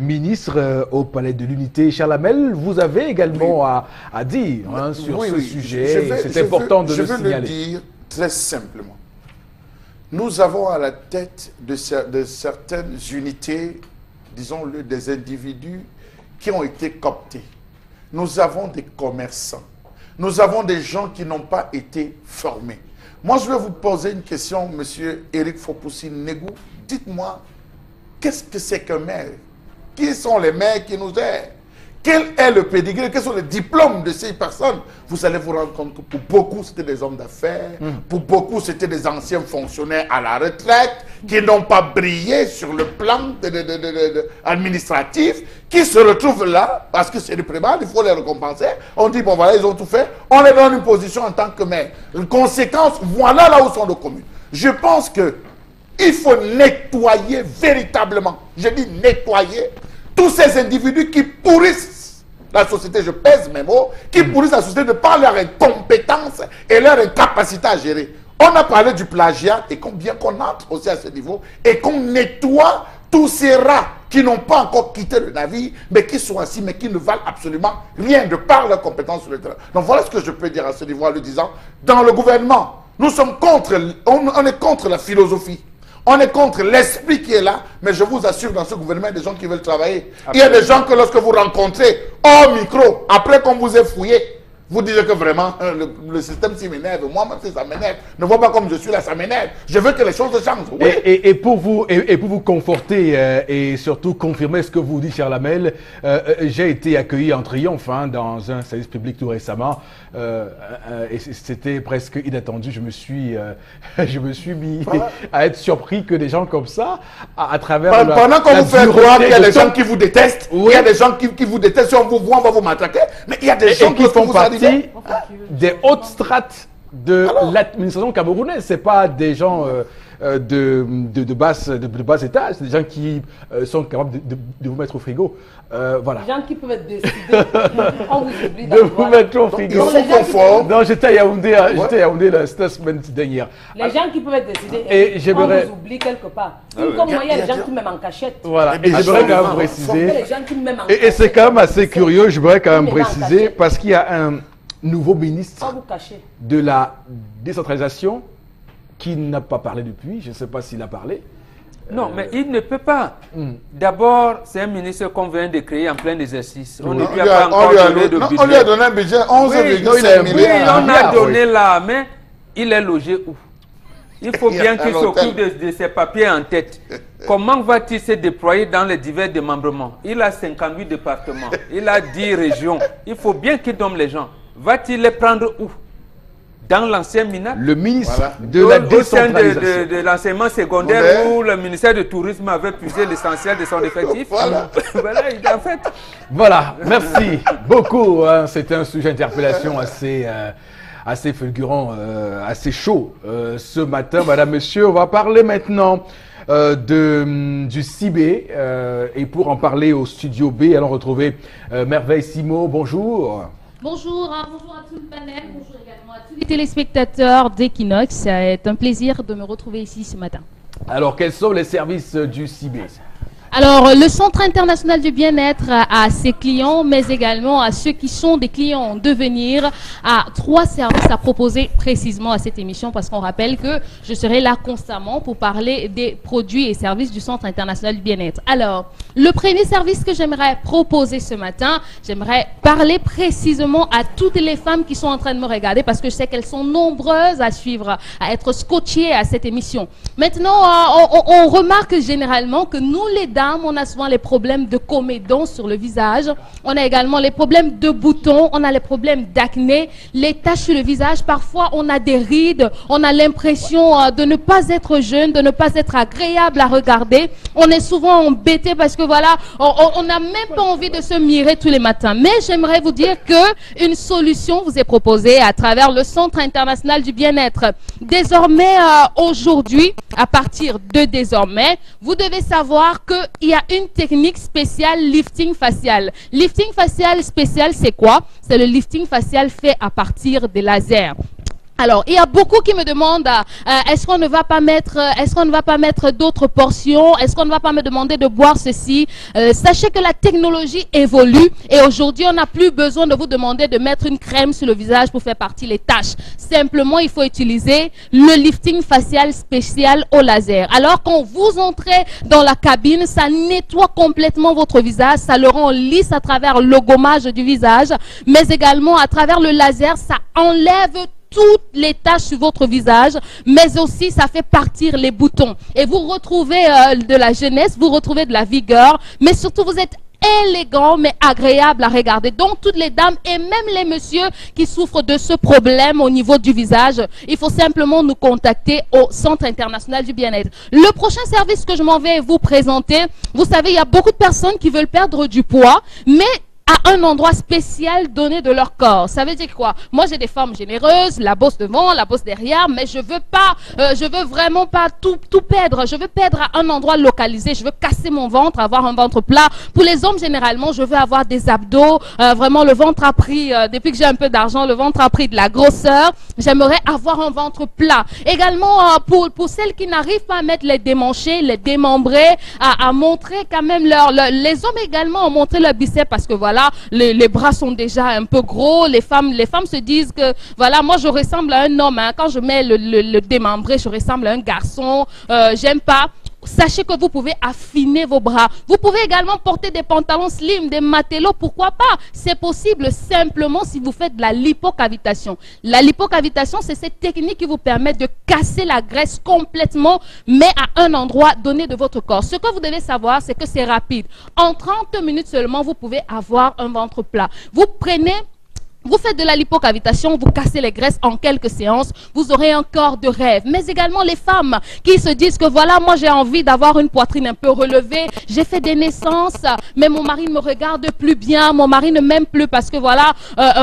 ministres au Palais de l'Unité. Charles Hamel, vous avez également à dire sur ce sujet. C'est important de le signaler. Je veux le dire très simplement. Nous avons à la tête de certaines unités, disons-le, des individus qui ont été cooptés. Nous avons des commerçants. Nous avons des gens qui n'ont pas été formés. Moi, je vais vous poser une question, monsieur Eric Fopoussi Negou. Dites-moi, qu'est-ce que c'est qu'un maire? Qui sont les maires qui nous aident? Quel est le pédigré? Quels sont les diplômes de ces personnes? Vous allez vous rendre compte que pour beaucoup, c'était des hommes d'affaires. Pour beaucoup, c'était des anciens fonctionnaires à la retraite qui n'ont pas brillé sur le plan administratif, qui se retrouvent là, parce que c'est du prémat, il faut les récompenser. On dit, bon voilà, ils ont tout fait. On les donne une position en tant que maire. Conséquence, voilà là où sont nos communes. Je pense que il faut nettoyer véritablement, je dis nettoyer, tous ces individus qui pourrissent la société, je pèse mes mots, qui pourrissent la société de par leur incompétence et leur incapacité à gérer. On a parlé du plagiat et combien qu'on entre aussi à ce niveau et qu'on nettoie tous ces rats qui n'ont pas encore quitté le navire, mais qui sont assis, mais qui ne valent absolument rien de par leur compétence sur le terrain. Donc voilà ce que je peux dire à ce niveau en le disant. Dans le gouvernement, nous sommes contre, on est contre la philosophie. On est contre l'esprit qui est là, mais je vous assure, dans ce gouvernement, il y a des gens qui veulent travailler. Absolument. Il y a des gens que lorsque vous rencontrez, hors micro, après qu'on vous ait fouillé, vous dites que vraiment, le système s'y m'énerve. Moi-même, si ça m'énerve, ne vois pas comme je suis là, ça m'énerve. Je veux que les choses changent. Oui. Et pour vous conforter et surtout confirmer ce que vous dites, cher Lamel, j'ai été accueilli en triomphe dans un service public tout récemment. Et c'était presque inattendu. Je me suis mis à être surpris que des gens comme ça, à travers pendant qu'on vous fait croire qu'il y a des gens qui vous détestent, il y a des gens qui vous détestent, si on vous voit, on va vous matraquer, mais il y a des gens qui font partie des hautes strates de l'administration camerounaise. C'est pas des gens de bas étage, c'est des gens qui sont capables de vous mettre au frigo. Voilà. Les gens qui peuvent être décidés, on vous oublie de vous mettre au frigo. Non, j'étais à Yaoundé, la semaine dernière. Les gens qui peuvent être décidés, et on vous oublie quelque part. Comme moi, il y a des gens qui m'aiment en cachette. Voilà, et j'aimerais quand même préciser, et c'est quand même assez curieux, j'aimerais quand même préciser, parce qu'il y a un nouveau ministre de la décentralisation qui n'a pas parlé depuis, je ne sais pas s'il a parlé. Non, mais il ne peut pas. D'abord, c'est un ministre qu'on vient de créer en plein exercice. On ne lui a pas encore donné de budget. On lui a donné un budget 11,5 milliards. Oui, on a donné là, mais il est logé où? Il faut bien qu'il s'occupe de ses papiers en tête. Comment va-t-il se déployer dans les divers démembrements? Il a 58 départements, il a 10 régions. Il faut bien qu'il donne les gens. Va-t-il les prendre où? Dans l'ancien MINAC? Le ministre de la décentralisation. Au sein de l'enseignement secondaire où le ministère du Tourisme avait puisé l'essentiel de son effectif. Voilà. Voilà, en fait. Voilà, merci beaucoup. C'est un sujet d'interpellation assez fulgurant, assez chaud ce matin. Madame, monsieur, on va parler maintenant du CIB. Et pour en parler au studio B, allons retrouver Merveille Simo. Bonjour. Bonjour, bonjour à tout le panel, bonjour également à tous les téléspectateurs d'Equinox. C'est un plaisir de me retrouver ici ce matin. Alors, quels sont les services du CIB? Alors, le Centre international du bien-être à ses clients, mais également à ceux qui sont des clients en devenir, a 3 services à proposer précisément à cette émission, parce qu'on rappelle que je serai là constamment pour parler des produits et services du Centre international du bien-être. Alors, le premier service que j'aimerais proposer ce matin, j'aimerais parler précisément à toutes les femmes qui sont en train de me regarder, parce que je sais qu'elles sont nombreuses à suivre, à être scotchées à cette émission. Maintenant, on remarque généralement que nous, les dames, on a souvent les problèmes de comédons sur le visage. On a également les problèmes de boutons. On a les problèmes d'acné, les taches sur le visage. Parfois, on a des rides. On a l'impression de ne pas être jeune, de ne pas être agréable à regarder. On est souvent embêté parce que voilà, on n'a même pas envie de se mirer tous les matins. Mais j'aimerais vous dire que une solution vous est proposée à travers le Centre international du bien-être. Désormais, aujourd'hui, à partir de désormais, vous devez savoir que il y a une technique spéciale lifting facial. Lifting facial spécial, c'est quoi? C'est le lifting facial fait à partir des lasers. Alors, il y a beaucoup qui me demandent est-ce qu'on ne va pas mettre d'autres portions? Est-ce qu'on ne va pas me demander de boire ceci? Sachez que la technologie évolue et aujourd'hui, on n'a plus besoin de vous demander de mettre une crème sur le visage pour faire partir les taches. Simplement, il faut utiliser le lifting facial spécial au laser. Alors, quand vous entrez dans la cabine, ça nettoie complètement votre visage, ça le rend lisse à travers le gommage du visage, mais également à travers le laser, ça enlève toutes les taches sur votre visage, mais aussi ça fait partir les boutons. Et vous retrouvez de la jeunesse, vous retrouvez de la vigueur, mais surtout vous êtes élégant mais agréable à regarder. Donc toutes les dames et même les messieurs qui souffrent de ce problème au niveau du visage, il faut simplement nous contacter au Centre international du bien-être. Le prochain service que je m'en vais vous présenter, vous savez, il y a beaucoup de personnes qui veulent perdre du poids, mais à un endroit spécial donné de leur corps. Ça veut dire quoi? Moi, j'ai des formes généreuses, la bosse devant, la bosse derrière, mais je veux vraiment pas tout perdre. Je veux perdre à un endroit localisé. Je veux casser mon ventre, avoir un ventre plat. Pour les hommes, généralement, je veux avoir des abdos. Vraiment, le ventre a pris, depuis que j'ai un peu d'argent, le ventre a pris de la grosseur. J'aimerais avoir un ventre plat. Également, pour celles qui n'arrivent pas à mettre les démanchés, les démembrés, à montrer quand même les hommes également ont montré leur biceps parce que voilà, les bras sont déjà un peu gros. Les femmes se disent que voilà, moi je ressemble à un homme. Hein. Quand je mets le démembré, je ressemble à un garçon. J'aime pas. Sachez que vous pouvez affiner vos bras. Vous pouvez également porter des pantalons slim, des matelots, pourquoi pas? C'est possible simplement si vous faites de la lipocavitation. La lipocavitation, c'est cette technique qui vous permet de casser la graisse complètement, mais à un endroit donné de votre corps. Ce que vous devez savoir, c'est que c'est rapide. En 30 minutes seulement, vous pouvez avoir un ventre plat. Vous faites de la lipocavitation, vous cassez les graisses en quelques séances, vous aurez un corps de rêve. Mais également les femmes qui se disent que voilà, moi j'ai envie d'avoir une poitrine un peu relevée, j'ai fait des naissances, mais mon mari ne me regarde plus bien, mon mari ne m'aime plus parce que voilà,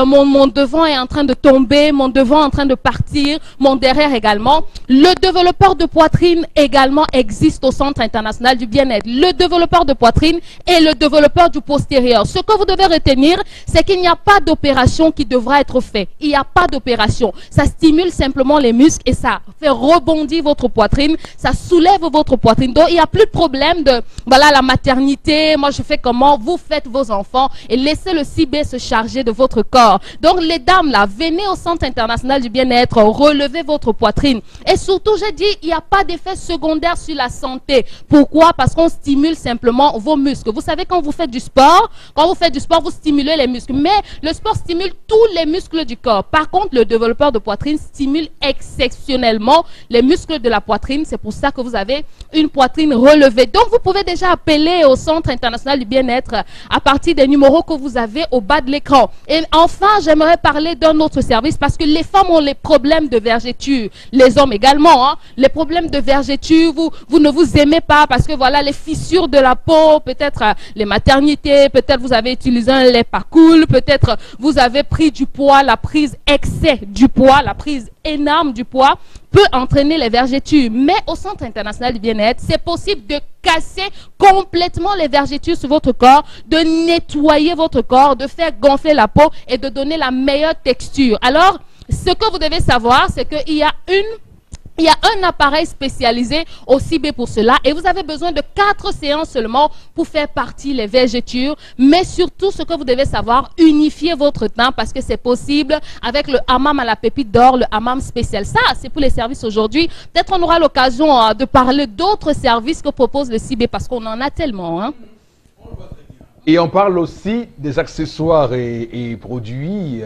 mon devant est en train de tomber, mon devant est en train de partir, mon derrière également. Le développeur de poitrine également existe au Centre international du bien-être. Le développeur de poitrine et le développeur du postérieur. Ce que vous devez retenir, c'est qu'il n'y a pas d'opération qui devra être fait. Il n'y a pas d'opération. Ça stimule simplement les muscles et ça fait rebondir votre poitrine. Ça soulève votre poitrine. Donc, il n'y a plus de problème de, voilà, la maternité. Moi, je fais comment? Vous faites vos enfants et laissez le CIB se charger de votre corps. Donc, les dames, là, venez au Centre international du bien-être, relevez votre poitrine. Et surtout, j'ai dit, il n'y a pas d'effet secondaire sur la santé. Pourquoi? Parce qu'on stimule simplement vos muscles. Vous savez, quand vous faites du sport, vous stimulez les muscles. Mais le sport stimule tous les muscles du corps. Par contre, le développeur de poitrine stimule exceptionnellement les muscles de la poitrine. C'est pour ça que vous avez une poitrine relevée. Donc, vous pouvez déjà appeler au Centre international du bien-être à partir des numéros que vous avez au bas de l'écran. Et enfin, j'aimerais parler d'un autre service parce que les femmes ont les problèmes de vergeture. Les hommes également. Hein. Les problèmes de vergeture, vous ne vous aimez pas parce que voilà, les fissures de la peau, peut-être les maternités, peut-être vous avez utilisé un lait pas cool, peut-être vous avez pris du poids, la prise excès du poids, la prise énorme du poids peut entraîner les vergetures. Mais au Centre international du bien-être, c'est possible de casser complètement les vergetures sur votre corps, de nettoyer votre corps, de faire gonfler la peau et de donner la meilleure texture. Alors, ce que vous devez savoir, c'est qu'il y a un appareil spécialisé au CIB pour cela et vous avez besoin de 4 séances seulement pour faire partie les vergetures. Mais surtout, ce que vous devez savoir, unifier votre temps parce que c'est possible avec le hammam à la pépite d'or, le hammam spécial. Ça, c'est pour les services aujourd'hui. Peut-être on aura l'occasion de parler d'autres services que propose le CIB parce qu'on en a tellement. Hein. Et on parle aussi des accessoires et produits,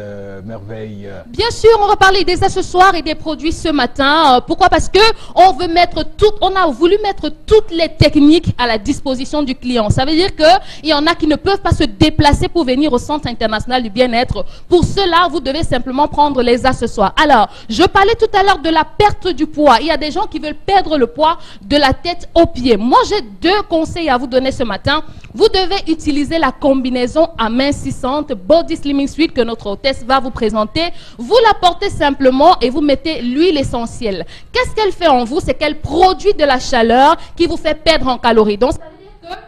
Merveille. Bien sûr, on va parler des accessoires et des produits ce matin. Pourquoi? Parce que on a voulu mettre toutes les techniques à la disposition du client. Ça veut dire qu'il y en a qui ne peuvent pas se déplacer pour venir au Centre international du bien-être. Pour cela, vous devez simplement prendre les accessoires. Alors, je parlais tout à l'heure de la perte du poids. Il y a des gens qui veulent perdre le poids de la tête aux pieds. Moi, j'ai 2 conseils à vous donner ce matin. Vous devez utiliser la combinaison amincissante Body Slimming Suite que notre hôtesse va vous présenter. Vous la portez simplement et vous mettez l'huile essentielle. Qu'est-ce qu'elle fait en vous? C'est qu'elle produit de la chaleur qui vous fait perdre en calories. Donc, ça veut dire que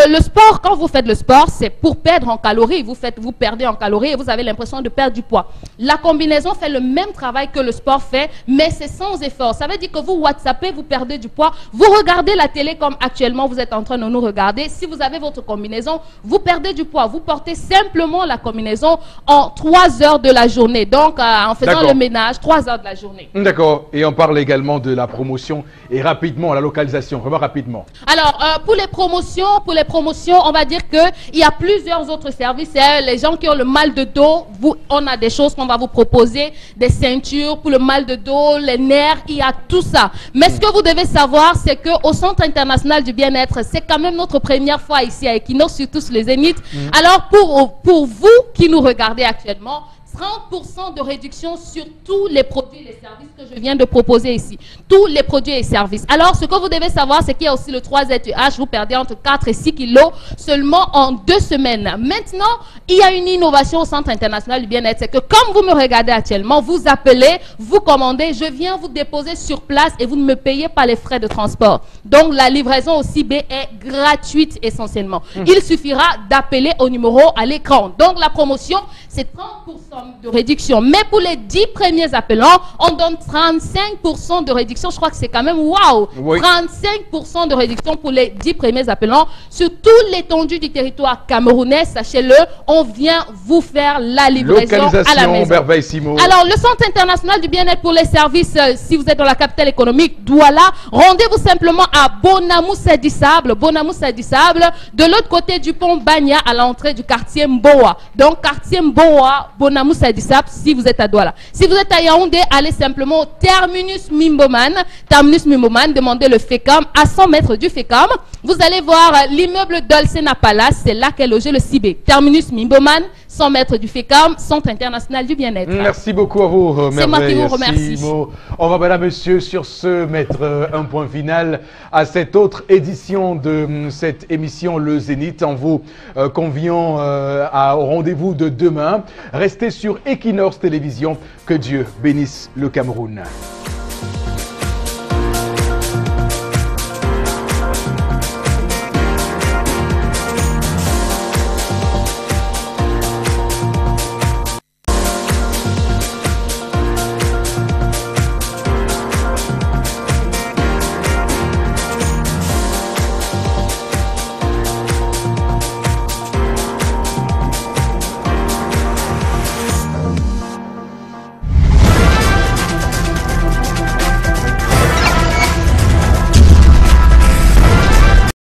le sport, quand vous faites le sport, c'est pour perdre en calories. Vous perdez en calories et vous avez l'impression de perdre du poids. La combinaison fait le même travail que le sport fait, mais c'est sans effort. Ça veut dire que vous WhatsAppez, vous perdez du poids. Vous regardez la télé comme actuellement vous êtes en train de nous regarder. Si vous avez votre combinaison, vous perdez du poids. Vous portez simplement la combinaison en 3 heures de la journée. Donc, en faisant le ménage, 3 heures de la journée. D'accord. Et on parle également de la promotion et rapidement, la localisation, vraiment rapidement. Alors, pour les promotions, pour les promotions, on va dire qu'il y a plusieurs autres services. Les gens qui ont le mal de dos, on a des choses qu'on va vous proposer, des ceintures pour le mal de dos, les nerfs, il y a tout ça. Mais ce que vous devez savoir, c'est qu'au Centre international du bien-être, c'est quand même notre première fois ici à Equinox, surtout sur les Zénith. Alors pour vous qui nous regardez actuellement, 30% de réduction sur tous les produits et les services que je viens de proposer ici. Tous les produits et services. Alors, ce que vous devez savoir, c'est qu'il y a aussi le 3ZEH. Vous perdez entre 4 et 6 kilos seulement en 2 semaines. Maintenant, il y a une innovation au Centre international du bien-être. C'est que comme vous me regardez actuellement, vous appelez, vous commandez, je viens vous déposer sur place et vous ne me payez pas les frais de transport. Donc, la livraison au CIB est gratuite essentiellement. Il suffira d'appeler au numéro à l'écran. Donc, la promotion, c'est 30% de réduction. Mais pour les 10 premiers appelants, on donne 35% de réduction. Je crois que c'est quand même waouh! Oui. 35% de réduction pour les 10 premiers appelants. Sur toute l'étendue du territoire camerounais, sachez-le, on vient vous faire la livraison à la maison. Alors, le Centre international du bien-être pour les services, si vous êtes dans la capitale économique, Douala, rendez-vous simplement à Bonamou-Sadi-Sable. Bonamou-Sadi-Sable, de l'autre côté du pont Bagna, à l'entrée du quartier Mboa. Donc, quartier Mboa, Bonamou Sadissab, si vous êtes à Douala. Si vous êtes à Yaoundé, allez simplement au Terminus Mimboman. Terminus Mimboman, demandez le FECAM. À 100 mètres du FECAM, vous allez voir l'immeuble Dolcena Palace. C'est là qu'est logé le CIB. Terminus Mimboman, 100 mètres du FECAM, Centre international du bien-être. Merci beaucoup à vous, c'est moi qui vous remercie. On va, mesdames, messieurs, sur ce mettre un point final à cette autre édition de cette émission Le Zénith, en vous conviant au rendez-vous de demain. Restez sur Equinox Télévision. Que Dieu bénisse le Cameroun.